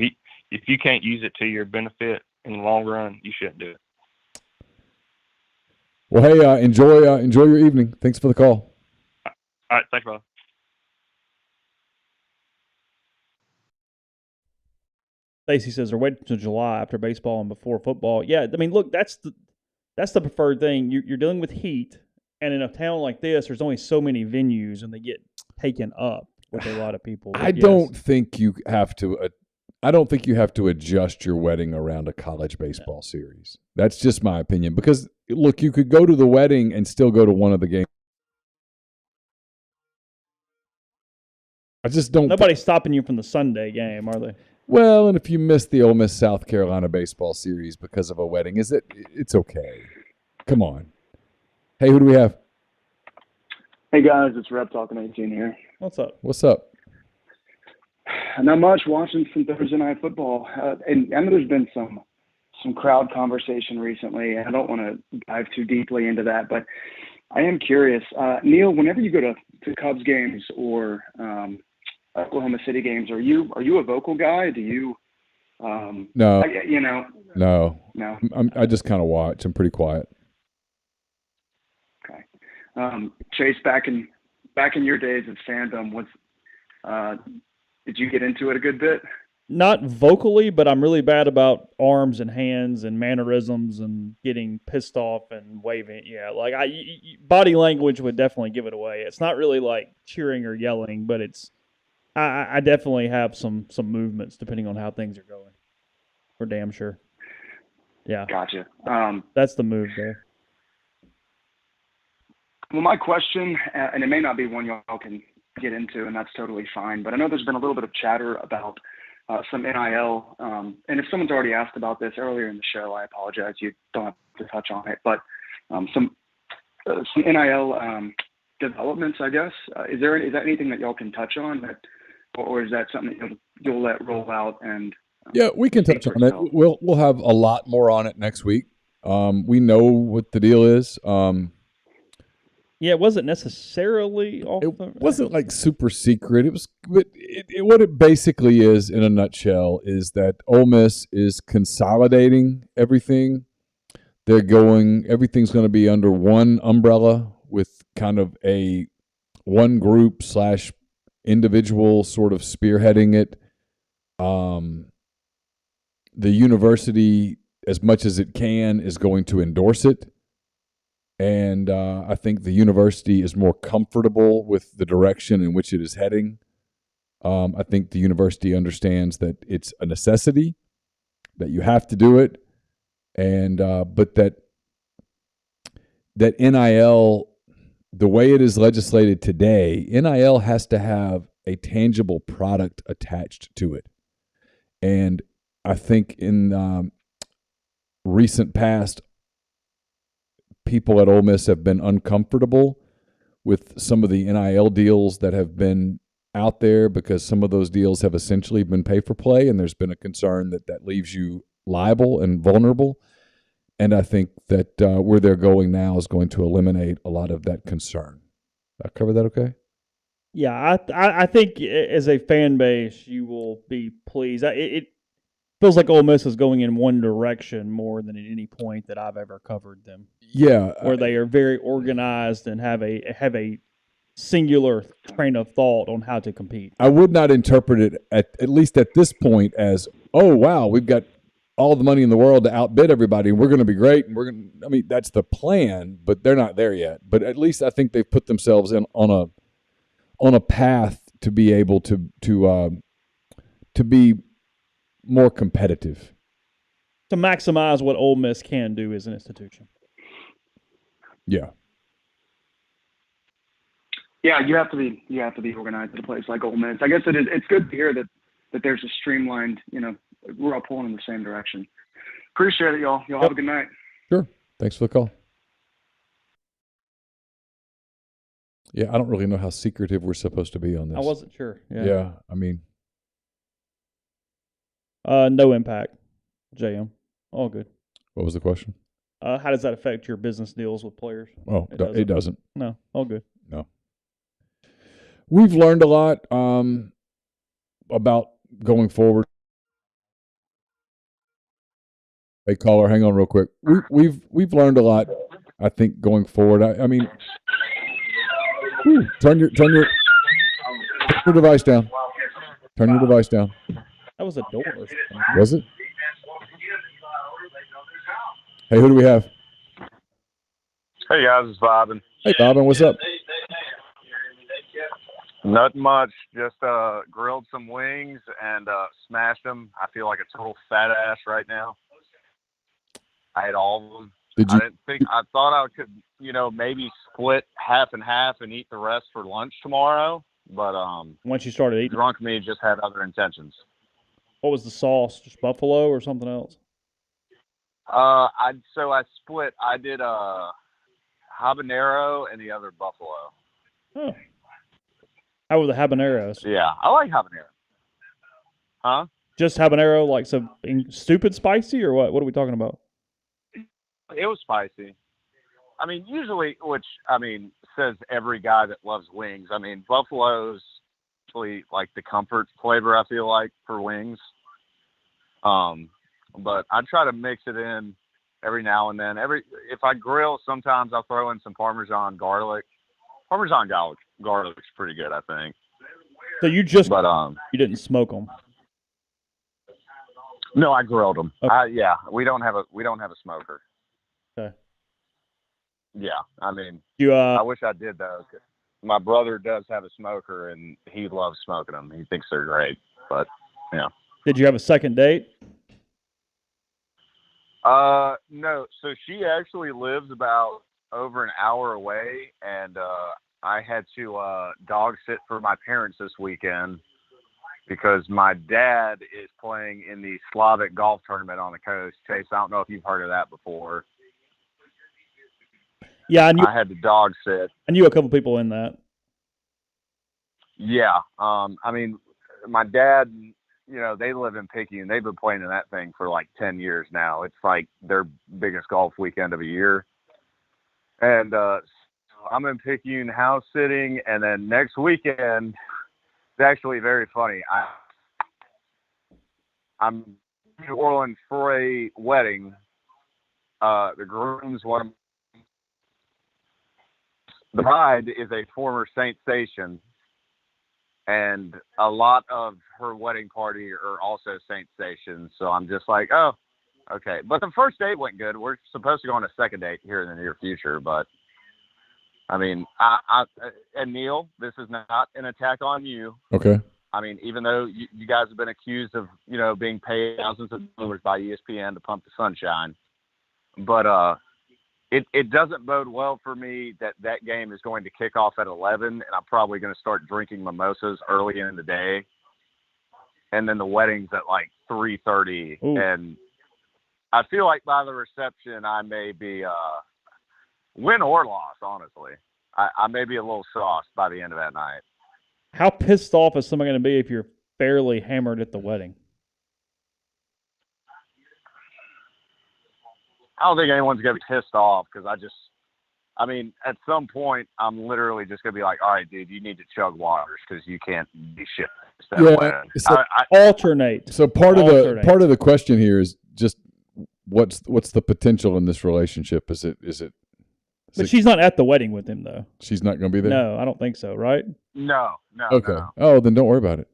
If you can't use it to your benefit in the long run, you shouldn't do it. Well, hey, enjoy your evening. Thanks for the call. All right, thanks, brother. Stacy says they're waiting until July after baseball and before football. Yeah, I mean, look, that's the preferred thing. You're dealing with heat, and in a town like this, there's only so many venues, and they get taken up with a lot of people. But I don't think you have to. I don't think you have to adjust your wedding around a college baseball series. That's just my opinion. Because, look, you could go to the wedding and still go to one of the games. I just don't. Nobody's stopping you from the Sunday game, are they? Well, and if you miss the Ole Miss South Carolina baseball series because of a wedding, it's okay. Come on. Hey, who do we have? Hey guys, it's Rep Talking 18 here. What's up? What's up? Not much, watching some Thursday night football, and I know there's been some crowd conversation recently, and I don't want to dive too deeply into that, but I am curious. Neal, whenever you go to Cubs games or Oklahoma City games, are you a vocal guy? Do you? No. No. I just kind of watch. I'm pretty quiet. Okay. Chase, back in your days of fandom, did you get into it a good bit? Not vocally, but I'm really bad about arms and hands and mannerisms and getting pissed off and waving. Yeah, like body language would definitely give it away. It's not really like cheering or yelling, but I definitely have some movements depending on how things are going. For damn sure. Yeah. Gotcha. That's the move there. Well, my question, and it may not be one y'all can get into, and that's totally fine, but I know there's been a little bit of chatter about some NIL, and if someone's already asked about this earlier in the show, I apologize. You don't have to touch on it, but some NIL developments, I guess. Is that anything that y'all can touch on, or is that something that you'll let roll out? And yeah, we can touch on it. We'll have a lot more on it next week. We know what the deal is. Yeah, it wasn't necessarily it wasn't like super secret. It was, but what it basically is in a nutshell is that Ole Miss is consolidating everything. Everything's going to be under one umbrella with kind of a one group / individual sort of spearheading it. The university, as much as it can, is going to endorse it. And I think the university is more comfortable with the direction in which it is heading. I think the university understands that it's a necessity, that you have to do it, and but that NIL, the way it is legislated today, NIL has to have a tangible product attached to it. And I think in recent past, people at Ole Miss have been uncomfortable with some of the NIL deals that have been out there because some of those deals have essentially been pay for play, and there's been a concern that leaves you liable and vulnerable. And I think that where they're going now is going to eliminate a lot of that concern. Did I cover that okay? Yeah, I think as a fan base, you will be pleased. It feels like Ole Miss is going in one direction more than at any point that I've ever covered them. Yeah, where they are very organized and have a singular train of thought on how to compete. I would not interpret it at least at this point as, oh wow, we've got all the money in the world to outbid everybody. We're going to be great, and I mean, that's the plan, but they're not there yet. But at least I think they've put themselves on a path to be able to be more competitive, to maximize what Ole Miss can do as an institution. Yeah. Yeah, you have to be organized at a place like Ole Miss. I guess it's good to hear that there's a streamlined, we're all pulling in the same direction. Appreciate it, y'all. Y'all have a good night. Sure. Thanks for the call. Yeah, I don't really know how secretive we're supposed to be on this. I wasn't sure. Yeah, I mean. No impact, JM. All good. What was the question? How does that affect your business deals with players? Oh, it doesn't. No, all good. No. We've learned a lot about going forward. Hey, caller, hang on real quick. We've learned a lot, I think, going forward. I mean, turn your device down. Turn your device down. That was a door. Was it? Hey, who do we have? Hey guys, it's Bobbin. Hey, Bobbin, what's up? Nothing much. Just grilled some wings and smashed them. I feel like a total fat ass right now. I had all of them. I thought I could, maybe split half and half and eat the rest for lunch tomorrow. But once you started eating, drunk me just had other intentions. What was the sauce? Just buffalo or something else? I split. I did habanero and the other buffalo. Oh. How were the habaneros? Yeah, I like habanero. Huh? Just habanero, like some stupid spicy, or what? What are we talking about? It was spicy. I mean, usually, says every guy that loves wings. I mean, buffalo's actually like the comfort flavor, I feel like, for wings. But I try to mix it in every now and then. If I grill, sometimes I'll throw in some Parmesan garlic. Parmesan garlic's pretty good, I think. So you didn't smoke them? No, I grilled them. Okay. We don't have a smoker. Okay. Yeah, I mean, I wish I did though. My brother does have a smoker, and he loves smoking them. He thinks they're great, but yeah. Did you have a second date? No. So she actually lives about over an hour away, and I had to dog sit for my parents this weekend because my dad is playing in the Slavic golf tournament on the coast. Chase, I don't know if you've heard of that before. Yeah, I had to dog sit. I knew a couple people in that. Yeah. I mean, my dad, they live in Picayune. They've been playing in that thing for like 10 years now. It's like their biggest golf weekend of the year. And I'm in Picayune house sitting, and then next weekend, it's actually very funny. I'm in New Orleans for a wedding. The groom's the bride is a former Saint Station, and a lot of her wedding party are also Saint Stations. So I'm just like, oh, okay. But the first date went good. We're supposed to go on a second date here in the near future. But, I mean, and Neal, this is not an attack on you. Okay. I mean, even though you guys have been accused of, being paid thousands of dollars by ESPN to pump the sunshine. But it doesn't bode well for me that game is going to kick off at 11, and I'm probably going to start drinking mimosas early in the day. And then the wedding's at like 3:30. And I feel like by the reception, I may be win or loss, honestly. I may be a little sauced by the end of that night. How pissed off is someone going to be if you're fairly hammered at the wedding? I don't think anyone's going to be pissed off because at some point, I'm literally just going to be like, all right, dude, you need to chug waters because you can't be shit. Alternate. So part of the question here is just what's the potential in this relationship? Is it? But she's not at the wedding with him, though. She's not going to be there? No, I don't think so, right? No. Okay. No. Oh, then don't worry about it.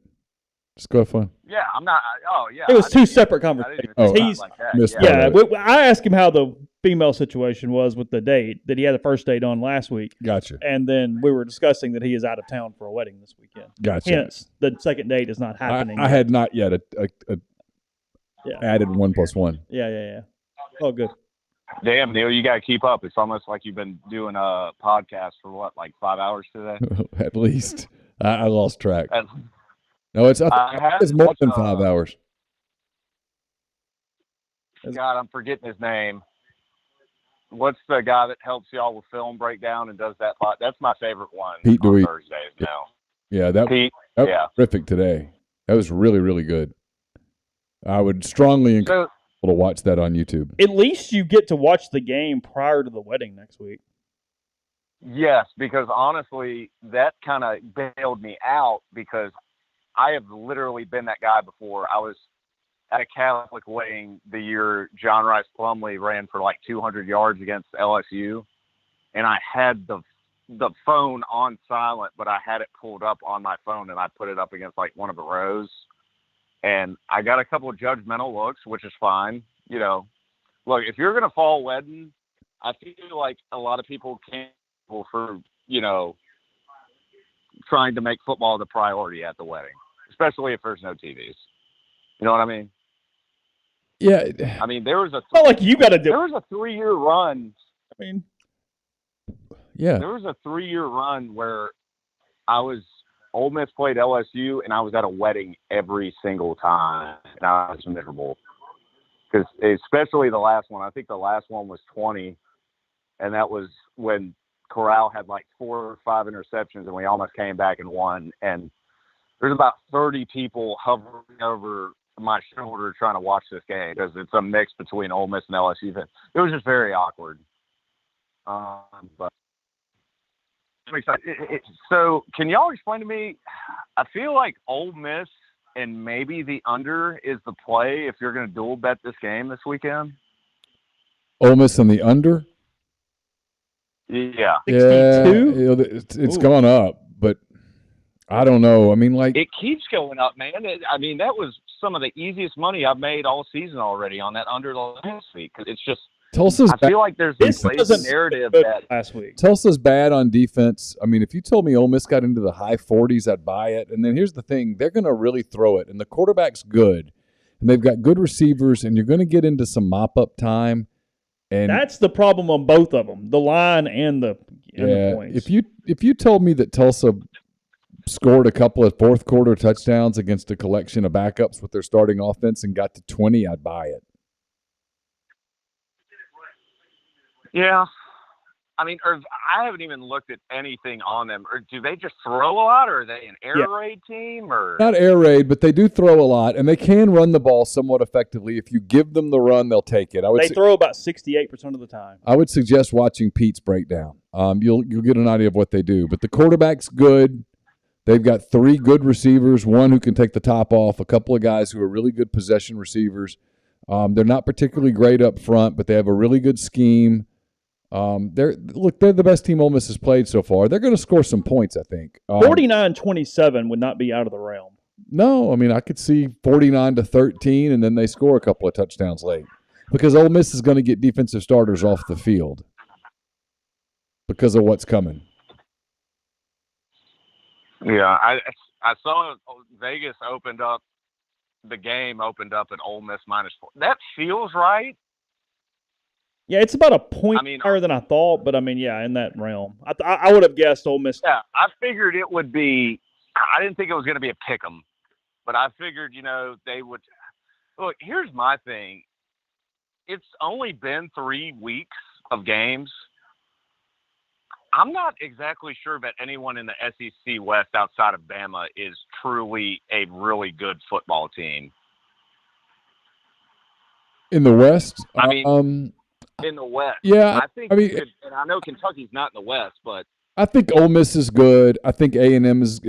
Just go have fun. Yeah, I'm not. Oh, yeah. It was two separate conversations. I asked him how the female situation was with the date that he had the first date on last week. Gotcha. And then we were discussing that he is out of town for a wedding this weekend. Gotcha. Hence, the second date is not happening. I had not yet added 1 + 1. Yeah. Oh, good. Damn, Neal, you got to keep up. It's almost like you've been doing a podcast for like 5 hours today? At least. I lost track. No, it's more than 5 hours. God, I'm forgetting his name. What's the guy that helps y'all with film breakdown and does that? That's my favorite one. Pete on Thursdays now. Yeah, that was terrific today. That was really, really good. I would strongly encourage people to watch that on YouTube. At least you get to watch the game prior to the wedding next week. Yes, because honestly, that kind of bailed me out because I have literally been that guy before. I was at a Catholic wedding the year John Rice Plumlee ran for like 200 yards against LSU, and I had the phone on silent, but I had it pulled up on my phone, and I put it up against like one of the rows, and I got a couple of judgmental looks, which is fine. Look, if you're going to fall wedding, I feel like a lot of people can't for trying to make football the priority at the wedding, especially if there's no TVs. You know what I mean? Yeah. I mean, there was a Not like you got to do. there was a 3-year run. I mean, Yeah. There was a 3-year run where Ole Miss played LSU, and I was at a wedding every single time, and I was miserable. Because especially the last one, I think the last one was 20, and that was when Corral had like 4 or 5 interceptions, and we almost came back and won. And there's about 30 people hovering over my shoulder trying to watch this game because it's a mix between Ole Miss and LSU. It was just very awkward. But so can y'all explain to me? I feel like Ole Miss and maybe the under is the play if you're going to dual bet this game this weekend. Ole Miss and the under? Yeah. 62? Yeah, it's gone up, but I don't know. I mean, like it keeps going up, man. I mean, that was some of the easiest money I've made all season already on that under last week. It's just Tulsa's I feel like there's this narrative that last week. Tulsa's bad on defense. I mean, if you told me Ole Miss got into the high 40s, I'd buy it. And then here's the thing. They're going to really throw it. And the quarterback's good. And they've got good receivers. And you're going to get into some mop-up time. And that's the problem on both of them, the line and the points. If you told me that Tulsa scored a couple of fourth-quarter touchdowns against a collection of backups with their starting offense and got to 20, I'd buy it. Yeah. I mean, I haven't even looked at anything on them. Or do they just throw a lot, or are they an air raid team? Or not air raid, but they do throw a lot, and they can run the ball somewhat effectively. If you give them the run, they'll take it. They throw about 68% of the time. I would suggest watching Pete's breakdown. You'll get an idea of what they do. But the quarterback's good. They've got 3 good receivers, one who can take the top off, a couple of guys who are really good possession receivers. They're not particularly great up front, but they have a really good scheme. They're the best team Ole Miss has played so far. They're going to score some points, I think. 49-27 would not be out of the realm. No, I mean, I could see 49-13, and then they score a couple of touchdowns late because Ole Miss is going to get defensive starters off the field because of what's coming. Yeah, I saw Vegas the game opened up at Ole Miss -4. That feels right. Yeah, it's about a point higher than I thought, but I mean, yeah, in that realm. I would have guessed Ole Miss. Yeah, I figured it would be – I didn't think it was going to be a pick 'em, but I figured, they would – look, here's my thing. It's only been 3 weeks of games. I'm not exactly sure that anyone in the SEC West outside of Bama is truly a really good football team. In the West? I mean in the West. Yeah. I mean, and I know Kentucky's not in the West, but I think Ole Miss is good. I think A&M is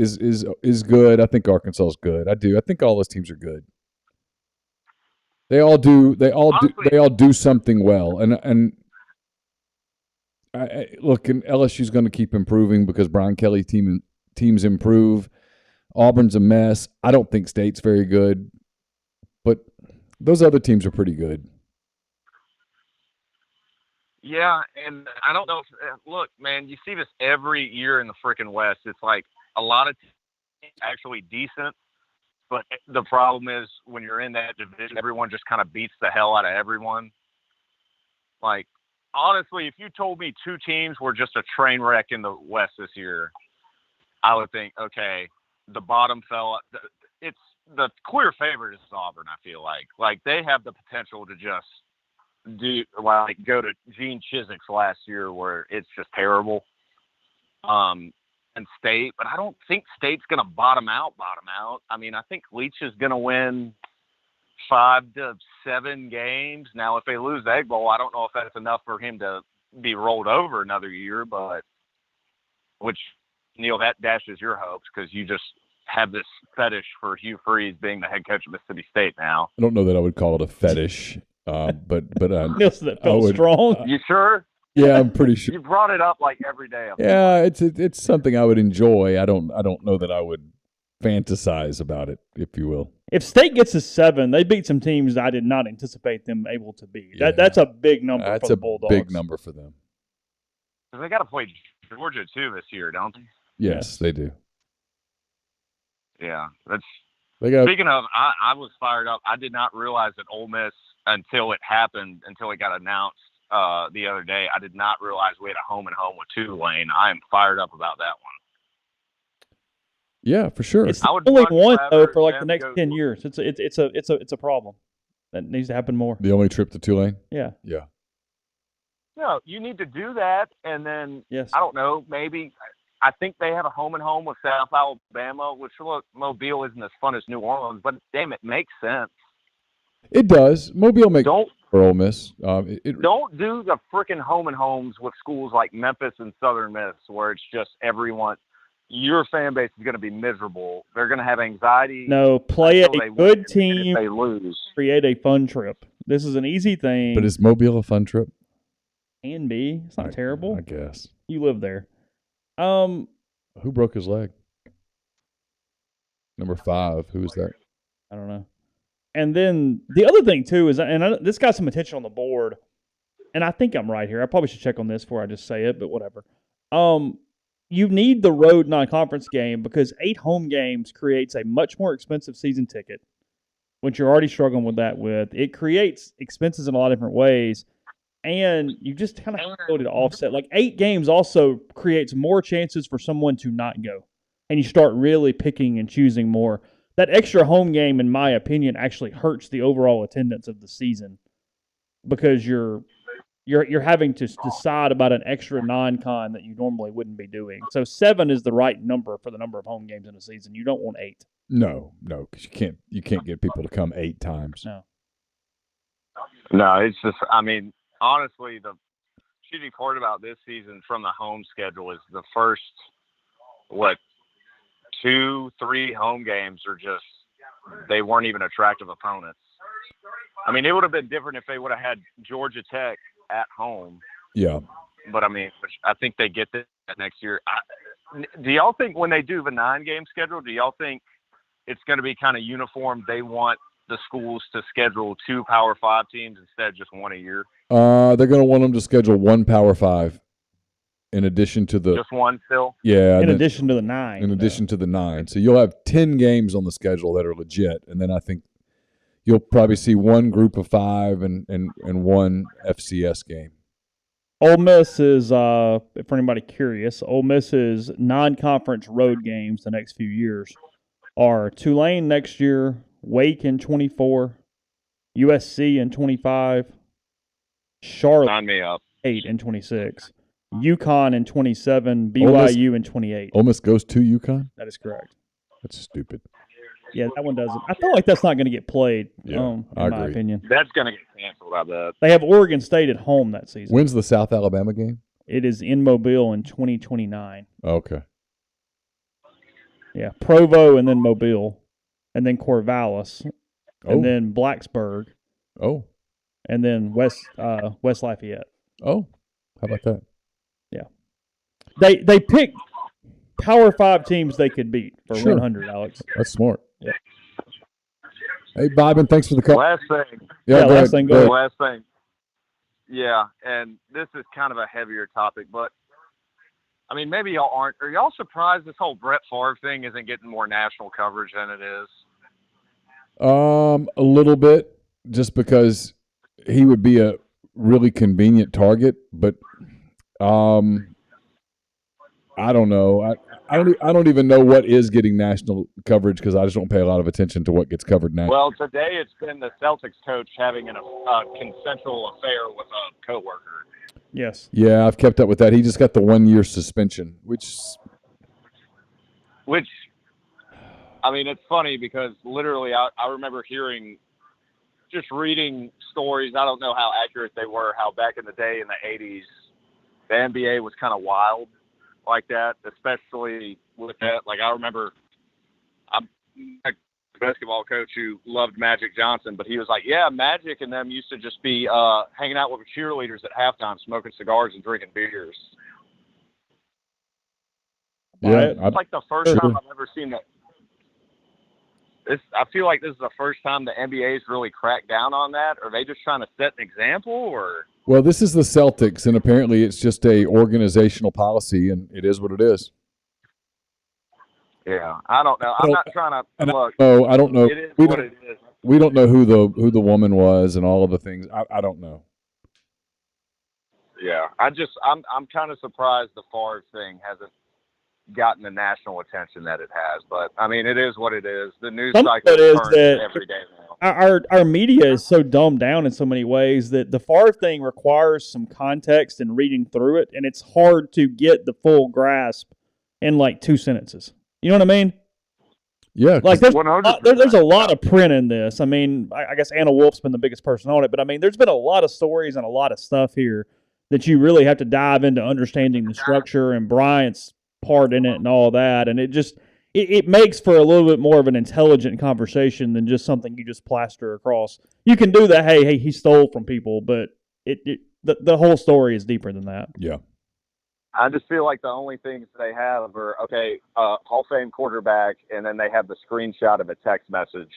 good. I think Arkansas is good. I do. I think all those teams are good. They all do. They all do something well. And look, and LSU's going to keep improving because Brian Kelly teams improve. Auburn's a mess. I don't think State's very good, but those other teams are pretty good. Yeah, and I don't know if look, man, you see this every year in the freaking West. It's like a lot of teams actually decent, but the problem is when you're in that division, everyone just kind of beats the hell out of everyone. Like, honestly, if you told me 2 teams were just a train wreck in the West this year, I would think, okay, the bottom fell. It's the clear favorite is Auburn, I feel like. Like, they have the potential to just go to Gene Chiswick's last year where it's just terrible. And State, but I don't think State's going to bottom out. I mean, I think Leach is going to win 5 to 7 games. Now, if they lose the Egg Bowl, I don't know if that's enough for him to be rolled over another year, but which, Neal, that dashes your hopes because you just have this fetish for Hugh Freeze being the head coach of Mississippi State now. I don't know that I would call it a fetish, but Nilson, that felt strong. You sure? Yeah, I'm pretty sure. You brought it up like every day. Yeah, it's something I would enjoy. I don't know that I would fantasize about it, if you will. If State gets to 7, they beat some teams I did not anticipate them able to beat. Yeah. That's a big number for the Bulldogs. That's a big number for them. They got to play Georgia, too, this year, don't they? Yes, they do. Yeah, that's. They got Speaking of, I was fired up. I did not realize that Ole Miss until it happened, until it got announced the other day. I did not realize we had a home and home with Tulane. I am fired up about that one. yeah, for sure. It's the I would only much one though rather for like the them next go- 10 years. It's a problem that needs to happen more. The only trip to Tulane. Yeah. Yeah. No, you need to do that, and then Yes. I don't know, maybe. I think they have a home and home with South Alabama, which look, Mobile isn't as fun as New Orleans, but damn, it makes sense. It does. Mobile makes Don't for Ole Miss. don't do the freaking home and homes with schools like Memphis and Southern Miss, where it's just everyone. Your fan base is going to be miserable. They're going to have anxiety. No, play a until they win, good and team, if they lose. create a fun trip. This is an easy thing. But is Mobile a fun trip? Can be. It's not terrible. I guess. You live there. Who broke his leg? Number 5. Who is that? I don't know. And then the other thing too is, this got some attention on the board, and I think I'm right here. I probably should check on this before I just say it, but whatever. You need the road non-conference game because 8 home games creates a much more expensive season ticket, which you're already struggling with that with. It creates expenses in a lot of different ways, and you just kind of have to offset. Like 8 games also creates more chances for someone to not go, and you start really picking and choosing more. That extra home game, in my opinion, actually hurts the overall attendance of the season because you're having to decide about an extra non-con that you normally wouldn't be doing. So 7 is the right number for the number of home games in a season. You don't want 8. No, because you can't get people to come 8 times. No, it's just. I mean, honestly, the shitty part about this season from the home schedule is the first 2-3 home games are just, they weren't even attractive opponents. I mean, it would have been different if they would have had Georgia Tech at home. Yeah. But I mean, I think they get that next year. Do y'all think when they do the 9-game schedule, do y'all think it's going to be kind of uniform? They want the schools to schedule 2 Power 5 teams instead of just 1 a year? They're going to want them to schedule 1 Power 5 in addition to the just 1 still. Yeah. In addition to the 9. In addition to the 9, so you'll have 10 games on the schedule that are legit, and then I think you'll probably see 1 group of 5 and 1 FCS game. Ole Miss is, for anybody curious, Ole Miss's non-conference road games the next few years are Tulane next year, Wake in 24, USC in 25, Charlotte Sign me up. 8 and 26, UConn in 27, BYU in 28. Ole Miss goes to UConn? That is correct. That's stupid. Yeah, that one doesn't. I feel like that's not going to get played, in I my agree. opinion. That's going to get canceled, I bet. They have Oregon State at home that season. When's the South Alabama game? It is in Mobile in 2029. Okay. Yeah, Provo and then Mobile, and then Corvallis, and then Blacksburg, and then West Lafayette. Oh, how about that? Yeah, they picked Power 5 teams they could beat for Sure. 100. Alex, That's smart. Yeah. Hey, Bobbin, thanks for the call. Last thing. Yeah, go last thing. Go ahead. Last thing. Yeah, and this is kind of a heavier topic, but I mean, maybe y'all aren't. Are y'all surprised this whole Brett Favre thing isn't getting more national coverage than it is? A little bit, just because he would be a really convenient target, but I don't know. I don't even know what is getting national coverage because I just don't pay a lot of attention to what gets covered now. Well, today it's been the Celtics coach having a consensual affair with a coworker. Yes. Yeah, I've kept up with that. He just got the 1-year suspension, which I mean, it's funny because literally I remember just reading stories. I don't know how accurate they were, how back in the day in the 80s, the NBA was kind of wild like that, especially with that. Like, I remember I'm a basketball coach who loved Magic Johnson, but he was like, yeah, Magic and them used to just be hanging out with the cheerleaders at halftime, smoking cigars and drinking beers. yeah, It's like the first time I've ever seen that. I feel like this is the first time the NBA's really cracked down on that. Are they just trying to set an example, or? Well, this is the Celtics, and apparently it's just a organizational policy, and it is what it is. Yeah, I don't know. I'm not trying to look. Oh, I don't know. It is what it is. We don't know who the woman was and all of the things. I don't know. Yeah, I'm kind of surprised the Favre thing hasn't gotten the national attention that it has. But I mean, it is what it is. The news Some cycle of it is turns that every day now. our media is so dumbed down in so many ways that the Favre thing requires some context and reading through it, and it's hard to get the full grasp in like 2 sentences. You know what I mean? Yeah, like there's 100%. there's a lot of print in this. I mean, I guess Anna Wolf's been the biggest person on it, but I mean, there's been a lot of stories and a lot of stuff here that you really have to dive into understanding the structure and Bryant's part in it and all that, and it makes for a little bit more of an intelligent conversation than just something you just plaster across. You can do that. Hey, he stole from people, but the whole story is deeper than that. Yeah. I just feel like the only things they have are, Hall of Fame quarterback, and then they have the screenshot of a text message.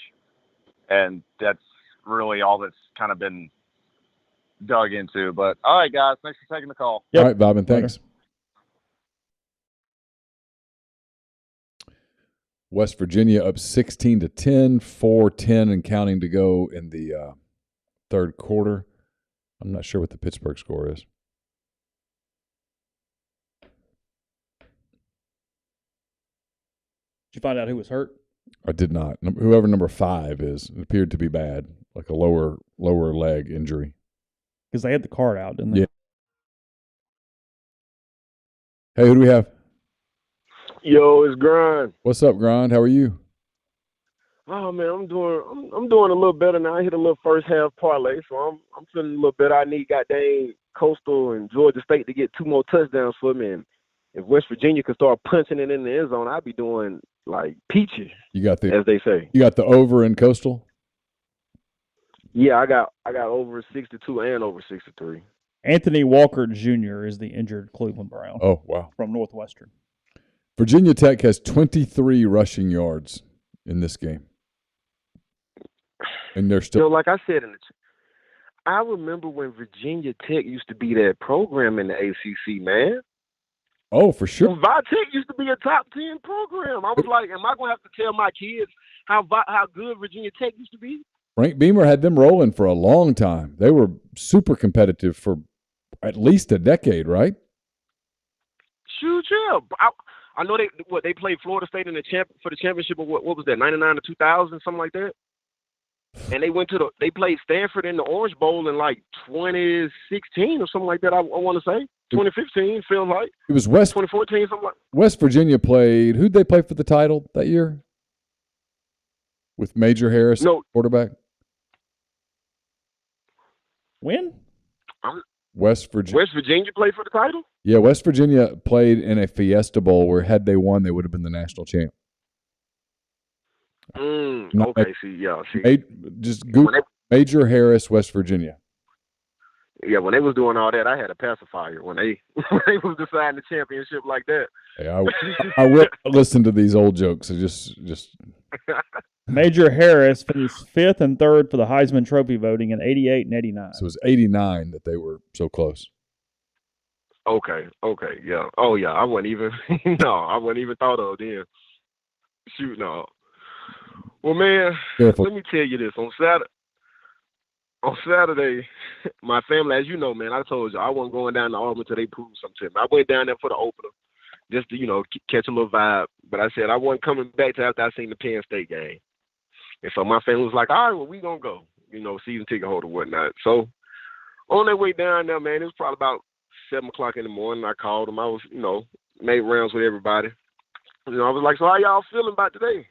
And that's really all that's kind of been dug into. But, all right, guys, thanks for taking the call. Yep. All right, Bobbin, thanks. West Virginia up 16-10, 4:10 and counting to go in the third quarter. I'm not sure what the Pittsburgh score is. Did you find out who was hurt? I did not. Whoever number 5 is, it appeared to be bad, like a lower leg injury. Because they had the card out, didn't they? Yeah. Hey, who do we have? Yo, it's Grind. What's up, Grind? How are you? Oh man, I'm doing a little better now. I hit a little first half parlay, so I'm feeling a little better. I need goddamn Coastal and Georgia State to get 2 more touchdowns for me, and if West Virginia could start punching it in the end zone, I'd be doing like peachy. You got as they say. You got the over in Coastal? Yeah, I got over 62 and over 63. Anthony Walker Jr. is the injured Cleveland Brown. Oh, wow. From Northwestern. Virginia Tech has 23 rushing yards in this game. And they're still. Like I said I remember when Virginia Tech used to be that program in the ACC, man. Oh, for sure. Tech used to be a top 10 program. I was like, am I going to have to tell my kids how good Virginia Tech used to be? Frank Beamer had them rolling for a long time. They were super competitive for at least a decade, right? Shoot, yeah. I know they played Florida State in for the championship of what was that, 99 to 2000, something like that. And they played Stanford in the Orange Bowl in like 2016 or something like that. I want to say 2015 feels like it was 2014 something like. West Virginia played. Who'd they play for the title that year? With Major Harris, quarterback. When? West Virginia played for the title? Yeah, West Virginia played in a Fiesta Bowl where had they won, they would have been the national champ. Okay, just Google Major Harris, West Virginia. Yeah, when they was doing all that, I had a pacifier when they was deciding the championship like that. Hey, I will listen to these old jokes. So just Major Harris finished 5th and 3rd for the Heisman Trophy voting in 88 and 89. So it was 89 that they were so close. Okay, yeah. Oh, yeah, I wasn't even I wasn't even thought of then. Shoot, no. Well, man, Let me tell you this. On Saturday, my family, as you know, man, I told you, I wasn't going down to Auburn until they proved something to me. I went down there for the opener just to, catch a little vibe. But I said I wasn't coming back till after I seen the Penn State game. And so my family was like, all right, well, we going to go, season ticket holder, whatnot. So on their way down there, man, it was probably about 7 o'clock in the morning. I called them. I was, made rounds with everybody. I was like, so how y'all feeling about today?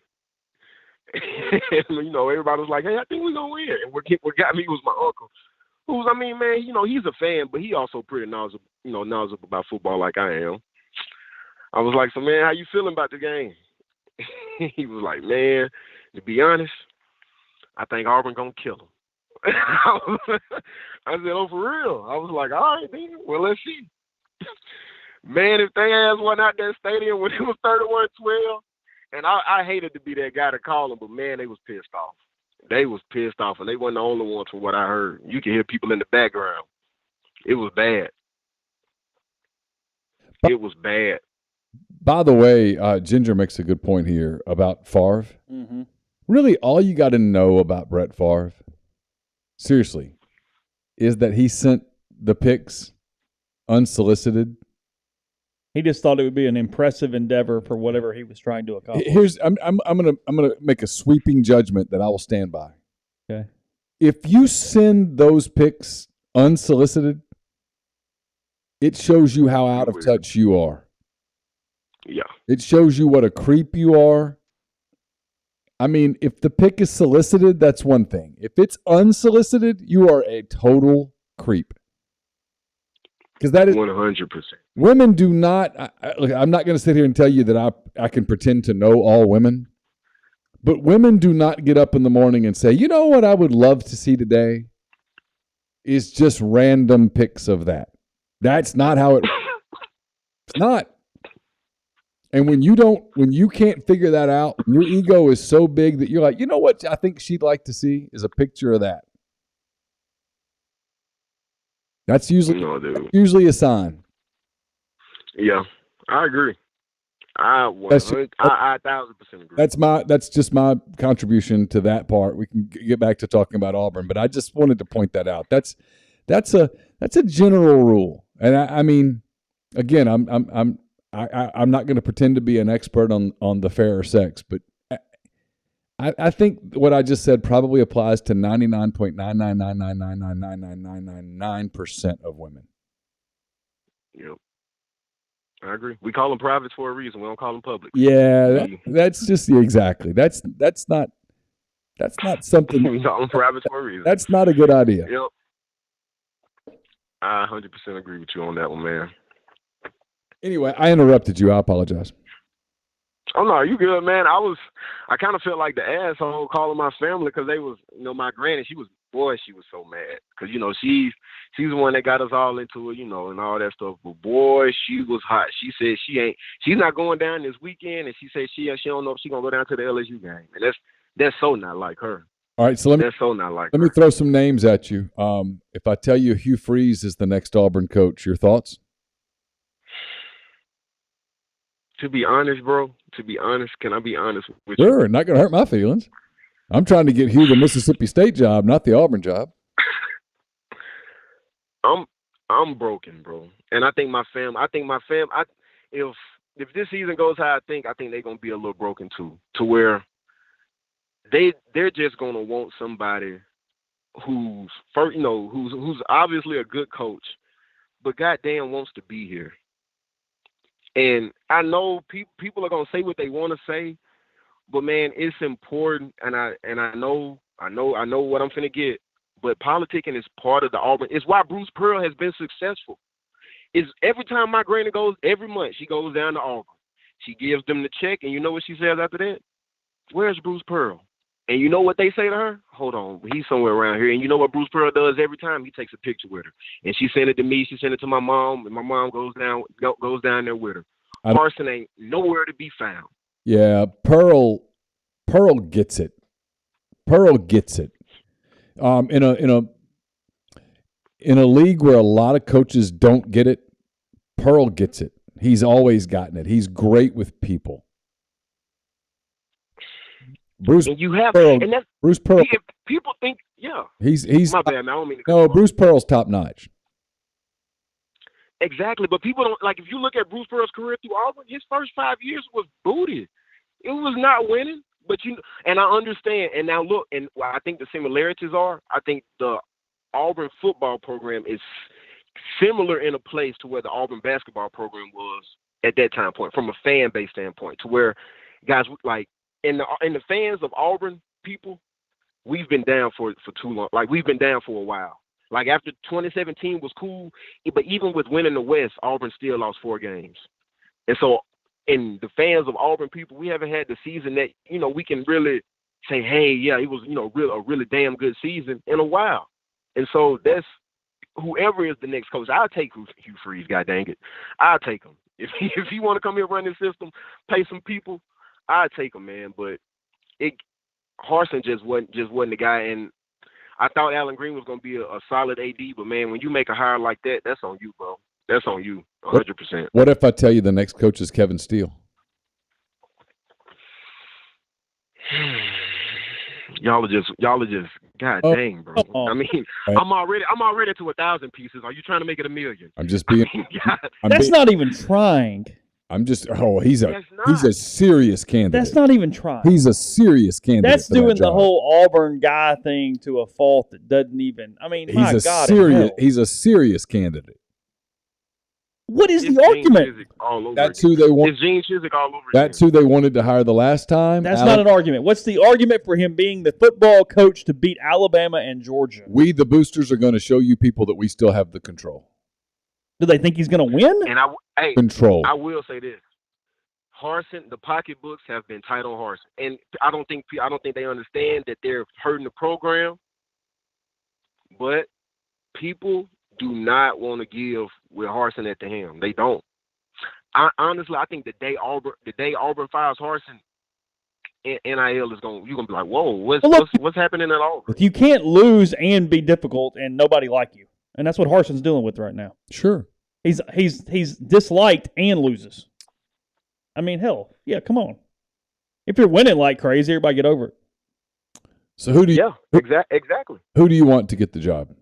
And, everybody was like, hey, I think we're going to win. And what got me was my uncle, who's, man, he's a fan, but he also pretty knowledgeable about football like I am. I was like, so, man, how you feeling about the game? He was like, man, to be honest, I think Auburn going to kill him. I said, oh, for real? I was like, all right, then. Well, let's see. Man, if they ass went out that stadium when it was 31-12, and I hated to be that guy to call them, but, man, they was pissed off. They was pissed off, and they weren't the only ones from what I heard. You could hear people in the background. It was bad. It was bad. By the way, Ginger makes a good point here about Favre. Mm-hmm. Really, all you got to know about Brett Favre, seriously, is that he sent the picks unsolicited. He just thought it would be an impressive endeavor for whatever he was trying to accomplish. I'm gonna make a sweeping judgment that I will stand by. Okay. If you send those picks unsolicited, it shows you how out of touch you are. Yeah. It shows you what a creep you are. I mean, if the pick is solicited, that's one thing. If it's unsolicited, you are a total creep. Because that is 100%. Women do not. Look, I'm not going to sit here and tell you that I can pretend to know all women, but women do not get up in the morning and say, you know what I would love to see today is just random pics of that. That's not how it. It's not. And when you can't figure that out, your ego is so big that you're like, you know what I think she'd like to see is a picture of that. That's usually a sign. Yeah, I agree. I 1,000% agree. That's just my contribution to that part. We can get back to talking about Auburn, but I just wanted to point that out. That's a general rule, and I mean, again, I'm not going to pretend to be an expert on the fairer sex, but I think what I just said probably applies to 99.999999999% of women. Yep. I agree. We call them privates for a reason. We don't call them public. Yeah, that's just exactly. That's not something. We call them privates for a reason. That's not a good idea. Yep. I 100% agree with you on that one, man. Anyway, I interrupted you. I apologize. Oh no, you good, man. I kind of felt like the asshole calling my family because they was, my granny. She was so mad because she's the one that got us all into it, and all that stuff. But boy, she was hot. She said she's not going down this weekend, and she said she don't know if she's gonna go down to the LSU game, and that's so not like her. All right, so let me throw some names at you. If I tell you Hugh Freeze is the next Auburn coach, your thoughts? To be honest, bro. Can I be honest with you? Sure, not going to hurt my feelings. I'm trying to get Hugh the Mississippi State job, not the Auburn job. I'm broken, bro. And I think my fam. If this season goes how I think they're gonna be a little broken too, to where they're just gonna want somebody who's obviously a good coach, but goddamn wants to be here. And I know people are gonna say what they want to say, but man, it's important. And I know what I'm finna get. But politicking is part of the Auburn. It's why Bruce Pearl has been successful. Is every time my granny goes, every month she goes down to Auburn, she gives them the check, and you know what she says after that? Where's Bruce Pearl? And you know what they say to her? Hold on, he's somewhere around here. And you know what Bruce Pearl does every time? He takes a picture with her. And she sent it to me. She sent it to my mom, and my mom goes down there with her. Carson ain't nowhere to be found. Yeah, Pearl gets it. Pearl gets it. In a league where a lot of coaches don't get it, Pearl gets it. He's always gotten it. He's great with people. Bruce Pearl. People think, yeah. He's my bad, man. I don't mean to no, Bruce Pearl's top notch. Exactly, but people don't like. If you look at Bruce Pearl's career through Auburn, his first 5 years was booted. It was not winning. But and I understand. And now look, and I think the similarities are. I think the Auburn football program is similar in a place to where the Auburn basketball program was at that time point, from a fan base standpoint, to where guys like in the fans of Auburn people, we've been down for too long. Like we've been down for a while. Like after 2017 was cool, but even with winning the West, Auburn still lost 4 games. And so in the fans of Auburn people, we haven't had the season that, we can really say, hey, yeah, it was, a really damn good season in a while. And so that's whoever is the next coach. I'll take Hugh Freeze, god dang it. I'll take him. If he want to come here and run this system, pay some people, I'll take him, man. But Harsin just wasn't the guy. And I thought Allen Green was going to be a solid AD, but man, when you make a hire like that, that's on you, bro. That's on you. 100%. What if I tell you the next coach is Kevin Steele? Y'all are just god dang, bro. Oh. I mean, Right. I'm already to 1,000 pieces. Are you trying to make it 1,000,000? I'm just being. That's not even trying. I'm just. Oh, he's a That's not. serious candidate. That's not even trying. He's a serious candidate. That's for that doing the job. whole Auburn guy thing to a fault that doesn't even. I mean, my God, He's a serious candidate. what is It's the Gene argument? Chizik all over That's again. who they want. It's Gene Chizik all over That's again. who they wanted to hire the last time. That's not an argument. What's the argument for him being the football coach to beat Alabama and Georgia? We, the boosters, are going to show you people that we still have the control. Do they think he's going to win? And I will say this: Harsin, the pocketbooks have been tight on Harsin, and I don't think they understand that they're hurting the program. But people do not want to give with Harsin at the helm. They don't. Honestly, I think the day Auburn fires Harsin, NIL is you're gonna be like, whoa, what's happening at Auburn? You can't lose and be difficult and nobody like you, and that's what Harsin's dealing with right now. Sure. He's disliked and loses. I mean, hell, yeah, come on. If you're winning like crazy, everybody get over it. So who do you? Yeah, exactly. Who do you want to get the job?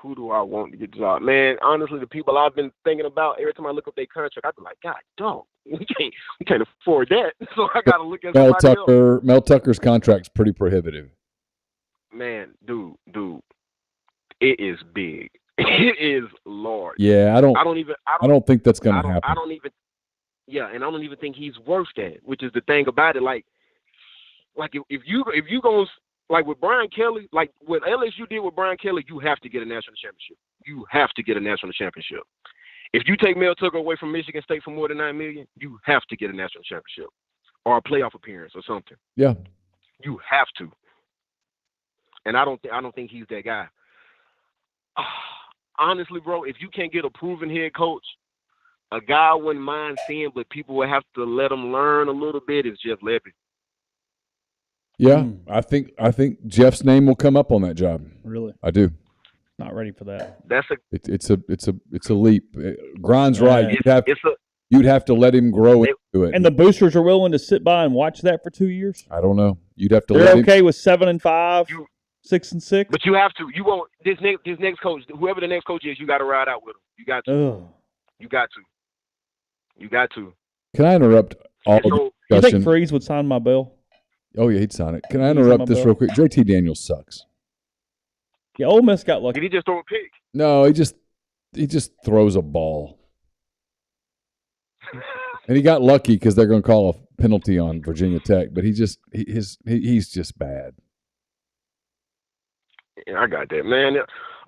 Who do I want to get the job? Man, honestly, the people I've been thinking about, every time I look up their contract, I be like, God, dog, we can't afford that. So I got to look at Mel somebody else. Mel Tucker's contract's pretty prohibitive. Man, dude, it is big. It is large. Yeah, I don't think that's going to happen. I don't even think he's worth that, which is the thing about it. Like if you go like with Brian Kelly, like what LSU did with Brian Kelly, you have to get a national championship. You have to get a national championship. If you take Mel Tucker away from Michigan State for more than $9 million, you have to get a national championship or a playoff appearance or something. Yeah, you have to. And I don't think he's that guy. Honestly, bro, if you can't get a proven head coach, a guy I wouldn't mind seeing, but people would have to let him learn a little bit, is Jeff Levy. Yeah, I think Jeff's name will come up on that job. Really? I do. Not ready for that. It's a leap. Grind's right. You'd have to let him grow into it. And the boosters are willing to sit by and watch that for 2 years? I don't know. You'd have to. They're okay with 7-5, 6-6. But you have to. You won't. This next coach, whoever the next coach is, you got to ride out with him. You got to. Ugh. You got to. Can I interrupt all of the You discussion? think Freeze would sign my bill? Oh yeah, he'd sign it. Can I interrupt this real quick? JT Daniels sucks. Yeah, Ole Miss got lucky. Did he just throw a pick? No, he just throws a ball. And he got lucky because they're going to call a penalty on Virginia Tech, but he's just bad. Yeah, I got that, man.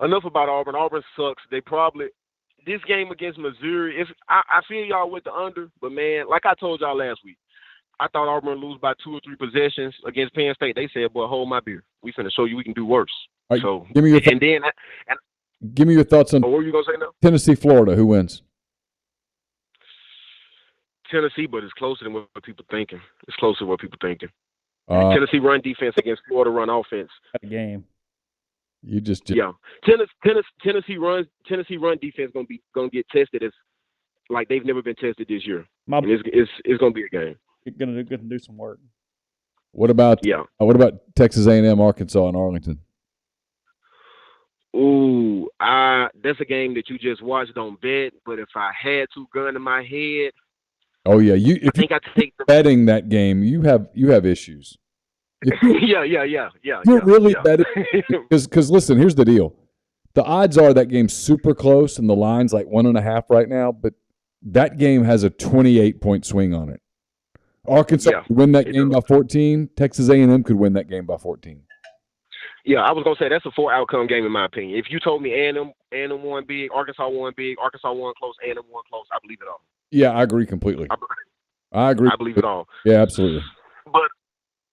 Enough about Auburn. Auburn sucks. This game against Missouri, I feel y'all with the under, but man, like I told y'all last week, I thought Auburn would lose by 2 or 3 possessions against Penn State. They said, boy, hold my beer. We finna show you we can do worse. All right, so give me your give me your thoughts on what were you gonna say now? Tennessee, Florida. Who wins? Tennessee, but it's closer than what people thinking. Tennessee run defense against Florida run offense. Game. You just yeah. Tennessee run defense gonna get tested as like they've never been tested this year. It's gonna be a game. You're gonna do some work. What about Texas A&M, Arkansas, and Arlington? Ooh, that's a game that you just watched on bet. But if I had to gun in my head, oh yeah, I take betting that game. You have issues. Yeah. You're really betting because listen, here's the deal: the odds are that game's super close, and the line's like 1.5 right now. But that game has a 28-point swing on it. Arkansas could win that game by 14. Texas A&M could win that game by 14. Yeah, I was gonna say that's a 4-outcome game in my opinion. If you told me A&M won big, Arkansas won big, Arkansas won close, A&M won close, I believe it all. Yeah, I agree completely. I agree. I believe it all. Yeah, absolutely. But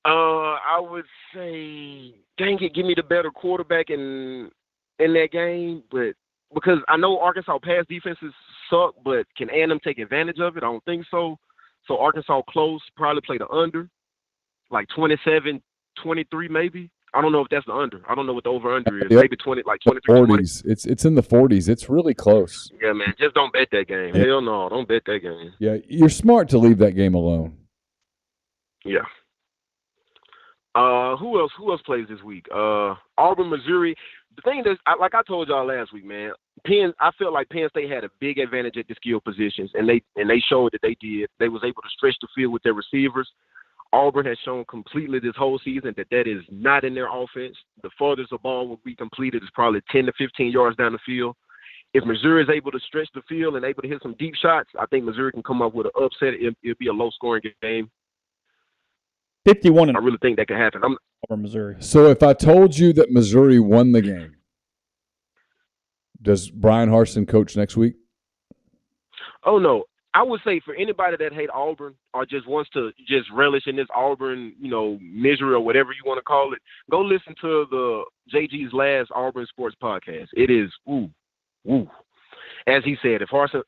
I would say, dang it, give me the better quarterback in that game. But because I know Arkansas pass defenses suck, but can A&M take advantage of it? I don't think so. So Arkansas close, probably play the under, like 27-23 maybe. I don't know if that's the under. I don't know what the over-under is. Yep. Maybe 23, 20. 40s. It's in the 40s. It's really close. Yeah, man. Just don't bet that game. Yeah. Hell no. Don't bet that game. Yeah, you're smart to leave that game alone. Yeah. Who else plays this week? Auburn, Missouri. The thing is, like I told y'all last week, man, I felt like Penn State had a big advantage at the skill positions, and they showed that they did. They was able to stretch the field with their receivers. Auburn has shown completely this whole season that is not in their offense. The farthest the ball will be completed is probably 10 to 15 yards down the field. If Missouri is able to stretch the field and able to hit some deep shots, I think Missouri can come up with an upset. It'll be a low-scoring game. 51. I really think that could happen. Auburn, Missouri. So if I told you that Missouri won the game, does Brian Harsin coach next week? Oh, no. I would say for anybody that hate Auburn or just wants to just relish in this Auburn, misery or whatever you want to call it, go listen to the JG's last Auburn sports podcast. It is, ooh. As he said,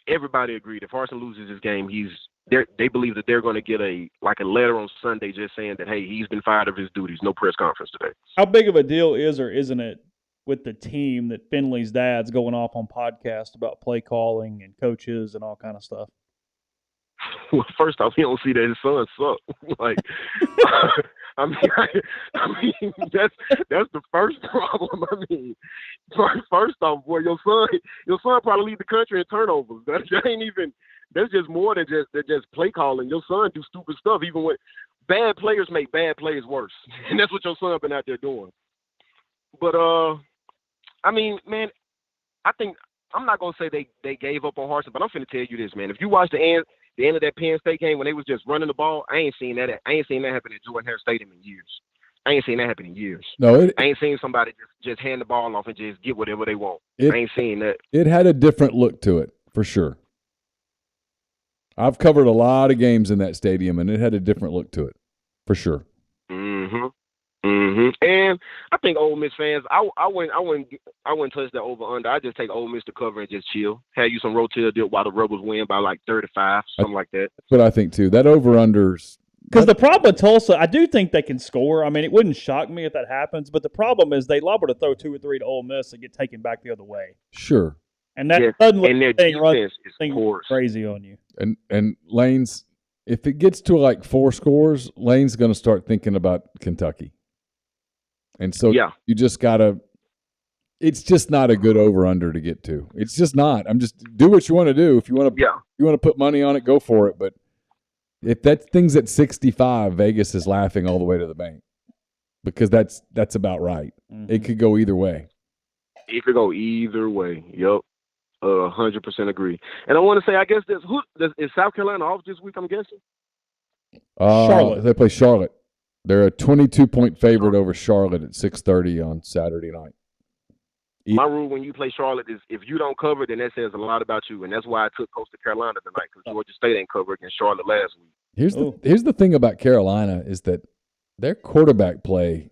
everybody agreed, if Harsin loses this game, they believe that they're going to get a letter on Sunday just saying that, hey, he's been fired of his duties. No press conference today. How big of a deal is or isn't it with the team that Finley's dad's going off on podcast about play calling and coaches and all kind of stuff? Well, first off, he don't see that his son suck. Like, I mean, that's the first problem. I mean, first off, boy, your son probably lead the country in turnovers. That's just more than just play calling. Your son do stupid stuff. Even when bad players make bad plays worse, and that's what your son been out there doing. But I mean, man, I think I'm not gonna say they gave up on Harsin, but I'm finna tell you this, man. If you watch the end of that Penn State game when they was just running the ball, I ain't seen that happen at Jordan-Hare Stadium in years. I ain't seen that happen in years. No, I ain't seen somebody just hand the ball off and just get whatever they want. I ain't seen that. It had a different look to it, for sure. I've covered a lot of games in that stadium, and it had a different look to it, for sure. And I think Ole Miss fans, I wouldn't touch that over under. I just take Ole Miss to cover and just chill. Have you some rotator dip while the Rebels win by like 35, something like that. That's what I think too. That over unders. Because the problem with Tulsa, I do think they can score. I mean, it wouldn't shock me if that happens, but the problem is they liable to throw 2 or 3 to Ole Miss and get taken back the other way. Sure. And that suddenly and their defense is porous. Crazy on you. And Lane's, if it gets to like 4 scores, Lane's going to start thinking about Kentucky. And so you just got to – it's just not a good over-under to get to. It's just not. Do what you want to do. If you want to put money on it, go for it. But if that thing's at 65, Vegas is laughing all the way to the bank because that's about right. Mm-hmm. It could go either way. It could go either way. Yep. 100% agree. And I want to say, I guess is South Carolina off this week, I'm guessing? Charlotte. They play Charlotte. They're a 22-point favorite over Charlotte at 6:30 on Saturday night. My rule when you play Charlotte is if you don't cover, then that says a lot about you, and that's why I took Coastal Carolina tonight because Georgia State ain't covered against Charlotte last week. Here's the thing about Carolina is that their quarterback play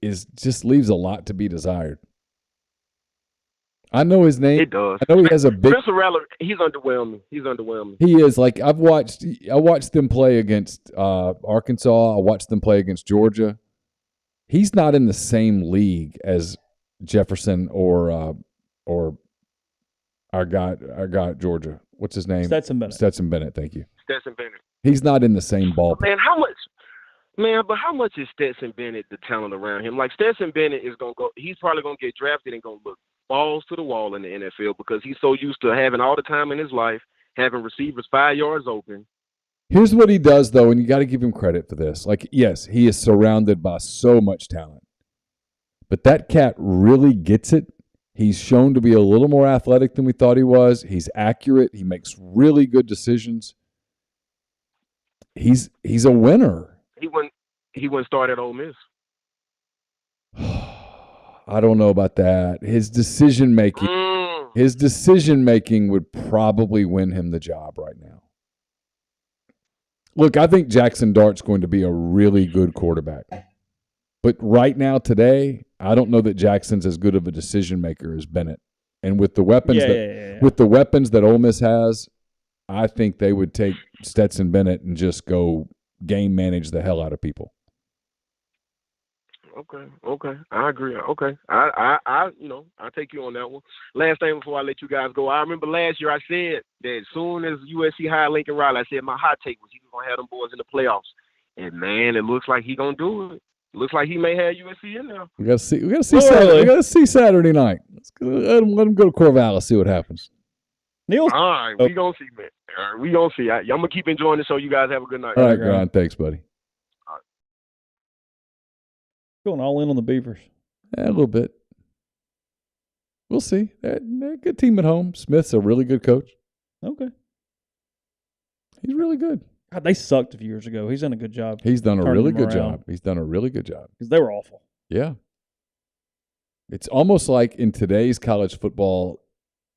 just leaves a lot to be desired. I know his name. It does. I know he has a big. Spencer Rattler, he's underwhelming. He is. Like I watched them play against Arkansas. I watched them play against Georgia. He's not in the same league as Jefferson or our guy at Georgia. What's his name? Stetson Bennett. Stetson Bennett. Thank you. Stetson Bennett. He's not in the same ballpark. But how much is Stetson Bennett the talent around him? Like Stetson Bennett is gonna go. He's probably gonna get drafted and gonna look balls to the wall in the NFL because he's so used to having all the time in his life, having receivers 5 yards open. Here's what he does, though, and you got to give him credit for this. Like, yes, he is surrounded by so much talent, but that cat really gets it. He's shown to be a little more athletic than we thought he was. He's accurate. He makes really good decisions. He's a winner. He wouldn't start at Ole Miss. I don't know about that. His decision making would probably win him the job right now. Look, I think Jackson Dart's going to be a really good quarterback. But right now, today, I don't know that Jackson's as good of a decision maker as Bennett. And with the weapons with the weapons that Ole Miss has, I think they would take Stetson Bennett and just go game manage the hell out of people. Okay. I agree. Okay. I take you on that one. Last thing before I let you guys go, I remember last year I said that as soon as USC hired Lincoln Riley, I said my hot take was he was gonna have them boys in the playoffs. And man, it looks like he gonna do it. Looks like he may have USC in there. We gotta see. Saturday. We gotta see Saturday night. Let him go to Corvallis. See what happens. Neal. All right, we gonna see, man. All right, we gonna see. I'm gonna keep enjoying the show. You guys have a good night. All right, Grind. Thanks, buddy. Going all in on the Beavers. A little bit. We'll see. They're a good team at home. Smith's a really good coach. Okay. He's really good. God, they sucked a few years ago. He's done a good job. He's done a really good around. job. He's done a really good job. Because they were awful. Yeah. It's almost like in today's college football,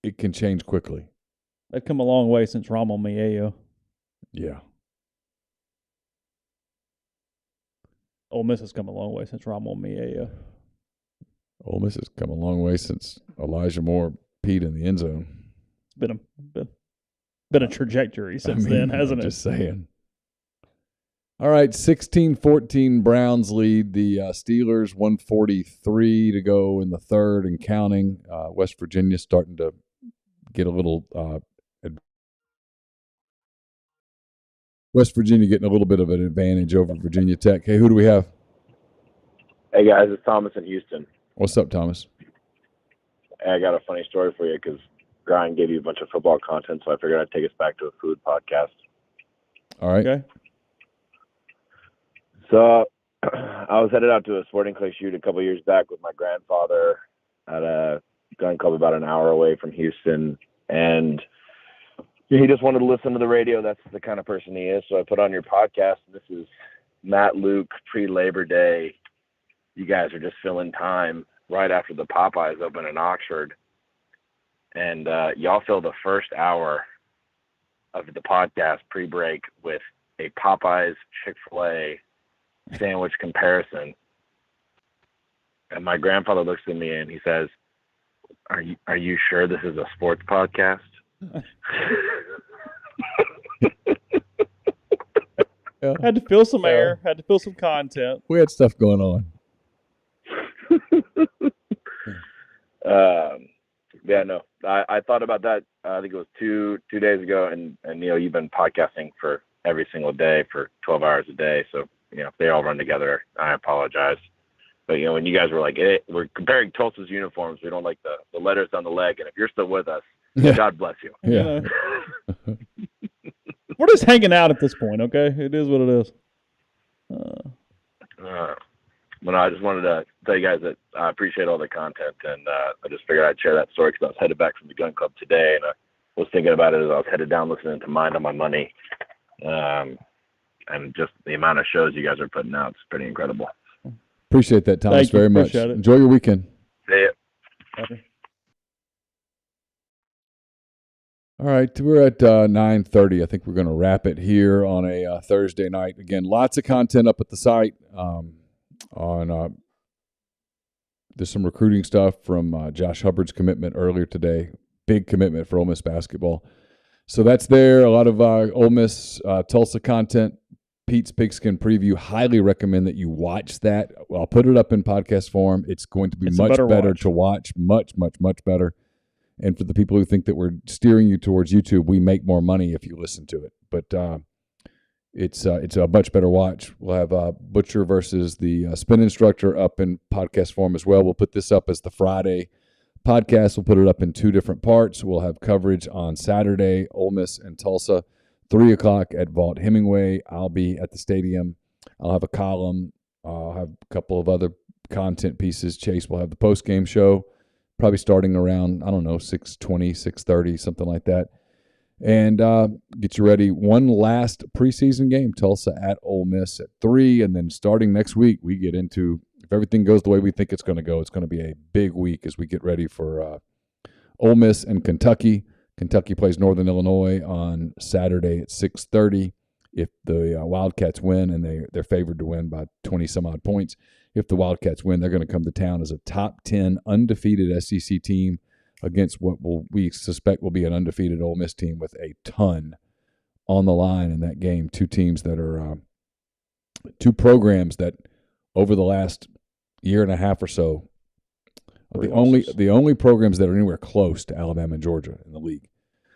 it can change quickly. They've come a long way since Ramon Miello. Yeah. Ole Miss has come a long way since Ramon Miello. Ole Miss has come a long way since Elijah Moore peed in the end zone. It's been a trajectory since then, hasn't it? Just saying. All right, 16-14 Browns lead the Steelers, 1:43 to go in the third and counting. West Virginia starting to get a little West Virginia getting a little bit of an advantage over Virginia Tech. Hey, who do we have? Hey, guys, it's Thomas in Houston. What's up, Thomas? Hey, I got a funny story for you because Brian gave you a bunch of football content, so I figured I'd take us back to a food podcast. All right. Okay. So I was headed out to a sporting clay shoot a couple years back with my grandfather at a gun club about an hour away from Houston, and he just wanted to listen to the radio. That's the kind of person he is. So I put on your podcast, and this is Matt Luke pre-Labor Day. You guys are just filling time right after the Popeyes open in Oxford. And y'all fill the first hour of the podcast pre-break with a Popeyes Chick-fil-A sandwich comparison. And my grandfather looks at me and he says, Are you sure this is a sports podcast? Yeah. Had to fill some air, had to fill some content. We had stuff going on. Yeah, no, I thought about that. I think it was two days ago, and Neal, you've been podcasting for every single day for 12 hours a day. So, if they all run together, I apologize. But, when you guys were like, hey, we're comparing Tulsa's uniforms, we don't like the letters on the leg. And if you're still with us, God bless you. Yeah. We're just hanging out at this point, okay? It is what it is. But I just wanted to tell you guys that I appreciate all the content, and I just figured I'd share that story because I was headed back from the gun club today, and I was thinking about it as I was headed down listening to Mind on My Money. And just the amount of shows you guys are putting out is pretty incredible. Appreciate that, Thomas, very much. Enjoy your weekend. See ya. All right, we're at 9:30. I think we're going to wrap it here on a Thursday night. Again, lots of content up at the site. There's some recruiting stuff from Josh Hubbard's commitment earlier today. Big commitment for Ole Miss basketball. So that's there. A lot of Ole Miss Tulsa content. Pete's Pigskin preview. Highly recommend that you watch that. I'll put it up in podcast form. It's going to be much better to watch. Much, much, much better. And for the people who think that we're steering you towards YouTube, we make more money if you listen to it. But it's a much better watch. We'll have Butcher versus the spin instructor up in podcast form as well. We'll put this up as the Friday podcast. We'll put it up in two different parts. We'll have coverage on Saturday, Ole Miss and Tulsa, 3 o'clock at Vaught Hemingway. I'll be at the stadium. I'll have a column. I'll have a couple of other content pieces. Chase will have the post-game show, probably starting around, 6:20, 6:30, something like that. And get you ready. One last preseason game, Tulsa at Ole Miss at 3. And then starting next week, we get into, if everything goes the way we think it's going to go, it's going to be a big week as we get ready for Ole Miss and Kentucky. Kentucky plays Northern Illinois on Saturday at 6:30. If the Wildcats win, and they're favored to win by 20-some-odd points, if the Wildcats win, they're going to come to town as a top 10 undefeated SEC team against what we suspect will be an undefeated Ole Miss team with a ton on the line in that game. Two teams that are two programs that over the last year and a half or so, Three the only programs that are anywhere close to Alabama and Georgia in the league.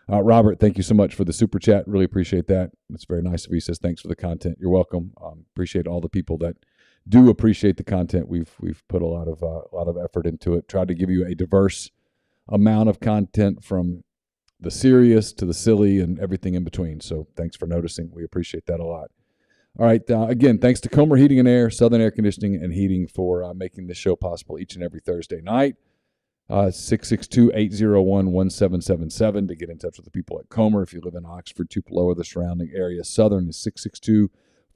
Robert, thank you so much for the super chat. Really appreciate that. It's very nice of you. He says thanks for the content. You're welcome. Appreciate all the people that do appreciate the content. We've put a lot of effort into it. Tried to give you a diverse amount of content from the serious to the silly and everything in between. So thanks for noticing. We appreciate that a lot. All right. Again, thanks to Comer Heating and Air, Southern Air Conditioning and Heating for making this show possible each and every Thursday night. 662-801-1777 to get in touch with the people at Comer. If you live in Oxford, Tupelo, or the surrounding area. Southern is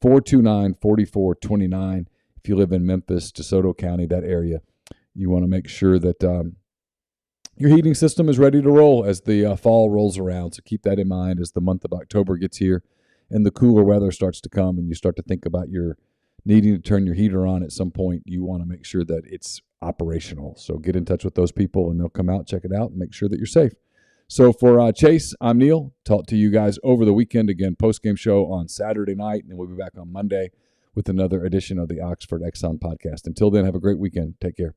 662-429-4429. If you live in Memphis, DeSoto County, that area, you want to make sure that your heating system is ready to roll as the fall rolls around. So keep that in mind as the month of October gets here and the cooler weather starts to come and you start to think about your needing to turn your heater on at some point. You want to make sure that it's operational. So get in touch with those people and they'll come out, check it out, and make sure that you're safe. So for Chase, I'm Neal. Talk to you guys over the weekend. Again, post-game show on Saturday night, and then we'll be back on Monday with another edition of the Oxford Exxon podcast. Until then, have a great weekend. Take care.